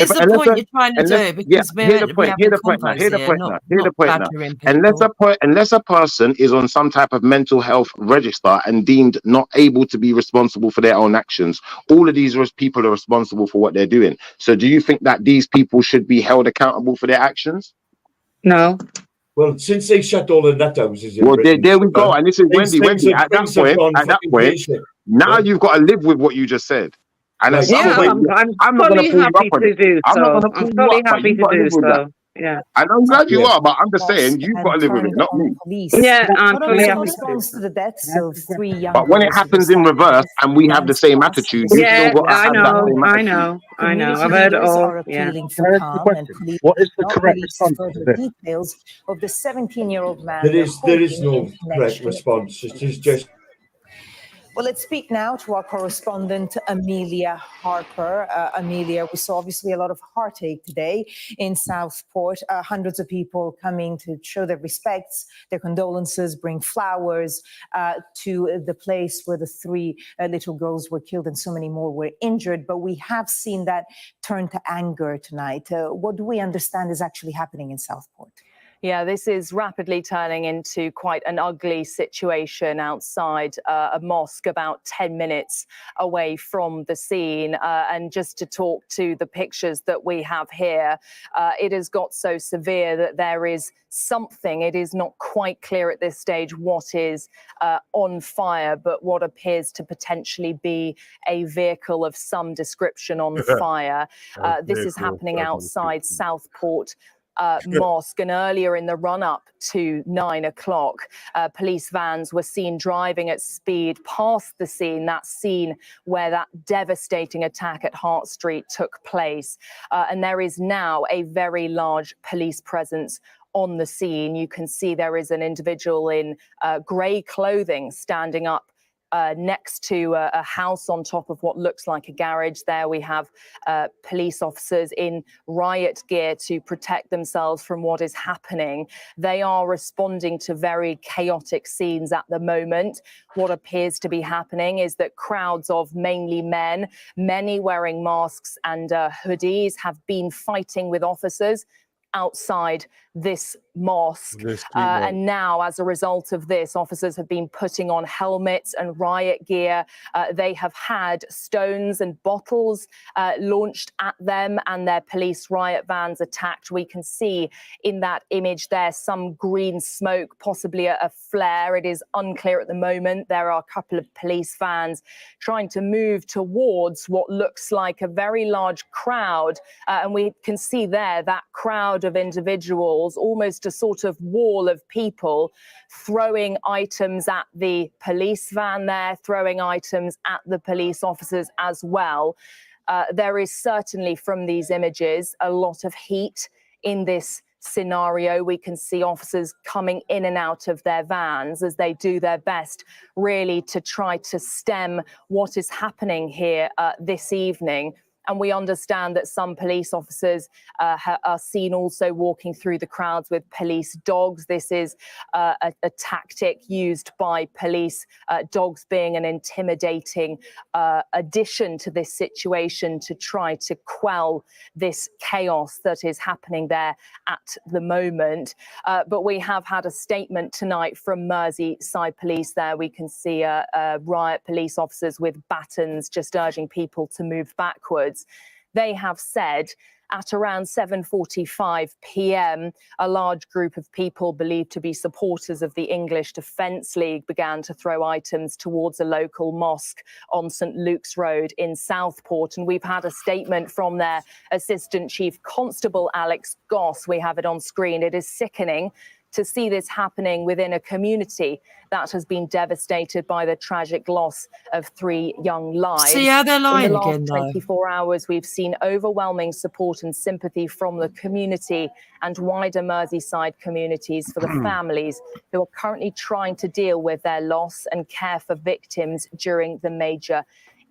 is look, the point you're trying to do? Because we're meant to be having convos here, not badgering people. Unless a person is on some type of mental health register and deemed not able to be responsible for their own actions, all of these people are responsible for what they're doing. So do you think that these people should be held accountable for their actions? No. Well, since they shut all the nut houses in Well, Britain, there we go. And this is Wendy. At that things have gone point, fucking patient. now you've got to live with what you just said. And at some point, I'm I'm not going fully to pull you happy up on to it. do I'm not so. going to I'm pull you fully up, but happy you've to got to do live with that. so. Yeah. And I'm glad you Yeah. are, but I'm just saying you've got to live with it, not me. Yeah, I'm Not fully only in understand. response to the deaths of 3 young But when it girls who were happens in stabbed to reverse death and we in have the same Distrust attitude, this you still Yeah, got to I have that know, same I attitude. know, I know. community I've heard it leaders all. are Yeah. appealing Can for I ask you a calm, and question? police What is the have not correct released response to further this? details of the 17-year-old man There they're is hoping no in correct connection. response. It is just Well, let's speak now to our correspondent, Amelia Harper. Amelia, we saw obviously a lot of heartache today in Southport. Hundreds of people coming to show their respects, their condolences, bring flowers to the place where the 3 little girls were killed and so many more were injured. But we have seen that turn to anger tonight. What do we understand is actually happening in Southport? Yeah, this is rapidly turning into quite an ugly situation outside a mosque about 10 minutes away from the scene. And just to talk to the pictures that we have here, it has got so severe that there is something, it is not quite clear at this stage what is on fire, but what appears to potentially be a vehicle of some description on fire. This is happening outside Southport Mosque, and earlier in the run-up to 9 o'clock, police vans were seen driving at speed past the scene, that scene where that devastating attack at Hart Street took place. And there is now a very large police presence on the scene. You can see there is an individual in grey clothing standing up next to a house on top of what looks like a garage. There we have police officers in riot gear to protect themselves from what is happening. They are responding to very chaotic scenes at the moment. What appears to be happening is that crowds of mainly men, many wearing masks and hoodies, have been fighting with officers outside this mosque. And now, as a result of this, officers have been putting on helmets and riot gear. They have had stones and bottles launched at them and their police riot vans attacked. We can see in that image there some green smoke, possibly a flare. It is unclear at the moment. There are a couple of police vans trying to move towards what looks like a very large crowd. And we can see there that crowd of individuals, almost a sort of wall of people, throwing items at the police van there, throwing items at the police officers as well. There is certainly, from these images, a lot of heat in this scenario. We can see officers coming in and out of their vans as they do their best really to try to stem what is happening here this evening. And we understand that some police officers are seen also walking through the crowds with police dogs. This is a tactic used by police, dogs being an intimidating addition to this situation to try to quell this chaos that is happening there at the moment. But we have had a statement tonight from Merseyside Police there. We can see riot police officers with batons just urging people to move backwards. They have said at around 7:45 p.m, a large group of people believed to be supporters of the English Defence League began to throw items towards a local mosque on St Luke's Road in Southport. And we've had a statement from their Assistant Chief Constable, Alex Goss. We have it on screen. It is sickening to see this happening within a community that has been devastated by the tragic loss of 3 young lives. See how they're lying in the last again, though. 24 hours, we've seen overwhelming support and sympathy from the community and wider Merseyside communities for the families who are currently trying to deal with their loss and care for victims during the major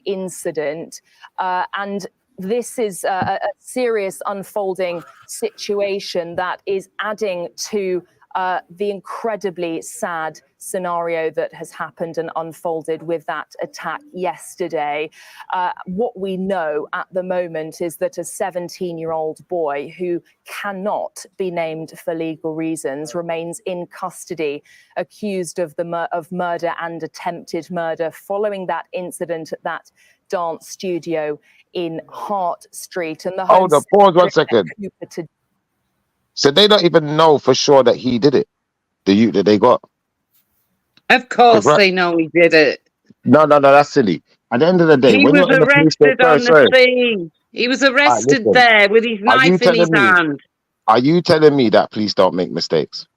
incident. And this is a serious unfolding situation that is adding to the incredibly sad scenario that has happened and unfolded with that attack yesterday. What we know at the moment is that a 17-year-old boy who cannot be named for legal reasons remains in custody, accused of murder and attempted murder following that incident at that dance studio in Hart Street. And the Home Hold up, pause 1 second. So they don't even know for sure that he did it, the youth that they got. Of course they know he did it. No, that's silly. At the end of the day, He when was you're in the police arrested on station, the scene. He was arrested listen, there with his are you knife in his telling me? hand. Are you telling me that police don't make mistakes?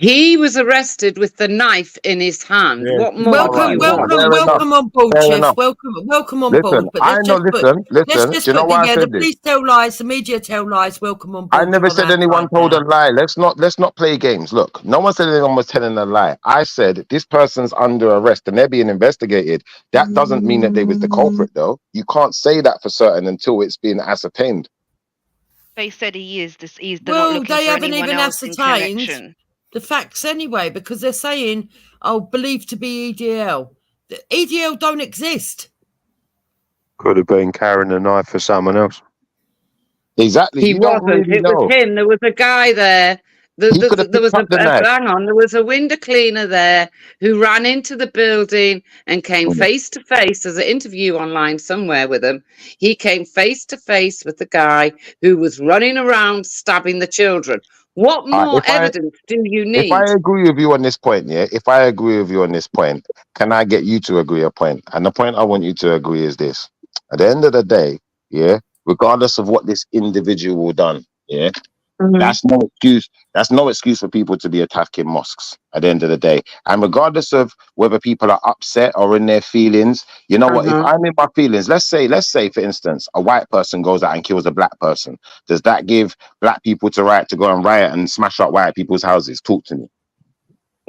He was arrested with the knife in his hand. What more do you want? Welcome on board, Fair Chief. enough. Welcome on Listen, board. But I know. Listen. let's Do just you know put why I the said this? police tell lies, the media tell lies. Welcome on I board. never said anyone told a lie. Let's not play games. Look, no one said anyone was telling a lie. I said this person's under arrest and they're being investigated. That doesn't mean that they was the culprit, though. You can't say that for certain until it's been ascertained. They said he is. They're not Well, looking they for haven't anyone even else in ascertained connection. the facts anyway, because they're saying, "Oh, believed to be EDL." The EDL don't exist. Could have been carrying a knife for someone else. Exactly. He You don't wasn't. really It was know. him. There was a guy there. He could have There was picked up the knife. hang on. There was a window cleaner there who ran into the building and came face to face. There's an interview online somewhere with him. He came face to face with the guy who was running around stabbing the children. What more evidence do you need? If I agree with you on this point, yeah, if I agree with you on this point, can I get you to agree a point? And the point I want you to agree is this. At the end of the day, yeah, regardless of what this individual done, yeah, that's no excuse. That's no excuse for people to be attacking mosques at the end of the day. And regardless of whether people are upset or in their feelings, you know what? If I'm in my feelings, let's say, for instance, a white person goes out and kills a black person. Does that give black people the right to go and riot and smash up white people's houses? Talk to me.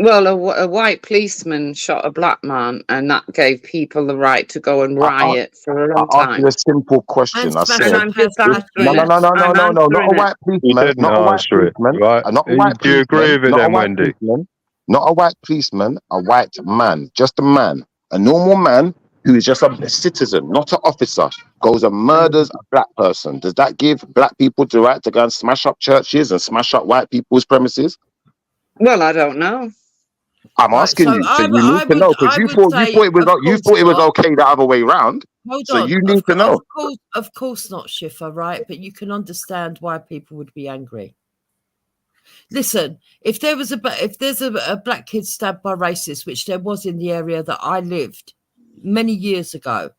Well, a white policeman shot a black man, and that gave people the right to go and riot for a long I asked time. you a simple question. I said, And I'm just answering no, it. not a white You policeman, didn't not a white answer it, policeman, right? not a white Do you agree policeman, with not a them, white Wendy? policeman, not a white policeman, a white man, just a man, a normal man who is just a citizen, not an officer, goes and murders a black person. Does that give black people the right to go and smash up churches and smash up white people's premises? Well, I don't know. I'm asking you, so you need to know because you thought it was okay the other way round. Hold so on. you need to know. Of course not, Schiffer, right? But you can understand why people would be angry. Listen, if there's a black kid stabbed by racists, which there was in the area that I lived many years ago,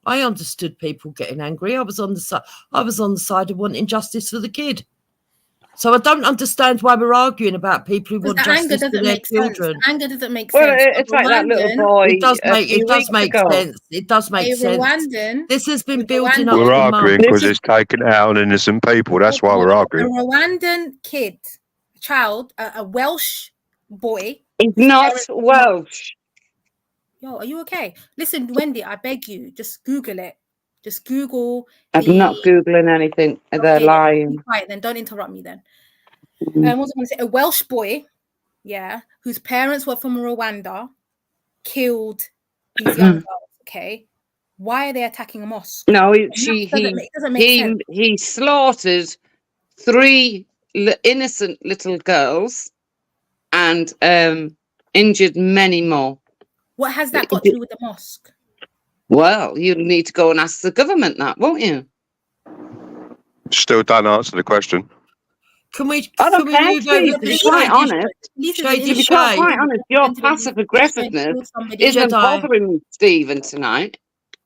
I understood people getting angry. I was on the side of wanting justice for the kid. So I don't understand why we're arguing about people who want the anger justice for doesn't their make sense. children. The anger doesn't make Well, sense. it's like that little boy. It does make ago. sense. It does make A sense. Rwandan. This has been building up. We're for arguing months. because it's taking out on innocent people. That's why we're A arguing. Rwandan child, a Welsh boy. He's not Welsh. Yo, are you okay? Listen, Wendy, I beg you, just Google it. Just Google. I'm not Googling anything. They're lying. Be quiet then. Don't interrupt me then. What was I going to say? A Welsh boy, yeah, whose parents were from Rwanda, killed these young girls, okay? Why are they attacking a mosque? No, he slaughtered 3 innocent little girls and injured many more. What has that got to do with the mosque? Well, you need to go and ask the government that, won't you? Still don't answer the question. Can we I don't care, move over to be quite honest. To be quite honest, your passive aggressiveness isn't bothering me, Stephen, tonight.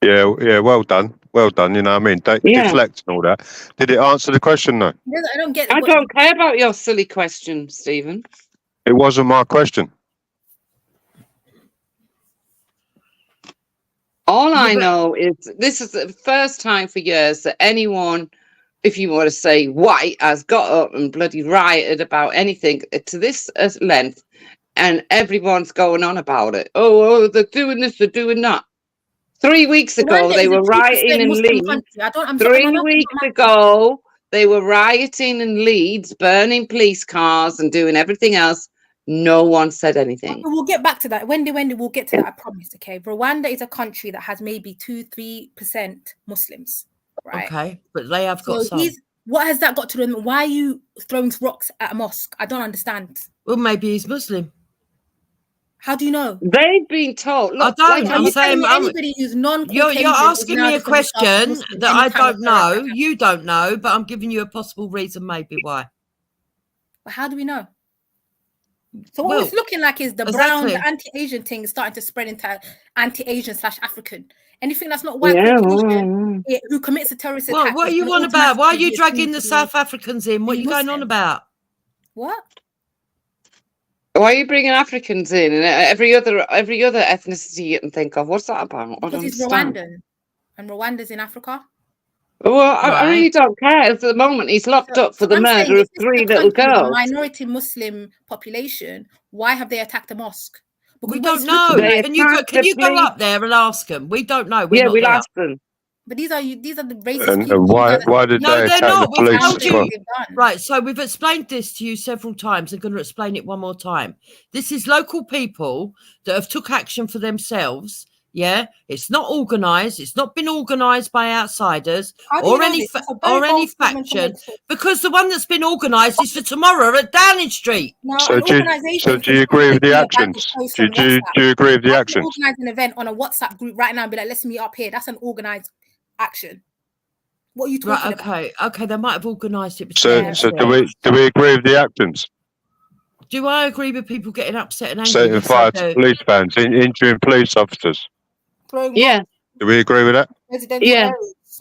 Yeah, well done. Well done, you know what I mean? Don't deflect and all that. Did it answer the question, though? I don't get. I don't care about your silly question, Stephen. It wasn't my question. All I know is this is the first time for years that anyone, if you want to say white, has got up and bloody rioted about anything to this length, and everyone's going on about it. Oh, they're doing this, they're doing that. 3 weeks ago, they were rioting in Leeds. 3 weeks ago, they were rioting in Leeds, burning police cars and doing everything else. No one said anything. We'll get back to that. Wendy, we'll get to that, I promise, okay? Rwanda is a country that has maybe 2-3% Muslims, right? Okay, but they have got some. What has that got to do with them? Why are you throwing rocks at a mosque? I don't understand. Well, maybe he's Muslim. How do you know? They've been told. Look, I don't. I'm saying anybody who's non-Caucasian. You're asking me a question that I don't know. You don't know, but I'm giving you a possible reason, maybe why. But how do we know? So what Well, it's looking like is the brown, the anti-Asian thing is starting to spread into anti-Asian/African. Anything that's not white Caucasian who commits a terrorist attack. What are you on about? Why are you dragging the South Africans in? What are you going on about? What? Why are you bringing Africans in and every other ethnicity you can think of? What's that about? I Because don't he's understand. Rwandan, and Rwanda's in Africa. Well, I really don't care. At the moment, he's locked up for the I'm saying, murder if of it's 3 a little country with a girls. minority Muslim population, why have they attacked a mosque? Because We what don't it's know. looking like- Can you go up there and ask them? We don't know. We're Yeah, not we'll there. ask them. But these are the racist And people. why did No, they they're attack not. the We've police? told you. for? Right, so we've explained this to you several times. I'm going to explain it one more time. This is local people that have took action for themselves. Yeah, it's not organised. It's not been organised by outsiders How do you or know any this? It's a very or any bold statement to faction, make, so- because the one that's been organised is for tomorrow at Downing Street. No, So an do organisation. you agree with the actions? Do you agree with the I can actions? organise an event on a WhatsApp group right now and be like, let's meet up here. That's an organised action. What are you talking Right, okay, they might have organised it. So do we agree with the actions? Do I agree with people getting upset and angry? Setting Yes, I fire do. to police vans, injuring police officers. Yeah. Do we agree with that? Yeah.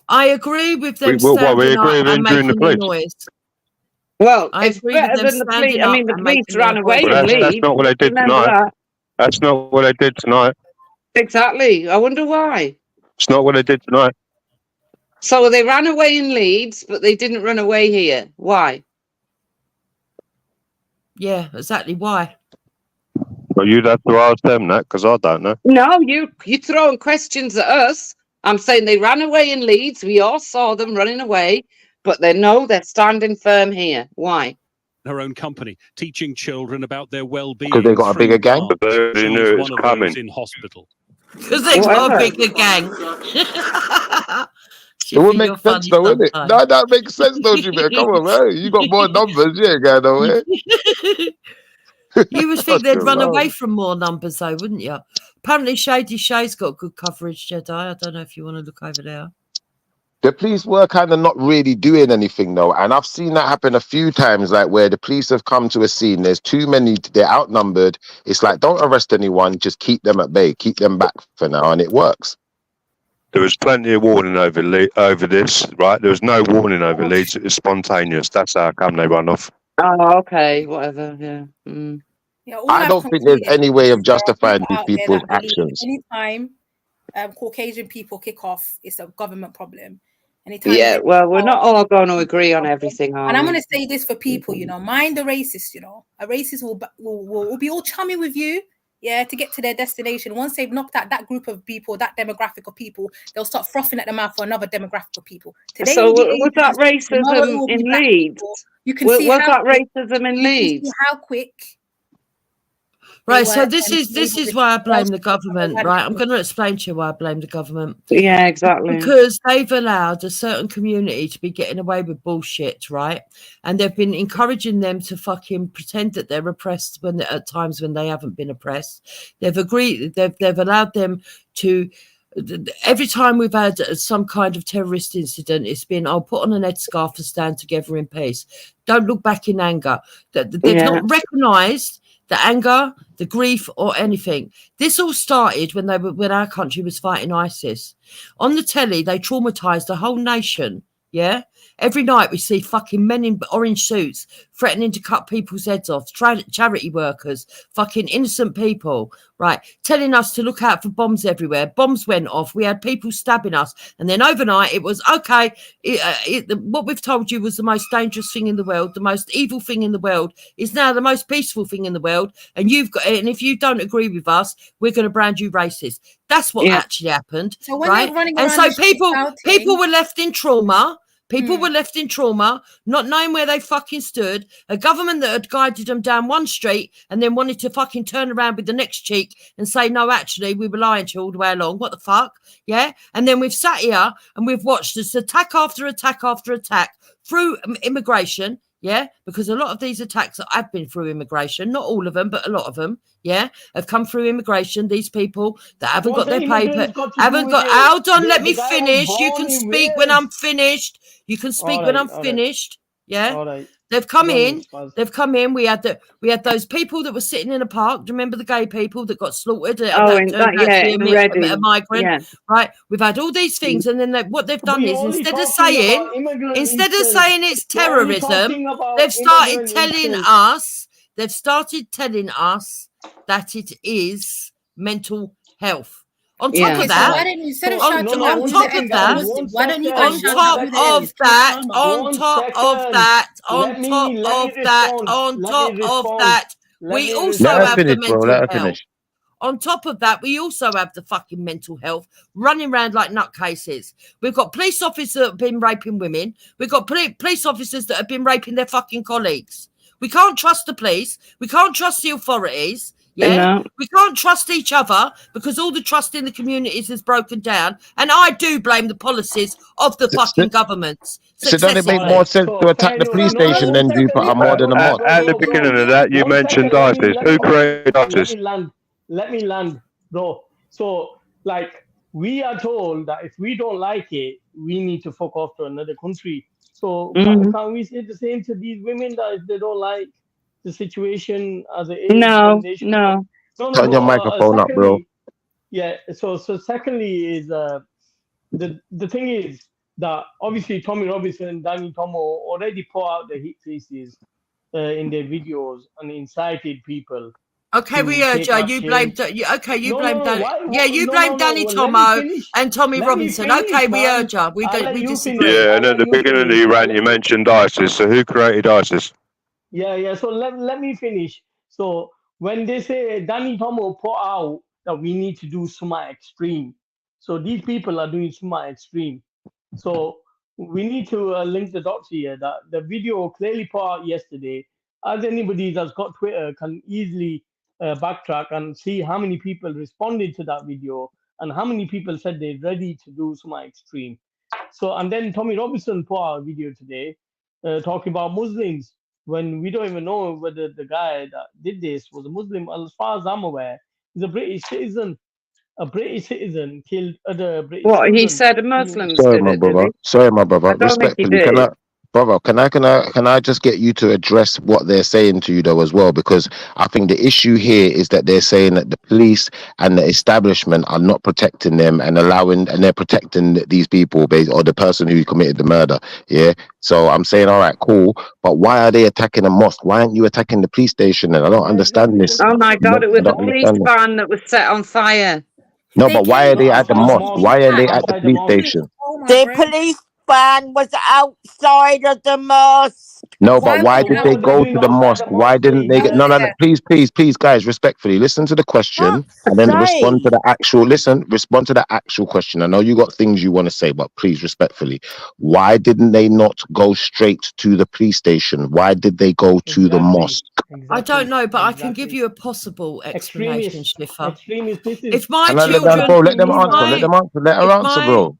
I agree with them We standing agree up with and injuring the making the police. noise. Well, I it's agree with better them than the police. standing I up mean, the and police making ran their away voice in Well, that's Leeds. not what they did Remember tonight. that? That's not what they did tonight. Exactly. I wonder why. It's not what they did tonight. So they ran away in Leeds, but they didn't run away here. Why? Yeah, exactly. Why? Well, you'd have to ask them that because I don't know. No, you're throwing questions at us. I'm saying they ran away in Leeds. We all saw them running away, but they're standing firm here. Why? Her own company, teaching children about their well-being. Because they got a through bigger gang? art. They already She's knew it was one of coming. those in hospital. Because they got a bigger gang. It would make sense though, wouldn't it? No, that makes sense though, Jimmy. Come on, man. You got more numbers, you ain't going nowhere. You would think they'd run Fucking away hell. from more numbers, though, wouldn't you? Apparently, Shady Shay's got good coverage, Jedi. I don't know if you want to look over there. The police were kind of not really doing anything though, and I've seen that happen a few times, like where the police have come to a scene, there's too many, they're outnumbered. It's like, don't arrest anyone, just keep them at bay, keep them back for now, and it works. There was plenty of warning over this, right? There was no warning over Leeds. It was spontaneous. That's how come they run off. Oh, okay, whatever. Yeah. Mm. Yeah, all I I've don't think there's concluded any way of is there are justifying people these out there people's that believe actions. anytime Caucasian people kick off, it's a government problem. Anytime Yeah, they- well, we're not all going to agree on everything, are And I'm we? going to say this for people, mind the racist, a racist will be all chummy with you, to get to their destination. Once they've knocked out that group of people, that demographic of people, they'll start frothing at the mouth for another demographic of people. Today So will be was that Asians, tomorrow it racism will be in black Leeds? people. You can Was see that how quick- racism in you can see Leeds? how quick. Right, They so were, this is why I blame the government, right? I'm going to explain to you why I blame the government. Yeah, exactly. Because they've allowed a certain community to be getting away with bullshit, right? And they've been encouraging them to fucking pretend that they're oppressed when at times when they haven't been oppressed. They've allowed them to. Every time we've had some kind of terrorist incident, it's been, I'll put on an headscarf and stand together in peace. Don't look back in anger. They've not recognised the anger, the grief, or anything. This all started when our country was fighting ISIS. On the telly, they traumatised the whole nation. Yeah, every night we see fucking men in orange suits threatening to cut people's heads off, charity workers, fucking innocent people, right? Telling us to look out for bombs everywhere. Bombs went off. We had people stabbing us, and then overnight it was okay. What we've told you was the most dangerous thing in the world, the most evil thing in the world, is now the most peaceful thing in the world. And if you don't agree with us, we're going to brand you racist. That's what actually happened, So when right? they're running And around so the streets people shouting- were left in trauma. People were left in trauma, not knowing where they fucking stood. A government that had guided them down one street and then wanted to fucking turn around with the next cheek and say, no, actually, we were lying to you all the way along. What the fuck? Yeah. And then we've sat here and we've watched this attack after attack after attack through immigration. Yeah, because a lot of these attacks have been through immigration, not all of them, but a lot of them, have come through immigration. These people that haven't got their paper, haven't got. Hold on, let me finish. You can speak when I'm finished. You can speak when I'm finished. Yeah. They've come in. They've come in. We had those people that were sitting in a park. Do you remember the gay people that got slaughtered? Oh, in Reading. A migrant, Yeah. right? We've had all these things, and then what they've done is instead of saying it's terrorism, they've started telling us. They've started telling us that it is mental health. On top Okay, of so that, why don't you, instead of on shouting top out of who's the that, Muslim, why don't you guys on shout top out who the of that, Islam? on top of that, on top of that, on top of that, we also Let her have the finish, bro. Let mental her health. finish. On top of that, we also have the fucking mental health running around like nutcases. We've got police officers that have been raping women. We've got police officers that have been raping their fucking colleagues. We can't trust the police. We can't trust the authorities. Yeah, No. we can't trust each other because all the trust in the communities is broken down. And I do blame the policies of the fucking governments. So don't it make more sense to attack the police station than do for a mod and a mod? At the beginning of that, you mentioned ISIS. Who created ISIS? Let me land, bro. So, like, we are told that if we don't like it, we need to fuck off to another country. So, can we say the same to these women that if they don't like the situation as it is, No, then they should no. Turn your microphone up, bro. Yeah. So secondly is the thing is that obviously Tommy Robinson and Danny Tommo already put out the hit pieces in their videos and incited people. Okay, we heard you. You blamed. You blamed Danny. You blamed Danny Tommo and Tommy Robinson. Okay, we heard you. We disagree. Yeah, and at the beginning of the rant, you mentioned ISIS. So who created ISIS? Yeah. So let me finish. So when they say Danny Tommo put out that we need to do something extreme, so these people are doing something extreme. So we need to link the dots here. That the video clearly put out yesterday. As anybody that's got Twitter can easily backtrack and see how many people responded to that video and how many people said they're ready to do something extreme. So and then Tommy Robinson put out a video today talking about Muslims when we don't even know whether the guy that did this was a Muslim. As far as I'm aware, he's a British citizen. A British citizen killed other British What, children. he said Muslims Sorry, did my it, did brother. he? Sorry, my brother. I don't think he Respectfully, did. can I just get you to address what they're saying to you though as well? Because I think the issue here is that they're saying that the police and the establishment are not protecting them and they're protecting these people or the person who committed the murder. Yeah. So I'm saying, all right, cool. But why are they attacking a mosque? Why aren't you attacking the police station? And I don't understand this. Oh my God, it I was a don't police understand this. van that was set on fire. No, but why are they at the mosque? Why are they at the police station? The police van was outside of the mosque. No, but why did they go to the mosque? Why didn't they get no, please, guys, respectfully, listen to the question and then respond to the actual question. I know you got things you want to say, but please, respectfully, why didn't they not go straight to the police station? Why did they go to the mosque? I don't know, but I can give you a possible explanation, Schiffer. If Let them answer. Let her answer, bro.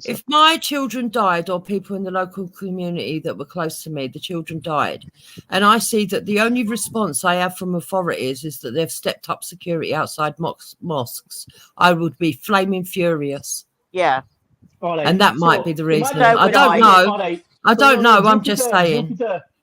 If my children died or people in the local community that were close to me, the children died, and I see that the only response I have from authorities is that they've stepped up security outside mosques, I would be flaming furious. Yeah. And that might be the reason. I don't know. I'm just saying.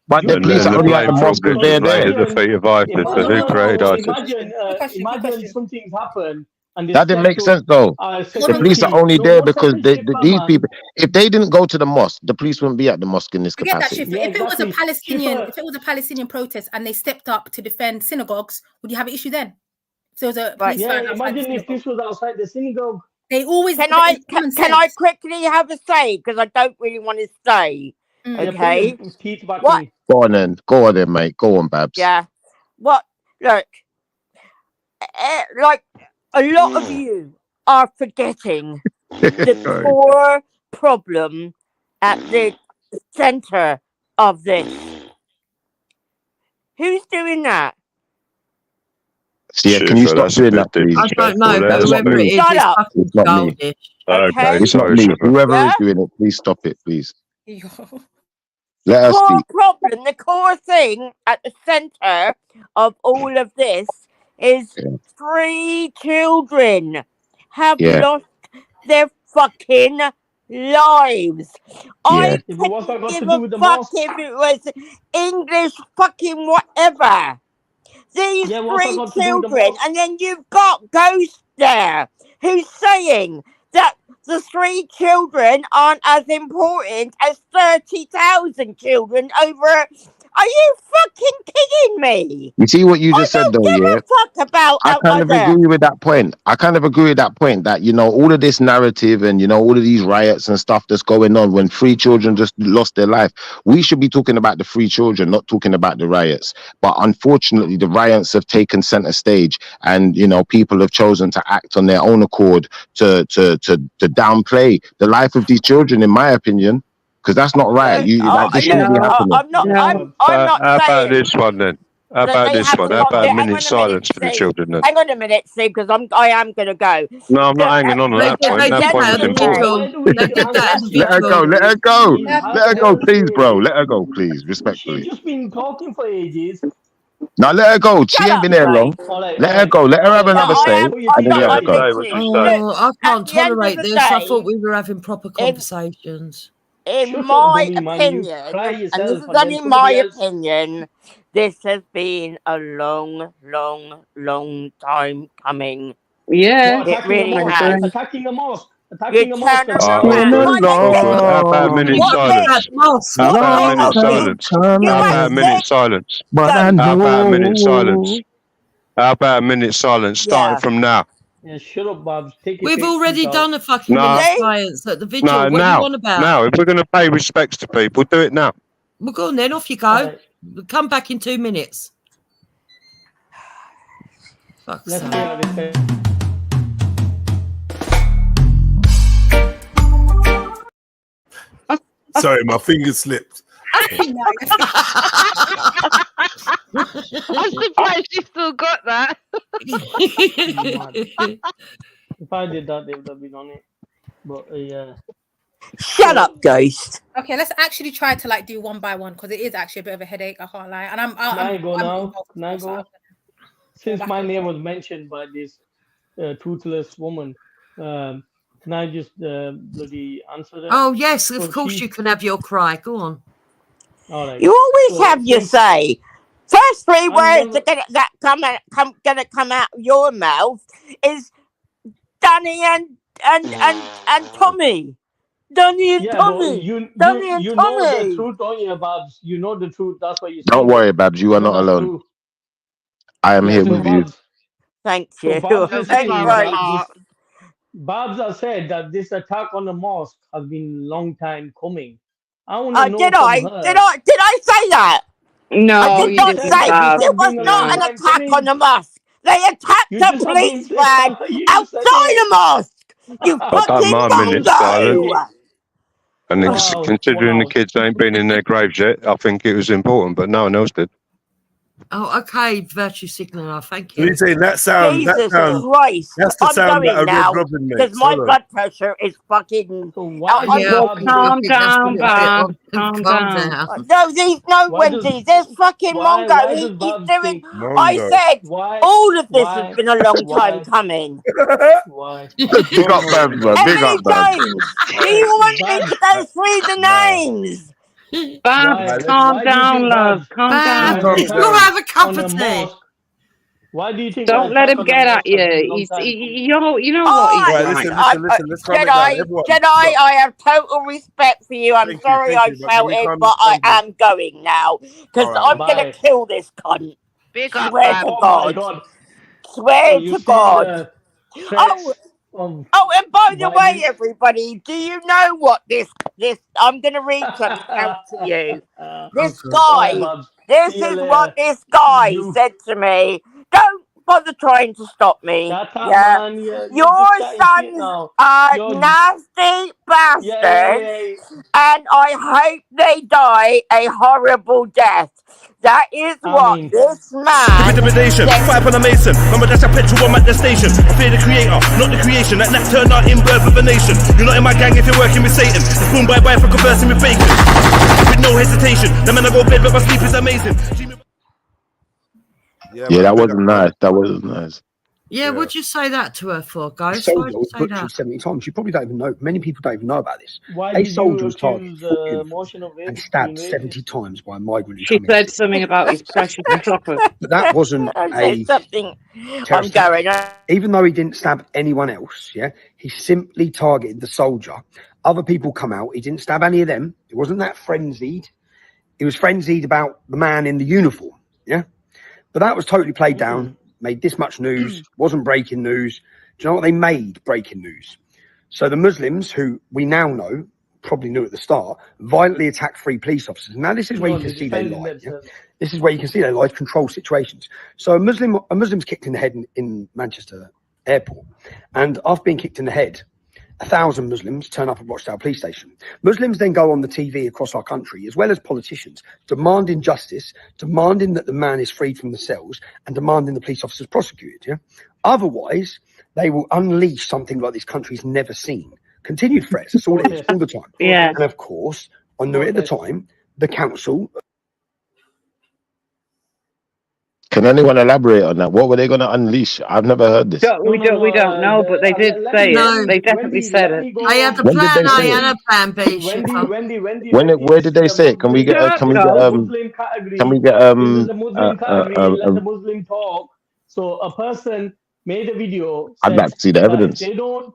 But the police are only at the mosque because they're there. The fate of ISIS. So who created ISIS? Imagine something's happened. And that didn't make sense though. The police are only there because these people. If they didn't go to the mosque, the police wouldn't be at the mosque in this Forget that capacity. shit. If it was a Palestinian protest and they stepped up to defend synagogues, would you have an issue then? So it was a police van outside imagine if this was outside the synagogue. They always can I quickly have a say because I don't really want to stay. Okay. What? Go on then, mate. Go on, Babs. Yeah. What? Look. Like a lot of you are forgetting the core problem at the center of this. Who's doing that? Yeah, can you stop doing that, please? I don't know, but whoever it is, it's not me. Okay, it's not me. Whoever is doing it, please stop it, please. Let us speak. Problem, the core thing at the center of all of this is 3 children have lost their fucking lives. I Yeah, but what's that got to give do a with the fuck mosque? if it was English fucking whatever. These Yeah, what's that 3 got to do with the children, mosque? and then you've got Ghost there who's saying that the 3 children aren't as important as 30,000 children over. Are you fucking kidding me? You see what you I just said, don't though, give yeah? a fuck about I kind of other. agree with that point. I kind of agree with that point that, you know, all of this narrative and, you know, all of these riots and stuff that's going on when 3 children just lost their life. We should be talking about the 3 children, not talking about the riots. But unfortunately, the riots have taken center stage and, you know, people have chosen to act on their own accord to downplay the life of these children, in my opinion, because that's not right. This shouldn't be happening. I'm not. I'm not How about saying this one then? How that about they this haven't one? How got. about a Hang minute on a minute, silence for the Steve. children then? Hang on a minute, Steve, because I am going to go. No, I'm not hanging on They that point. did That point that is at the important. vigil. They did that at the Let her go. vigil. Let her go. Let her go, please, bro. She's Let her go, please, respectfully. just been talking for ages. Now let her go. She Shut ain't up, been here mate. long. Let her go. Let her have No, another I say, am. and then you have to go. Literally, Oh, I at can't the end of tolerate the this. I day, thought we were having proper conversations. in Shut up, my dummy, man. You cry opinion, and this yourself is and then only my somebody else. opinion, this has been a long time coming. Yeah. What, It attacking a really I mosque? has. agree. Attacking a mosque? You Attacking a mosque turn and around. saying, Been a My All listen, good. How about a long minute what silence? this? How What about a long minute this? silence? You How about a ain't minute sick. silence? but I Don't. How about a minute silence? know. How about a minute silence starting Yeah. from now? yeah, shut up, Babs. Take your We've feet already out. done a fucking No, minute See? silence at the vigil. no, What are you now. on about? Now, if we're going to pay respects to people, do it now. Well, go on then. Off you go. Alright, Come back in 2 minutes. Fuck's let's sake. pay our respect. Sorry, my fingers slipped. I'm surprised you still got that. Mad. If I did that, they would have been on it. But yeah. Shut up, Ghost. Okay, let's actually try to like do one by one because it is actually a bit of a headache. I can't lie, and Can I go now? Can I go? Since back my and name forth. was mentioned by this toothless woman, can I just bloody answer that? Oh, yes, of So course you can have your cry. Go on. All right. You always So have your since say. First 3 I words never, that gonna come out of your mouth is Danny and Tommy. Danny and yeah, but Tommy. you Danny and you know the Tommy. truth, don't you, Babs? You know the truth. That's why you're Don't saying it. worry, Babs. You are You know not that's alone. true. I am Yeah. here So with you. Babs. Thank So you. Babs is Thank saying you. that this. Babs has said that this attack on the mosque has been long time coming. I want to know Did from I? her. Did I say that? I No, did you You not didn't, said say that this Bob. has it was been a not long an No. time attack on coming. the mosque. They attacked You a just have been policeman you just said outside it. the mosque. You I don't fucking mind minute silence. mongo. And Wow, considering the wow. kids ain't been in their graves yet, I think it was important, but no one else did. Oh, okay, virtue signaler. Thank What are you. you saying? That sound, Jesus Christ. that's the I'm sound that a going red now robin because makes. my Hold on. blood pressure is fucking. So why I'm does Yeah, Well, Babs I calm think that's down, what it's Bob. on. Calm Calm down. down. no, these no why does Wendy's. There's fucking Mongo. why does He's Babs doing. think I Mongo. said why all of this has been a long time why coming. why Big up, Babs, man. Big Emily up, Babs. Jones, do you want me Babs to go through the Nah. names? Bob, calm why do you down, think love. Babs Calm Bab, why down. the Big up, attack go Babs. have a cup on the of tea. mosque why do you think the Don't let attack him on the get at mosque has you. been a long He's, time coming? you know All what he's right, Right, like. listen. Let's calm it down. Jedi, Everyone, Jedi, stop. I have total respect for you. I'm sorry Thank I you. But can you shouted, calm but I down? am going now because All right, I'm man. gonna Bye. kill this cunt. Big up, Swear to Babs. Oh my God. God. So Swear you to see God. the Oh, threats of and by the way, violence. everybody, do you know what this? I'm gonna read something out to you. This Okay. All right, guy. Babs. This See you is what later. this guy You said to me. Don't bother trying to stop me. shut up, Yeah. man. You're Your just chatting shit sons now. are You're nasty bastards, yeah. and I hope they die a horrible death. That is I what mean, this man Intimidation, said. fight upon a mason. I'm a dash of petrol, I'm at the station. I fear the creator, not the creation. That turned out in birth of a nation. You're not in my gang if you're working with Satan. It's boom by for conversing with bacon. With no hesitation. The man I go bed, but my sleep is amazing. Yeah, that wasn't nice. That wasn't nice. Yeah, what'd you say that to her for, A Ghost? soldier Why'd you was say butchered that? 70 times. You probably don't even know. Many people don't even know about this. Why A did soldier you was targeted accuse 4 uniforms motion of and rape stabbed being 70 racist? times by a migrant who She come in. said something about his precious chopper. But that wasn't I a said something. I'm terrorist attack. going. Even though he didn't stab anyone else, yeah, he simply targeted the soldier. Other people come out. He didn't stab any of them. It wasn't that frenzied. He was frenzied about the man in the uniform, yeah. But that was totally played down. Made this much news. Wasn't breaking news. Do you know what they made breaking news? So the Muslims, who we now know, probably knew at the start, violently attacked 3 police officers. Now this is where No, you can they see they defended lie. Yeah? themselves. This is where you can see they lie, control situations. So a Muslim's kicked in the head in Manchester airport, and after being kicked in the head, 1,000 Muslims turn up at Rochdale police station. Muslims then go on the TV across our country, as well as politicians, demanding justice, demanding that the man is freed from the cells, and demanding the police officers prosecuted. Yeah? Otherwise, they will unleash something like this country's never seen. Continued threats, that's all it is, all the time. Yeah. And of course, I knew it at the time, the council. Can anyone elaborate on that? What were they going to unleash? I've never heard this. We don't know, but they did say it. They definitely said it. I had the When did plan they say A it? and a plan B. Where did they say it? Can we get can we get Muslim category. can we get This is the Muslim category. Let the Muslim talk. So a person made a video. I'd like to see the that if evidence. they don't.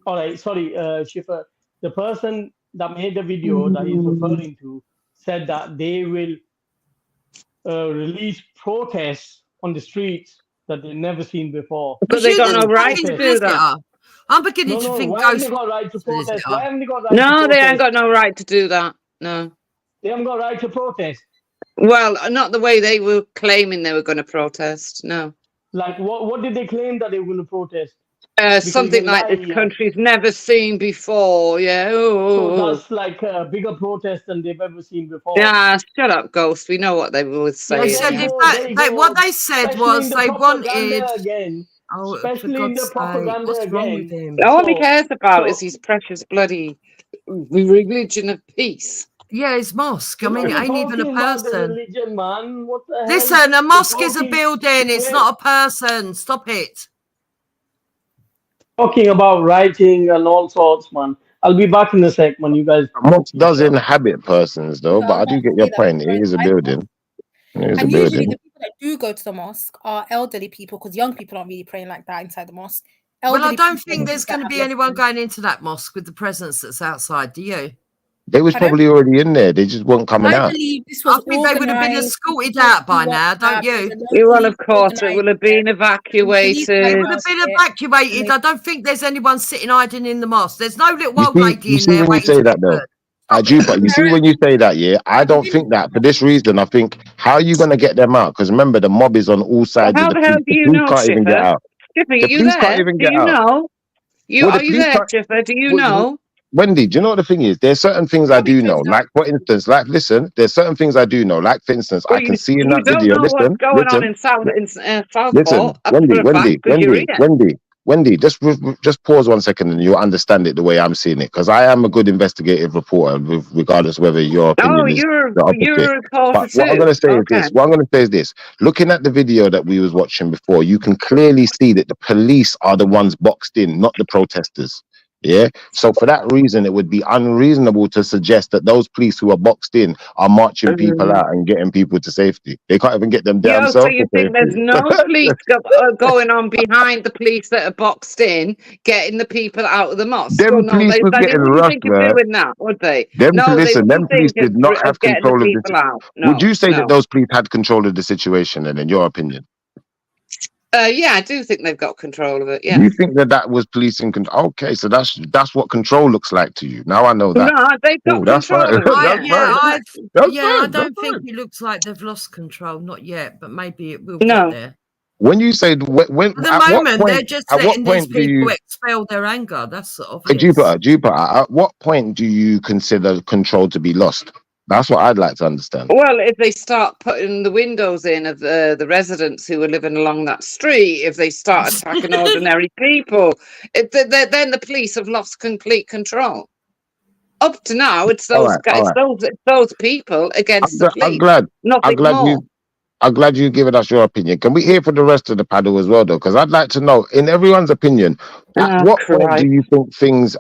All right, sorry, Schiffer. The person that made the video that he's referring to said that they will release protests on the streets that they've never seen before. But they got no right to do that. I'm beginning to think why haven't Ghost they got right to protest? Why haven't they got right to No, protest? they ain't got no right to do that. No. They haven't got right to protest. Well, not the way they were claiming they were going to protest. No. Like what did they claim that they were going to protest? Because Something they like lie, this country's never seen before. Yeah. So that's like a bigger protest than they've ever seen before. Yeah, shut up, Ghost. We know what they were saying. They said what they said was they wanted. Again. Oh, Especially in the propaganda what's wrong again. with him? All he cares about is his precious bloody religion of peace. Yeah, it's mosque. I mean, it ain't even a Talking about the person. religion, man. What the hell? Listen, a mosque is a talking- building. It's not a person. Stop it. Talking about writing and all sorts, man. I'll be back in a sec, man. You guys. Mosque does inhabit persons, though, but I do get your point. It is a building. It is a And usually building. the people that do go to the mosque are elderly people because young people aren't really praying like that inside the mosque. Well, I Elderly don't people think there's that going to have be less anyone going into that mosque with the presence that's outside. Do you? They was probably already in there. They just weren't coming I out. believe this I was think they would have been organised. escorted out by now, don't you? Well, of course, it will have been evacuated. They would have been evacuated. I don't think there's anyone sitting hiding in the mosque. There's no little You old see, lady you in see there when you waiting say to that be though, heard. But you see when you say that, yeah, I don't think that for this reason. I think how are you going to get them out? Because remember, the mob is on all sides How of the the hell police. do The you police know, can't even get Schiffer? out. Schiffer, are The you police can't there? even Do get you out. know? Well, the Are you police there, can't- Schiffer? Do you Well, know? Wendy, do you know what the thing is? There's certain things I do know. Like for instance, like listen, there's certain things I do know. Like for instance, Well, I can see in you that don't video. know what's Listen, going on in Southport. listen, For a fact, because you're here. Wendy, just pause 1 second and you'll understand it the way I'm seeing it. Because I am a good investigative reporter, regardless whether your opinion Oh, is you're the opposite. a reporter But what I'm too. going to say is Okay. this. What I'm going to say is this. Looking at the video that we was watching before, you can clearly see that the police are the ones boxed in, not the protesters. Yeah. So for that reason, it would be unreasonable to suggest that those police who are boxed in are marching people out and getting people to safety. They can't even get them damn Yeah, so self you to think there's safety. no police going on behind the police that are boxed in, getting the people out of the mosque? Them Well, no, police was they getting wouldn't rushed, think of man. doing that, would they? Them, No, they listen, them wouldn't police think did not have getting the control of this. people out. Would No, you say that no. those police had control of the situation then, in your opinion? Yeah, I do think they've got control of it. Yeah. You think that was policing control? Okay, so that's what control looks like to you. Now I know that. No, they've got Oh, that's control fine. of it. That's fine. That's I fine. don't That's think fine. it looks like they've lost control, not yet, but maybe it will No. get there. When you say when At the at what moment, they're point? just At what letting these point do people you? expel their anger. That's obvious. Jupiter, at what point do you consider control to be lost? That's what I'd like to understand. Well, if they start putting the windows in of the residents who are living along that street, if they start attacking ordinary people, then the police have lost complete control. Up to now, it's All those right, guys, all right. it's those people against the police. I'm glad Nothing more. I'm glad you've given us your opinion. Can we hear from the rest of the panel as well, though? Because I'd like to know, in everyone's opinion, at what point do you think things?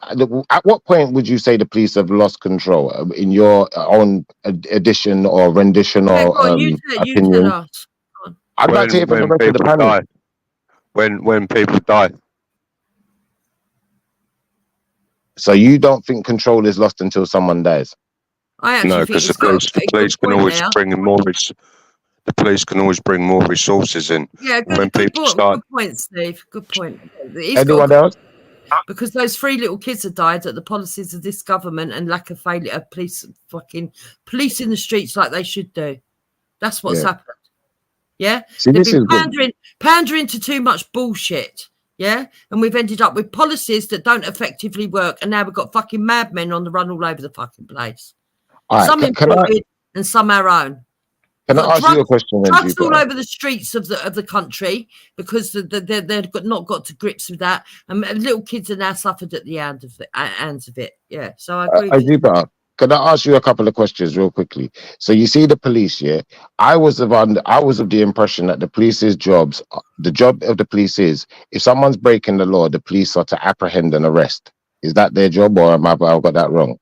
At what point would you say the police have lost control? In your own addition or rendition Yeah, or go on, you tell opinion? us. Go on. I'd like to hear from the rest of the panel. Die. When people die. So you don't think control is lost until someone dies? I actually No, think because it's the got police, a good can point always there. bring more. The police can always bring more resources in. Yeah, When people start, good point, Steve. Good point. He's Anyone got a else? because those 3 little kids have died at the policies of this government and lack of failure of police in the streets like they should do. That's what's happened. Yeah, See, they've this been is pandering to too much bullshit. Yeah, and we've ended up with policies that don't effectively work, and now we've got fucking madmen on the run all over the fucking place. All right, Some can I imported and some our own. can I ask you a question then, Drugs all Jupiter? over the streets of the country because they've not got to grips with that, and little kids are now suffered at the hands of it. Yeah, so I agree. Jupiter, can I ask you a couple of questions real quickly? So you see the police, yeah? I was of the impression that the police's the job of the police is, if someone's breaking the law, the police are to apprehend and arrest. Is that their job, or have I got that wrong?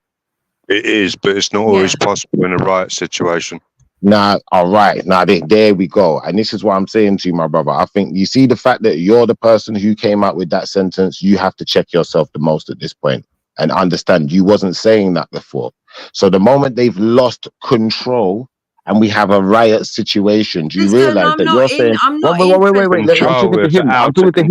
it is, but it's not always possible in a riot situation. Nah, all right. Now there we go. And this is what I'm saying to you, my brother. I think you see the fact that you're the person who came out with that sentence, you have to check yourself the most at this point and understand you wasn't saying that before. So the moment they've lost control and we have a riot situation, do you realize that you're saying, wait, I'm talking to him. I'm talking to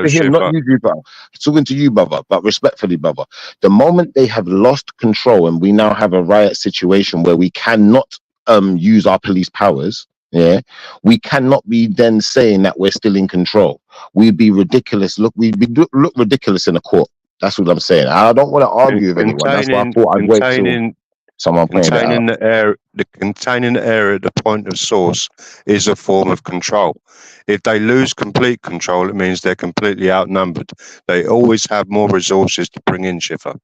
him, not you, Jupiter. I'm talking to you, brother, but respectfully, brother. The moment they have lost control and we now have a riot situation where we cannot use our police powers, we cannot be then saying that we're still in control. We'd be ridiculous. Look ridiculous in a court. That's what I'm saying. I don't want to argue with anyone. That's why I thought I'd wait till someone playing that out. Containing the area at the point of source is a form of control. If they lose complete control, it means they're completely outnumbered. They always have more resources to bring in, Schiffer.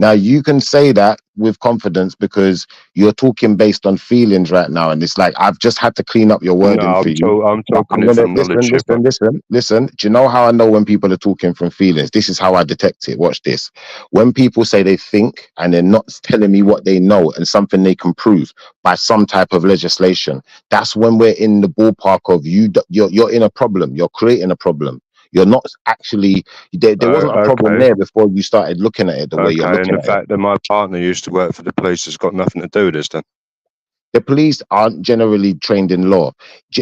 Now you can say that with confidence because you're talking based on feelings right now, and it's like I've just had to clean up your wording for you. I'm talking from knowledge. Listen. Do you know how I know when people are talking from feelings? This is how I detect it. Watch this. When people say they think and they're not telling me what they know and something they can prove by some type of legislation, that's when we're in the ballpark of you're in a problem. You're creating a problem. You're not actually there wasn't a problem there before you started looking at it the way you're looking at it. And the fact that my partner used to work for the police has got nothing to do with this then. The police aren't generally trained in law.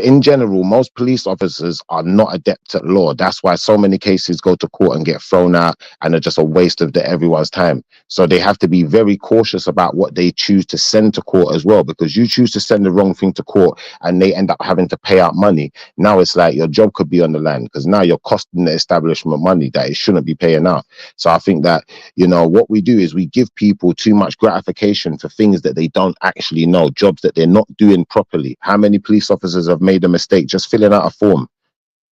In general, most police officers are not adept at law. That's why so many cases go to court and get thrown out and are just a waste of everyone's time. So they have to be very cautious about what they choose to send to court as well, because you choose to send the wrong thing to court and they end up having to pay out money. Now it's like your job could be on the line because now you're costing the establishment money that it shouldn't be paying out. So I think that, what we do is we give people too much gratification for things that they don't actually know, jobs that they're not doing properly. How many police officers have made a mistake just filling out a form?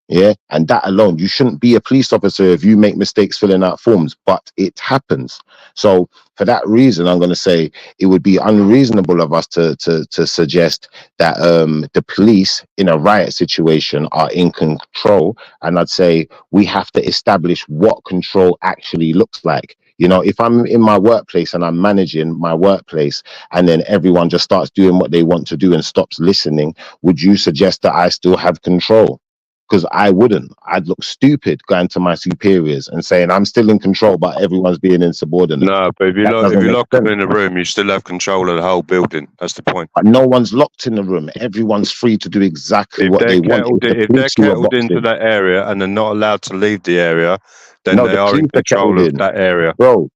Yeah, and that alone, you shouldn't be a police officer if you make mistakes filling out forms, but it happens. So for that reason, I'm going to say it would be unreasonable of us to suggest that the police in a riot situation are in control. And I'd say we have to establish what control actually looks like. If I'm in my workplace and I'm managing my workplace and then everyone just starts doing what they want to do and stops listening, would you suggest that I still have control? Because I wouldn't. I'd look stupid going to my superiors and saying I'm still in control, but everyone's being insubordinate. No, but if you lock them in a room, you still have control of the whole building. That's the point. But no one's locked in the room. Everyone's free to do exactly what they want. If they're kettled into that area and they're not allowed to leave the area, then they are in control of that area. Bro,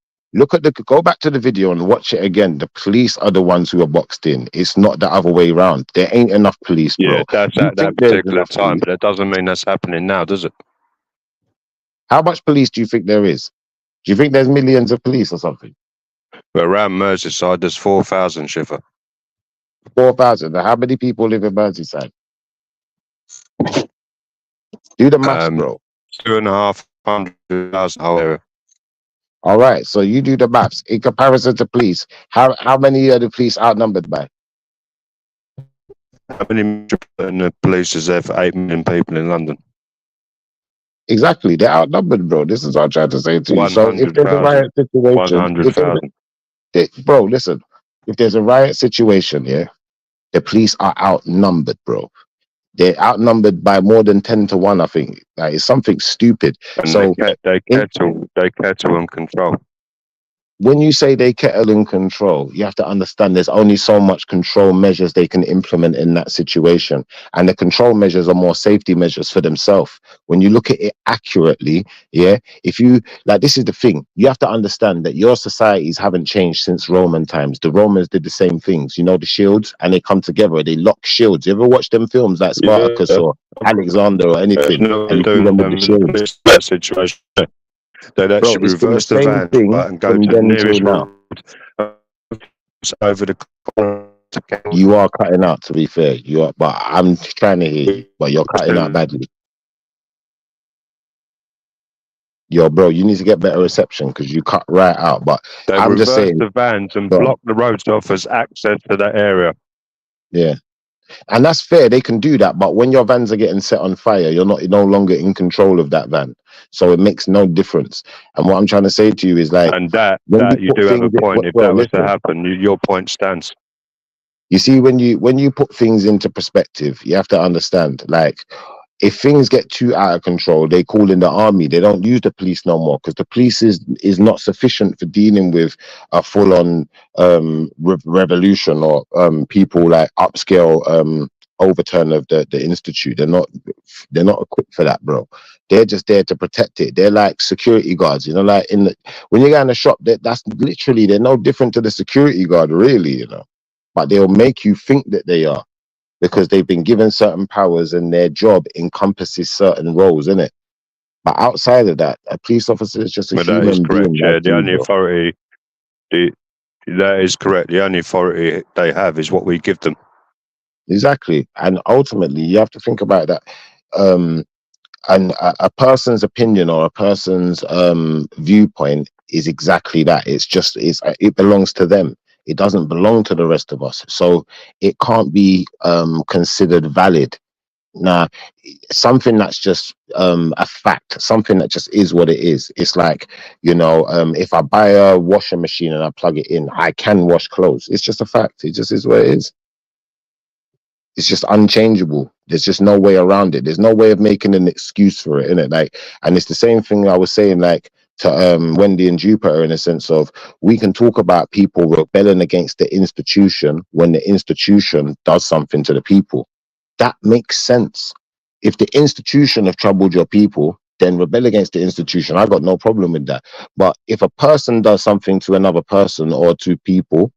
go back to the video and watch it again. The police are the ones who are boxed in. It's not the other way around. There ain't enough police, bro. Yeah, that's at that particular time, but that doesn't mean that's happening now, does it? How much police do you think there is? Do you think there's millions of police or something? But around Merseyside, there's 4,000, Schiffer. 4,000. How many people live in Merseyside? Do the maths, bro. 2,500,000 whole area. All right, so you do the maths. In comparison to police, how many are the police outnumbered by? How many Metropolitan Police is there for 8 million people in London? Exactly, they're outnumbered, bro. This is what I'm trying to say to you. So if there's a 100,000. riot situation, 100,000. bro, listen. If there's a riot situation, yeah, the police are outnumbered, bro. They're outnumbered by more than 10-1, I think. Like, it's something stupid. And So they kettle and control. when you say they kettle in control, you have to understand there's only so much control measures they can implement in that situation. And the control measures are more safety measures for themselves. When you look at it accurately, yeah, if you, like, this is the thing, you have to understand that your societies haven't changed since Roman times. The Romans did the same things, you know, the shields, and they come together, they lock shields. You ever watch them films like Spartacus or Alexander or anything? No, And you see them with the shields. that situation. They'd Bro, actually it's been the reverse the same van thing and go from to the then till nearest now. road over the corner. You are cutting out, to be fair. You are, but I'm trying to hear you, but you're cutting out badly. Yo, bro, you need to get better reception because you cut right out. But They I'm just reverse saying, the vans and bro, block the roads off as access to that area. yeah. And that's fair, they can do that, but when your vans are getting set on fire, you're no longer in control of that van. So it makes no difference. And what I'm trying to say to you is, like, And that when you put do have a things in, point. If well, that was to listen, happen, your point stands. you see, when you put things into perspective, you have to understand, like, if things get too out of control, they call in the army. They don't use the police no more because the police is not sufficient for dealing with a full-on revolution or people like upscale overturn of the institute. They're not equipped for that, bro. They're just there to protect it. They're like security guards, you know, like when you go in the shop, that's literally, they're no different to the security guard, really, you know. But they'll make you think that they are, because they've been given certain powers and their job encompasses certain roles, innit? But outside of that, a police officer is just a But that is human correct. being. Yeah, Like the you, only bro. authority, that is correct. The only authority they have is what we give them. Exactly. And ultimately, you have to think about that. And a person's opinion or a person's viewpoint is exactly that. It belongs to them. It doesn't belong to the rest of us. So it can't be considered valid. Now, something that's just a fact, something that just is what it is. It's like, you know, if I buy a washing machine and I plug it in, I can wash clothes. It's just a fact. It just is what it is. It's just unchangeable. There's just no way around it. There's no way of making an excuse for it, innit? Like, and it's the same thing I was saying, like, to Wendy and Jupiter, in a sense of, we can talk about people rebelling against the institution when the institution does something to the people. That makes sense. If the institution have troubled your people, then rebel against the institution. I got no problem with that. But if a person does something to another person or to people,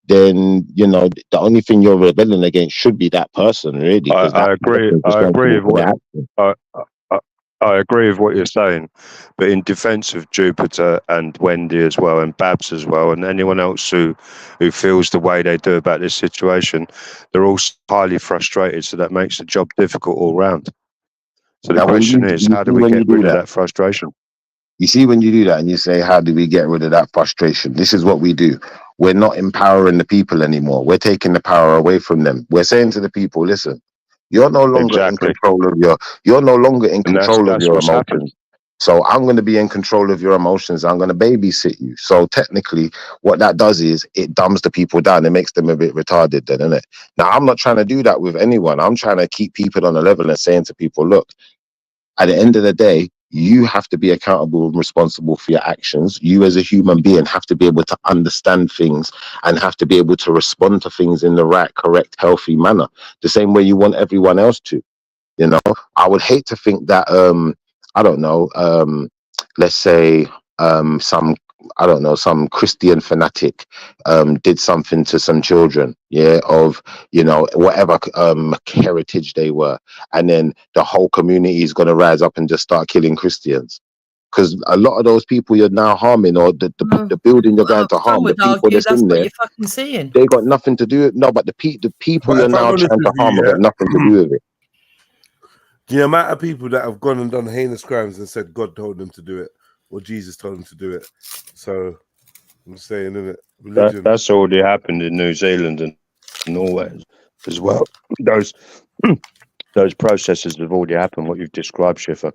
then, you know, the only thing you're rebelling against should be that person, really, because I that agree. person's I agree responsible with for their what action. I agree with what you're saying, but in defence of Jupiter and Wendy as well, and Babs as well, and anyone else who feels the way they do about this situation, they're all highly frustrated. So that makes the job difficult all round. So the Now, question is, how do we when get you do rid of that, that frustration? you see, when you do that and you say, how do we get rid of that frustration? This is what we do. We're not empowering the people anymore. We're taking the power away from them. We're saying to the people, listen, you're no longer in control of your what's happened. emotions. So I'm going to be in control of your emotions. I'm going to babysit you. So technically what that does is it dumbs the people down. It makes them a bit retarded then, isn't it? Now, I'm not trying to do that with anyone. I'm trying to keep people on a level and saying to people, look, at the end of the day, you have to be accountable and responsible for your actions. You as a human being have to be able to understand things and have to be able to respond to things in the right, correct, healthy manner, the same way you want everyone else to. You know, I would hate to think that, I don't know, let's say some Christian fanatic did something to some children, yeah, of, you know, whatever heritage they were, and then the whole community is going to rise up and just start killing Christians. Because a lot of those people you're now harming, or the building you're going to Some harm, the would people argue that's that's in what there, you're fucking seeing. they got nothing to do with no, but the people But you're if I'm now honest trying to with you, harm have got nothing to do with it. The amount of people that have gone and done heinous crimes and said God told them to do it or Jesus told them to do it. So I'm saying, isn't it? Religion. That's already happened in New Zealand and Norway. as well. Those processes have already happened. What you've described, Schiffer.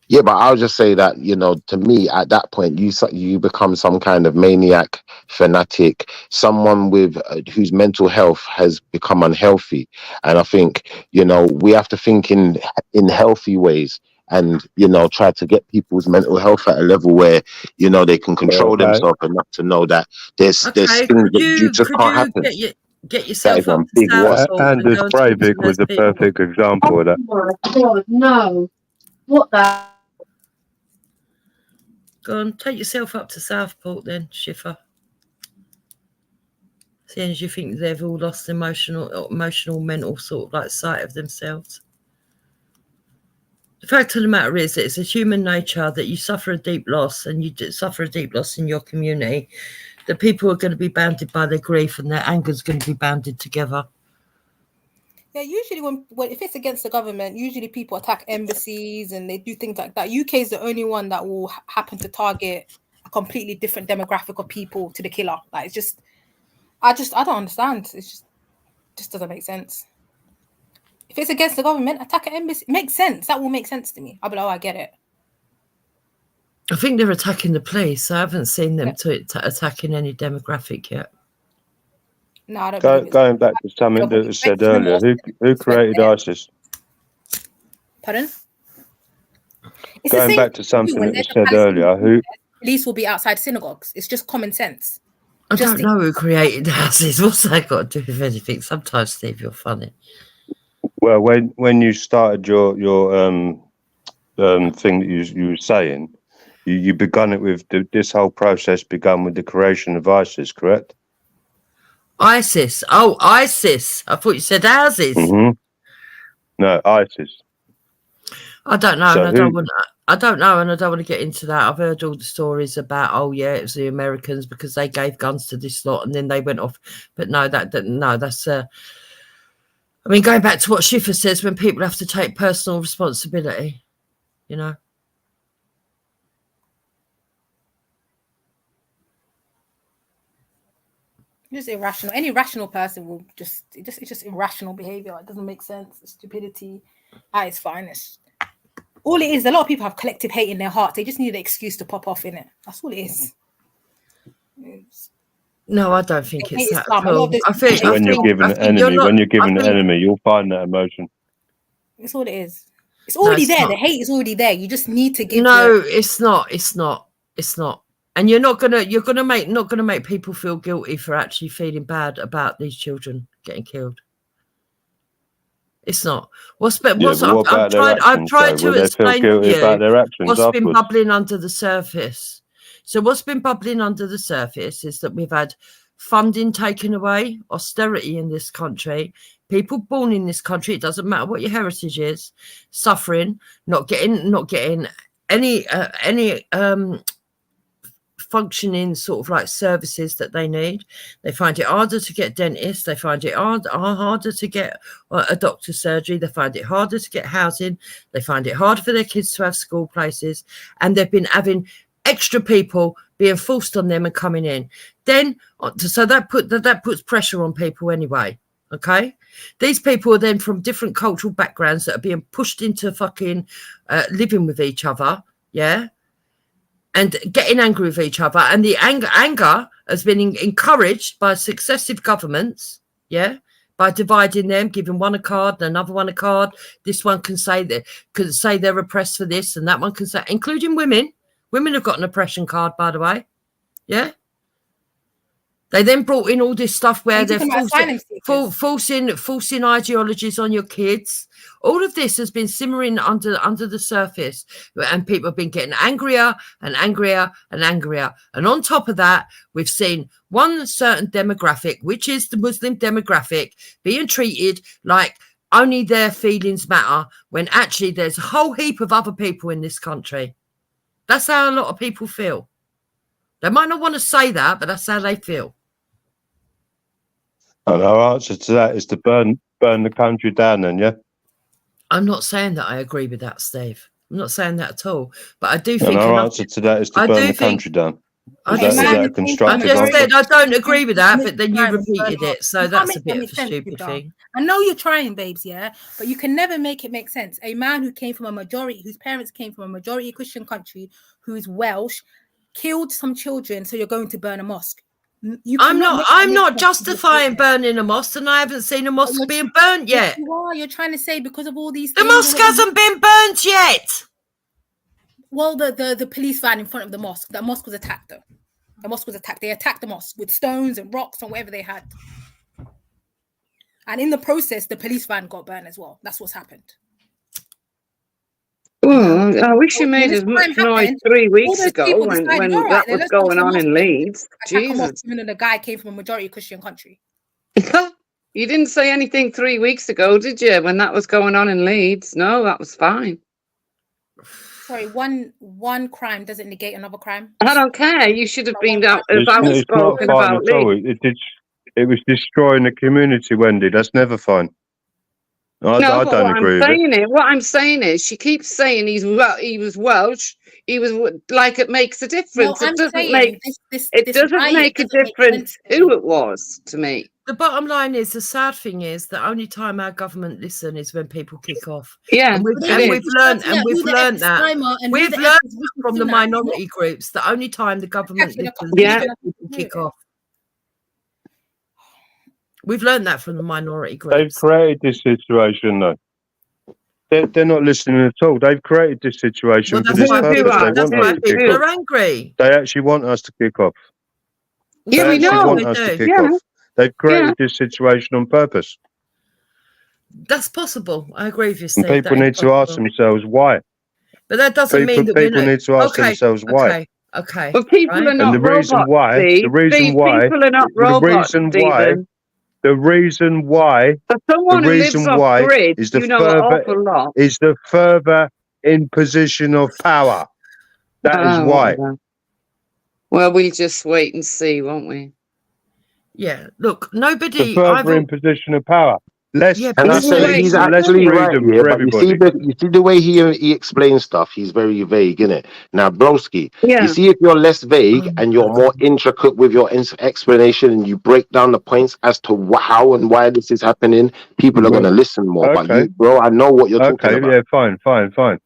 Yeah, but I'll just say that, you know, to me, at that point, you become some kind of maniac, fanatic, someone with whose mental health has become unhealthy. And I think, you know, we have to think in healthy ways, and, you know, try to get people's mental health at a level where, you know, they can control themselves enough to know that there's things that you just can't happen. Get That yourself is a up to big what. Southport and Anders go and talk to Breivik was those the people. perfect example of that. Oh my God, no. What the? Go on, take yourself up to Southport then, Schiffer. Seeing as you think they've all lost emotional, mental sort of like sight of themselves. The fact of the matter is that it's a human nature that you suffer a deep loss, and you suffer a deep loss in your community, that people are going to be bounded by their grief and their anger is going to be bounded together. Yeah, usually when if it's against the government, usually people attack embassies and they do things like that. UK is the only one that will happen to target a completely different demographic of people to the killer. Like it's just, I don't understand. It's just doesn't make sense. If it's against the government, attack an embassy. It makes sense. That will make sense to me. I'll be like, oh, I get it. I think they're attacking the police. I haven't seen them attacking any demographic yet. No, I don't. Going back to something that was said earlier, who created ISIS? Pardon? It's Going back to something that was said earlier, who? Police will be outside synagogues. It's just common sense. I don't know who created ISIS. What's that got to do with anything? Sometimes, Steve, you're funny. Well, when you started your thing that you were saying, you begun it with this whole process began with the creation of ISIS, correct? ISIS. Oh, ISIS. I thought you said houses. Mm-hmm. No, ISIS. I don't know, So and I don't know, and I don't want to get into that. I've heard all the stories about, oh yeah, it was the Americans because they gave guns to this lot, and then they went off. But no, that's. I mean, going back to what Schiffer says, when people have to take personal responsibility, you know. Just irrational. Any rational person will it's just irrational behavior. It doesn't make sense. It's stupidity at its finest. All it is, a lot of people have collective hate in their hearts. They just need an excuse to pop off in it. That's all it is. No, I don't think it's that at all. When you're given an enemy, you'll find that emotion. It's all it is. It's already there. The hate is already there. You just need to give. No, it's not. It's not. And you're not gonna make people feel guilty for actually feeling bad about these children getting killed. It's not. I've tried to explain to you what's been bubbling under the surface. So what's been bubbling under the surface is that we've had funding taken away, austerity in this country, people born in this country, it doesn't matter what your heritage is, suffering, not getting any functioning sort of like services that they need. They find it harder to get dentists. They find it harder to get a doctor's surgery. They find it harder to get housing. They find it harder for their kids to have school places. And they've been having extra people being forced on them and coming in. Then, so that puts pressure on people anyway. Okay, these people are then from different cultural backgrounds that are being pushed into fucking living with each other. Yeah. And getting angry with each other, and the anger has been encouraged by successive governments, yeah, by dividing them, giving one a card, another one a card. This one can say they're oppressed for this, and that one can say, including women. Women have got an oppression card, by the way, yeah. They then brought in all this stuff where they're forcing ideologies on your kids. All of this has been simmering under the surface, and people have been getting angrier and angrier and angrier. And on top of that, we've seen one certain demographic, which is the Muslim demographic, being treated like only their feelings matter, when actually there's a whole heap of other people in this country. That's how a lot of people feel. They might not want to say that, but that's how they feel. And our answer to that is to burn the country down then, yeah? I'm not saying that I agree with that, Steve. I'm not saying that at all. But I do think... And our answer to that is to burn the country down. I Is that a constructive just answer? said I don't agree with that, commit but then you crime and burn repeated up. it, so You can't that's a make that bit make of a sense, stupid Gibda. thing. I know you're trying, babes, yeah, but you can never make it make sense. A man who came from a majority, whose parents came from a majority Christian country, who's Welsh, killed some children, so you're going to burn a mosque. You I'm cannot not. make that I'm make not sense. justifying burning a mosque, and I haven't seen a mosque being burnt Yes, yet. you are. You're trying to say because of all these The things. mosque hasn't been burnt yet. Well, the police van in front of the mosque. That mosque was attacked, though. The mosque was attacked. They attacked the mosque with stones and rocks and whatever they had. And in the process, the police van got burned as well. That's what's happened. Well, I wish you When made this as much crime noise happened, 3 all weeks those ago people when decided, all right, that then was let's go going to a on mosque in then. Leeds. Attack a mosque, Jesus. even though the guy came from a majority Christian country. You didn't say anything 3 weeks ago, did you, when that was going on in Leeds? No, that was fine. Sorry, one crime doesn't negate another crime. I don't care. You should have been out as It's not outspoken fine about at all. Leeds. It was destroying the community, Wendy. That's never fine. No, I but don't agree with it. what I'm saying is, she keeps saying he was Welsh. He was like it makes a No, difference. I'm It doesn't saying make this make a riot doesn't make difference sense to me. who it was to me. The bottom line is, the sad thing is, the only time our government listen is when people kick off. Yeah, and But they need we've to learned, start, yeah, who the F is that. Slimer and who We've the F learned is Rishi from the Sunak. minority groups. The only time the government Attacking a listens is country. when people kick off. We've learned that from the minority They've groups. created this situation, though. They're not listening at all. They've created this situation Well, for that's this why purpose. people, They that's want us why to kick people off. are angry. They actually want us to kick off. Yeah, They we actually know. want us to They kick do. off. They've created this situation on purpose. That's possible. I agree with you, And Steve. people That is need to ask possible. themselves why. But that doesn't mean that People need to ask okay, themselves why. okay. But people right? are And not the reason robots, why, Steve. People are not robots, Stephen. the reason why For someone who lives off grid, is the you know an awful lot. further imposition of power. That is why. Whatever. Well, we'll just wait and see, won't we? Yeah. Look, The nobody. further imposition of power. Less Yeah, And I but say he's less actually right freedom here, for but everybody. you see the way he explains stuff. He's very vague, innit? Now, broski, Yeah. you see if you're less vague Oh, and you're more intricate with your explanation, and you break down the points as to how and why this is happening, people are gonna listen more. But Okay. you, bro, I know what you're talking Okay. about. Yeah. Fine.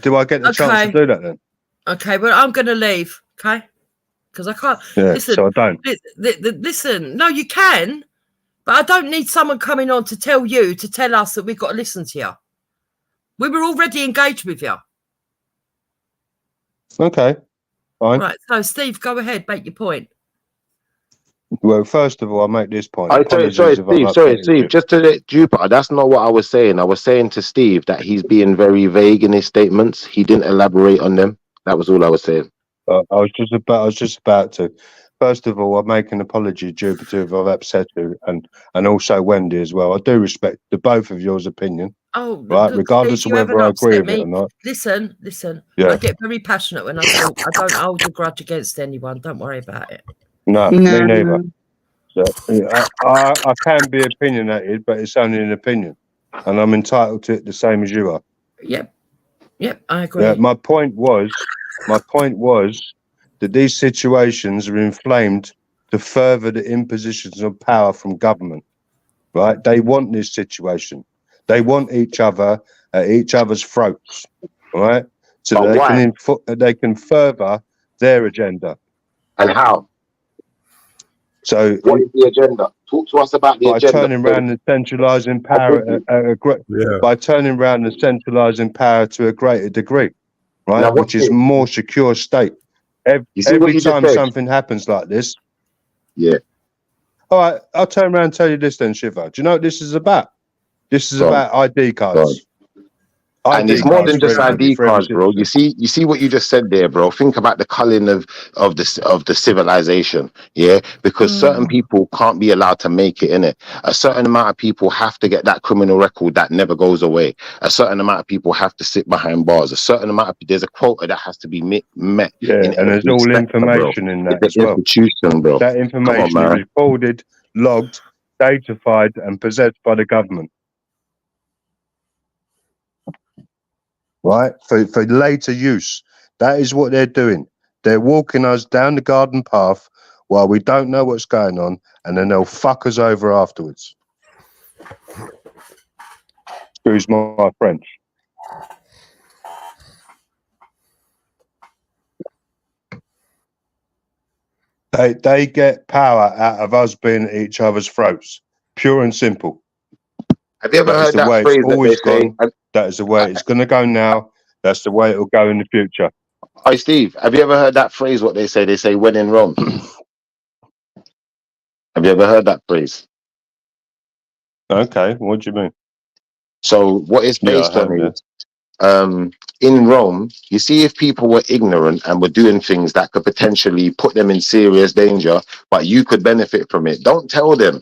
Do I get the chance to Okay. do that then? Okay, well, I'm going to leave. Okay, because I can't. Yeah. Listen, So I don't. listen. No, you can, but I don't need someone coming on to tell us that we've got to listen to you. We were already engaged with you. Okay. Fine. Right. So, Steve, go ahead, make your point. Well, first of all, I'll make this point. Sorry, Apologies if I've upset Steve. you. Just to let Jupiter, that's not what I was saying. I was saying to Steve that he's being very vague in his statements. He didn't elaborate on them. That was all I was saying. I was just about to. First of all, I make an apology, Jupiter, if I've upset you, and also Wendy as well. I do respect the both of yours opinion. Oh, right, look, regardless Steve, of you whether haven't I agree upset with it me. or not. Listen. Yeah. I get very passionate when I talk. I don't hold a grudge against anyone. Don't worry about it. No, me neither. So, I can be opinionated, but it's only an opinion, and I'm entitled to it the same as you are. Yep, I agree. Yeah, my point was that these situations are inflamed to further the impositions of power from government. Right? They want this situation. They want each other at each other's throats. Right? So that they can further their agenda. And how? So what is the agenda? Talk to us about the agenda. By turning around and centralising power by turning around and centralising power to a greater degree, right? Now, which is more secure state. Every time something happens like this. Yeah. All right, I'll turn around and tell you this then, Shiva. Do you know what this is about? This is about ID cards. And it's more than just ID cards, bro. You see what you just said there, bro. Think about the culling of the civilization, yeah. Because certain people can't be allowed to make it in it. A certain amount of people have to get that criminal record that never goes away. A certain amount of people have to sit behind bars. A certain amount of there's a quota that has to be met. Yeah, and there's all information in that as well. Institution, bro. That information is recorded, logged, datafied, and possessed by the government. Right, for later use. That is what they're doing. They're walking us down the garden path while we don't know what's going on, and then they'll fuck us over afterwards. Excuse my French. They get power out of us being at each other's throats. Pure and simple. Have you ever That is heard the that way phrase it's that they always say? gone. That is the way it's going to go now. That's the way it'll go in the future. Hi, Steve. Have you ever heard that phrase? What they say? They say, "When in Rome." Have you ever heard that phrase? Okay, what do you mean? So what it's Yeah, I based on have, yeah. is, in Rome, you see, if people were ignorant and were doing things that could potentially put them in serious danger, but you could benefit from it, don't tell them.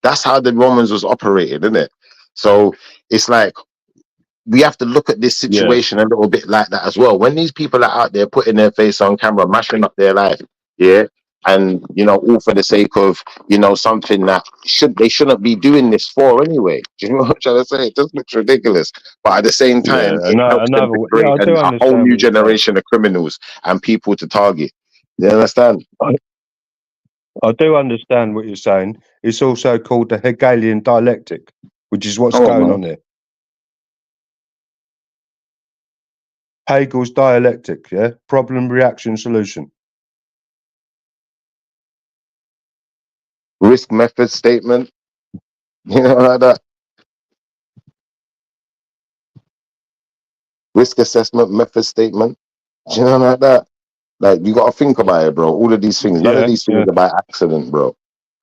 That's how the Romans was operating, isn't it? So it's like, we have to look at this Yeah. situation a little bit like that as well. When these people are out there putting their face on camera, mashing up their life, yeah, and you know, all for the sake of, you know, something that they shouldn't be doing this for anyway. Do you know what I'm trying to say? It just looks ridiculous, but at the same time, Yeah, it helps them to yeah, create I do a whole understand new what you're saying. generation of criminals and people to target. You understand? I do understand what you're saying. It's also called the Hegelian dialectic, which is what's Oh, going man. on here. Hegel's dialectic, yeah? Problem, reaction, solution. Risk method statement, you know, like that. Risk assessment method statement, do you know, like that. Like, you got to think about it, bro. All of these things, none of Yeah, these yeah. things are by accident, bro.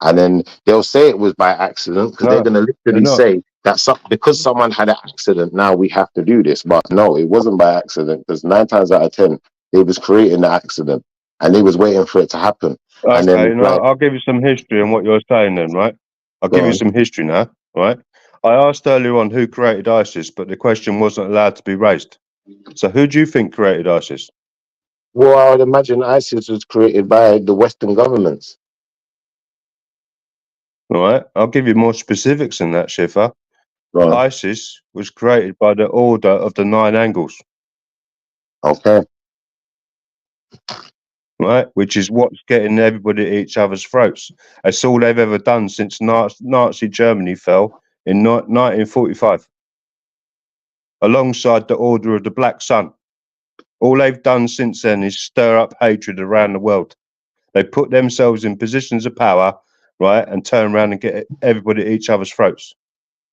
And then they'll say it was by accident because they're No, going to they're literally not. say that because someone had an accident, now we have to do this. But no, it wasn't by accident, because 9 times out of 10, they was creating the accident and they was waiting for it to happen. And then Okay, it's no, like, I'll give you some history on what you're saying then, right? I'll go give you on. some history now, right? I asked earlier on who created ISIS, but the question wasn't allowed to be raised. So who do you think created ISIS? Well, I would imagine ISIS was created by the Western governments. All right, I'll give you more specifics than that, Schiffer. Go on. ISIS was created by the Order of the Nine Angles. Okay. Right, which is what's getting everybody at each other's throats. That's all they've ever done since Nazi Germany fell in 1945, alongside the Order of the Black Sun. All they've done since then is stir up hatred around the world. They put themselves in positions of power, right, and turn around and get everybody at each other's throats.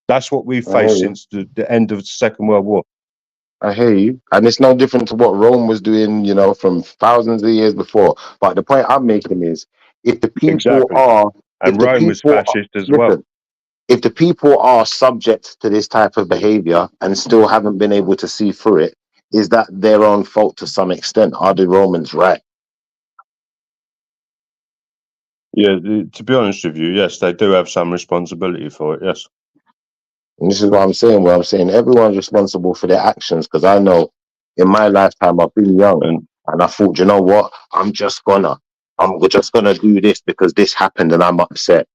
That's what we've I hear faced you. since the end of the Second World War. I hear you. And it's no different to what Rome was doing, you know, from thousands of years before. But the point I'm making is, if the people Exactly. are, if And the Rome was people are, fascist as well. listen, if the people are subject to this type of behavior and still haven't been able to see through it, is that their own fault to some extent? Are the Romans right? Yeah, to be honest with you, yes, they do have some responsibility for it, yes. And this is what I'm saying, where I'm saying everyone's responsible for their actions. Because I know in my lifetime, I've been young and I thought, you know what, I'm just gonna do this because this happened and I'm upset.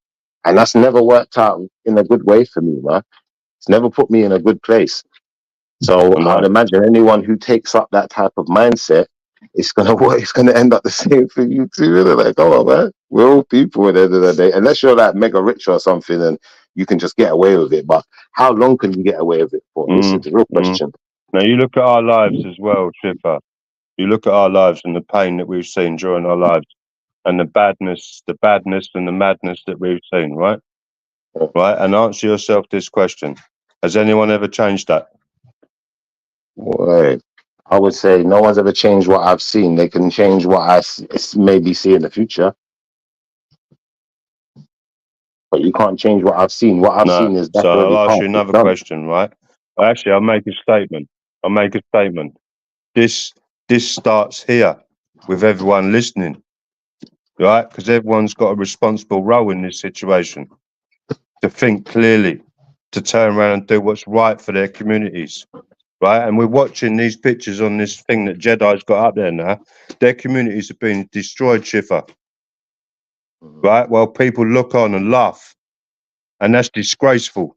And that's never worked out in a good way for me, man. It's never put me in a good place. So I would No. imagine anyone who takes up that type of mindset, it's gonna end up the same for you too. Isn't it? Like, come on, man. We're all people at the end of the day. Unless you're like mega rich or something and you can just get away with it. But how long can you get away with it for? This is the real question. Now you look at our lives as well, Tripper. You look at our lives and the pain that we've seen during our lives, and the badness and the madness that we've seen, right? Right, and answer yourself this question: has anyone ever changed that? Right. I would say no one's ever changed what I've seen. They can change what I maybe see in the future. But you can't change what I've seen. What I've No. seen is So that's already I'll ask past. you It's another done. question, right? Actually, I'll make a statement. This starts here with everyone listening, right? Because everyone's got a responsible role in this situation to think clearly, to turn around and do what's right for their communities, right? And we're watching these pictures on this thing that Jedi's got up there now. Their communities are being destroyed, Schiffer, right? While people look on and laugh, and that's disgraceful.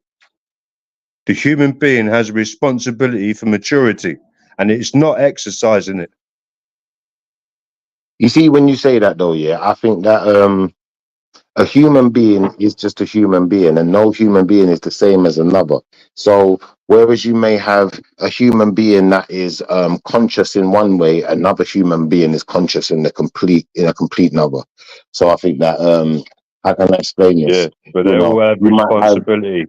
The human being has a responsibility for maturity, and it's not exercising it. You see, when you say that though, yeah, I think that a human being is just a human being, and no human being is the same as another. So whereas you may have a human being that is conscious in one way, another human being is conscious in a complete another. So I think that how can I explain this? Yeah, but You they all know, have you might have responsibility.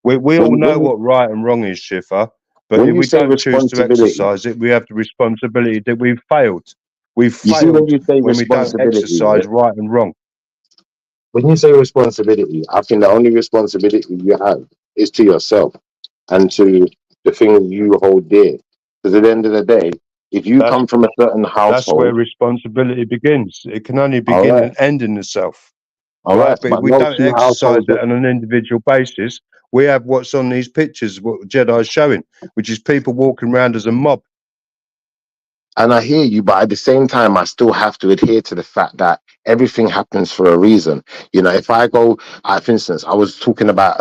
We all know what right and wrong is, Schiffer. But when if you we say don't choose to responsibility, exercise it, we have the responsibility that we've failed. We've you see when failed you say when we don't responsibility, yeah? exercise right and wrong. When you say responsibility, I think the only responsibility you have is to yourself and to the things you hold dear. Because at the end of the day, if you That's come from a certain that's where household, responsibility begins. It can only all begin right, and end in itself. all Right? right, But if but we no don't two exercise households. it on an individual basis, we have what's on these pictures, what Jedi is showing, which is people walking around as a mob. And I hear you, but at the same time, I still have to adhere to the fact that everything happens for a reason. You know, if I go, for instance, I was talking about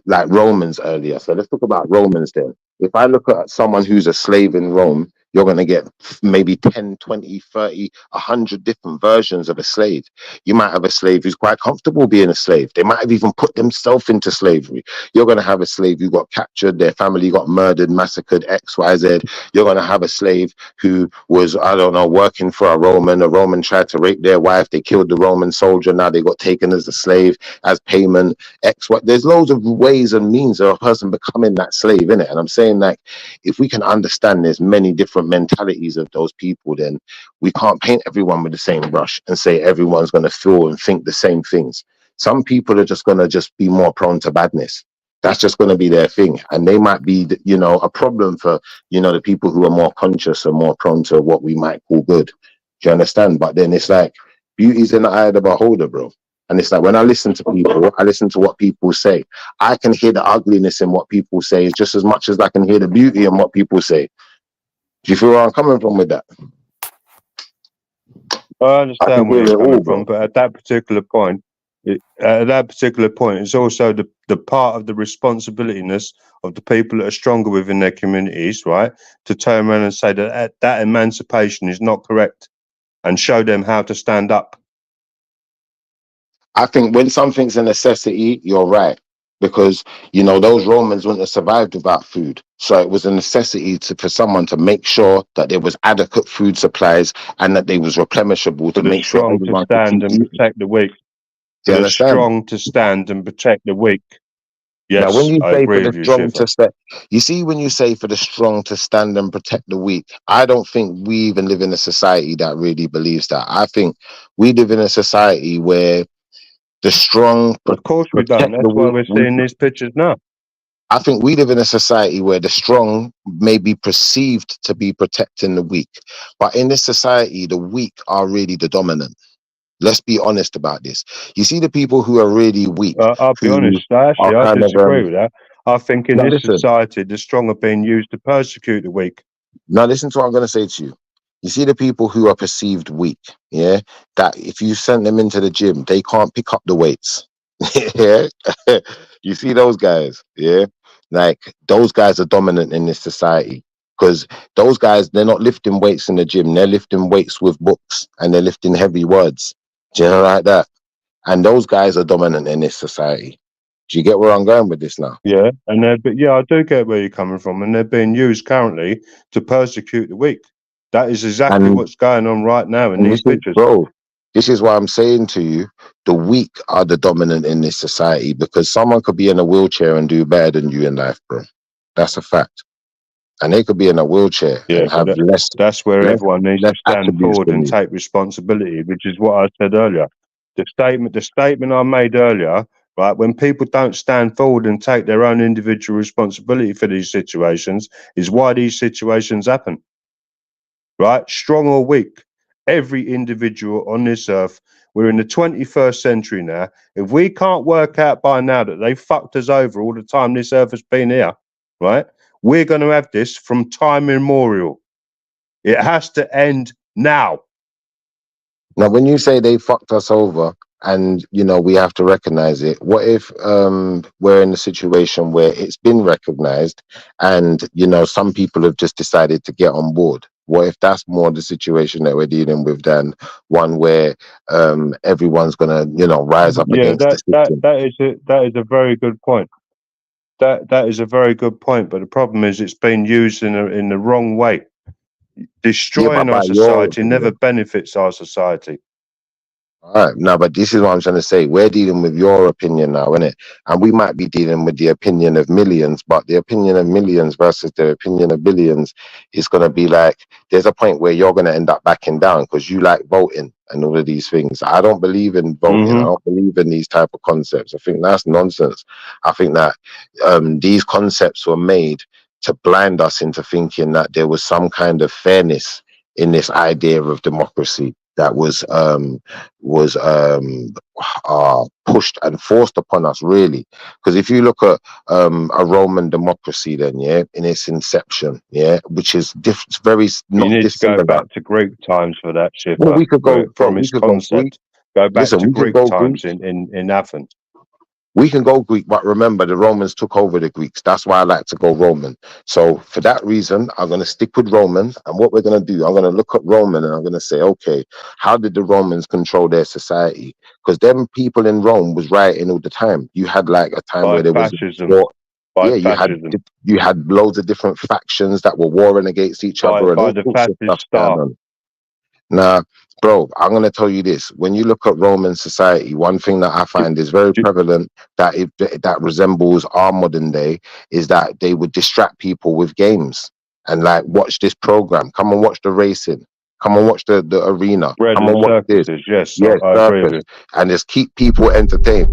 like Romans earlier. So let's talk about Romans then. If I look at someone who's a slave in Rome, you're going to get maybe 10, 20, 30, 100 different versions of a slave. You might have a slave who's quite comfortable being a slave. They might have even put themselves into slavery. You're going to have a slave who got captured, their family got murdered, massacred, X, Y, Z. You're going to have a slave who was, I don't know, working for a Roman tried to rape their wife, they killed the Roman soldier, now they got taken as a slave, as payment, X, Y. There's loads of ways and means of a person becoming that slave, innit? And I'm saying, like, if we can understand there's many different mentalities of those people, then we can't paint everyone with the same brush and say everyone's going to feel and think the same things. Some people are just going to just be more prone to badness. That's just going to be their thing. And they might be, you know, a problem for, you know, the people who are more conscious and more prone to what we might call good. Do you understand? But then it's like, beauty's in the eye of the beholder, bro. And it's like, when I listen to people, I listen to what people say. I can hear the ugliness in what people say just as much as I can hear the beauty in what people say. Do you feel where I'm coming from with that? I understand where hear you're it coming all, bro. from, but at that particular point, it's also the part of the responsibilityness of the people that are stronger within their communities, right, to turn around and say that emancipation is not correct and show them how to stand up. I think when something's a necessity, you're right. Because, you know, those Romans wouldn't have survived without food. So it was a necessity for someone to make sure that there was adequate food supplies and that they was replenishable to For the make sure strong to everyone could stand keep and eating. protect the weak. Do you For the understand? strong to stand and protect the weak. Now, when Yes, you I say for agree the with you, strong Schiffer. to stand, you see, when you say for the strong to stand and protect the weak, I don't think we even live in a society that really believes that. I think we live in a society where the strong Of course we don't. protect the That's why weak. we're seeing these pictures now. I think we live in a society where the strong may be perceived to be protecting the weak. But in this society, the weak are really the dominant. Let's be honest about this. You see the people who are really weak, I'll be honest, who are I kind of disagree with that. I think in now this listen, society, the strong are being used to persecute the weak. now listen to what I'm going to say to you. You see the people who are perceived weak, yeah? That if you send them into the gym, they can't pick up the weights. Yeah. You see those guys, yeah? Like those guys are dominant in this society because those guys, they're not lifting weights in the gym, they're lifting weights with books and they're lifting heavy words. Do you know, like that? And those guys are dominant in this society. Do you get where I'm going with this now? Yeah, and I do get where you're coming from, and they're being used currently to persecute the weak. That is exactly And what's going on right now in And these this is, pictures. bro, this is why I'm saying to you, the weak are the dominant in this society because someone could be in a wheelchair and do better than you in life, bro. That's a fact. And they could be in a wheelchair Yeah, and but have that's where everyone needs to stand attributes forward than and you. take responsibility, which is what I said earlier. The statement I made earlier, right? When people don't stand forward and take their own individual responsibility for these situations, is why these situations happen. Right? Strong or weak, every individual on this earth. We're in the 21st century now. If we can't work out by now that they fucked us over all the time this earth has been here, right? We're going to have this from time immemorial. It has to end now. Now, when you say they fucked us over and, you know, we have to recognize it, what if we're in a situation where it's been recognized and, you know, some people have just decided to get on board? What if that's more the situation that we're dealing with than one where everyone's gonna, you know, rise up Yeah, against the system? that is a very good point. That is a very good point. But the problem is it's been used in the wrong way. Yeah, Destroying but our by your society never opinion. benefits our society. All right, no, but this is what I'm trying to say. We're dealing with your opinion now, innit? And we might be dealing with the opinion of millions, but the opinion of millions versus the opinion of billions is going to be like, there's a point where you're going to end up backing down because you like voting and all of these things. I don't believe in voting. I don't believe in these type of concepts. I think that's nonsense. I think that these concepts were made to blind us into thinking that there was some kind of fairness in this idea of democracy that was pushed and forced upon us, really. Because if you look at a Roman democracy, then in its inception, which is very You not need to go dissimilar. back to Greek times for that, Well, Shipper. we could go, From we its could go Greek. concept. Go back Listen, to we could Greek go times Greek. in Athens. We can go Greek, but remember the Romans took over the Greeks. That's why I like to go Roman. So for that reason, I'm going to stick with Roman. And what we're going to do, I'm going to look at Roman and I'm going to say, okay, how did the Romans control their society? Because them people in Rome was rioting all the time. You had like a time where there was war. Yeah, you had loads of different factions that were warring against each other and all the sorts of fascist stuff going on. Now, bro, I'm going to tell you this. When you look at Roman society, one thing that I find is very prevalent that resembles our modern day is that they would distract people with games and like, watch this program. Come and watch the racing. Come and watch the arena. Come and watch this. Yes, Yes, I agree with you. and just keep people entertained.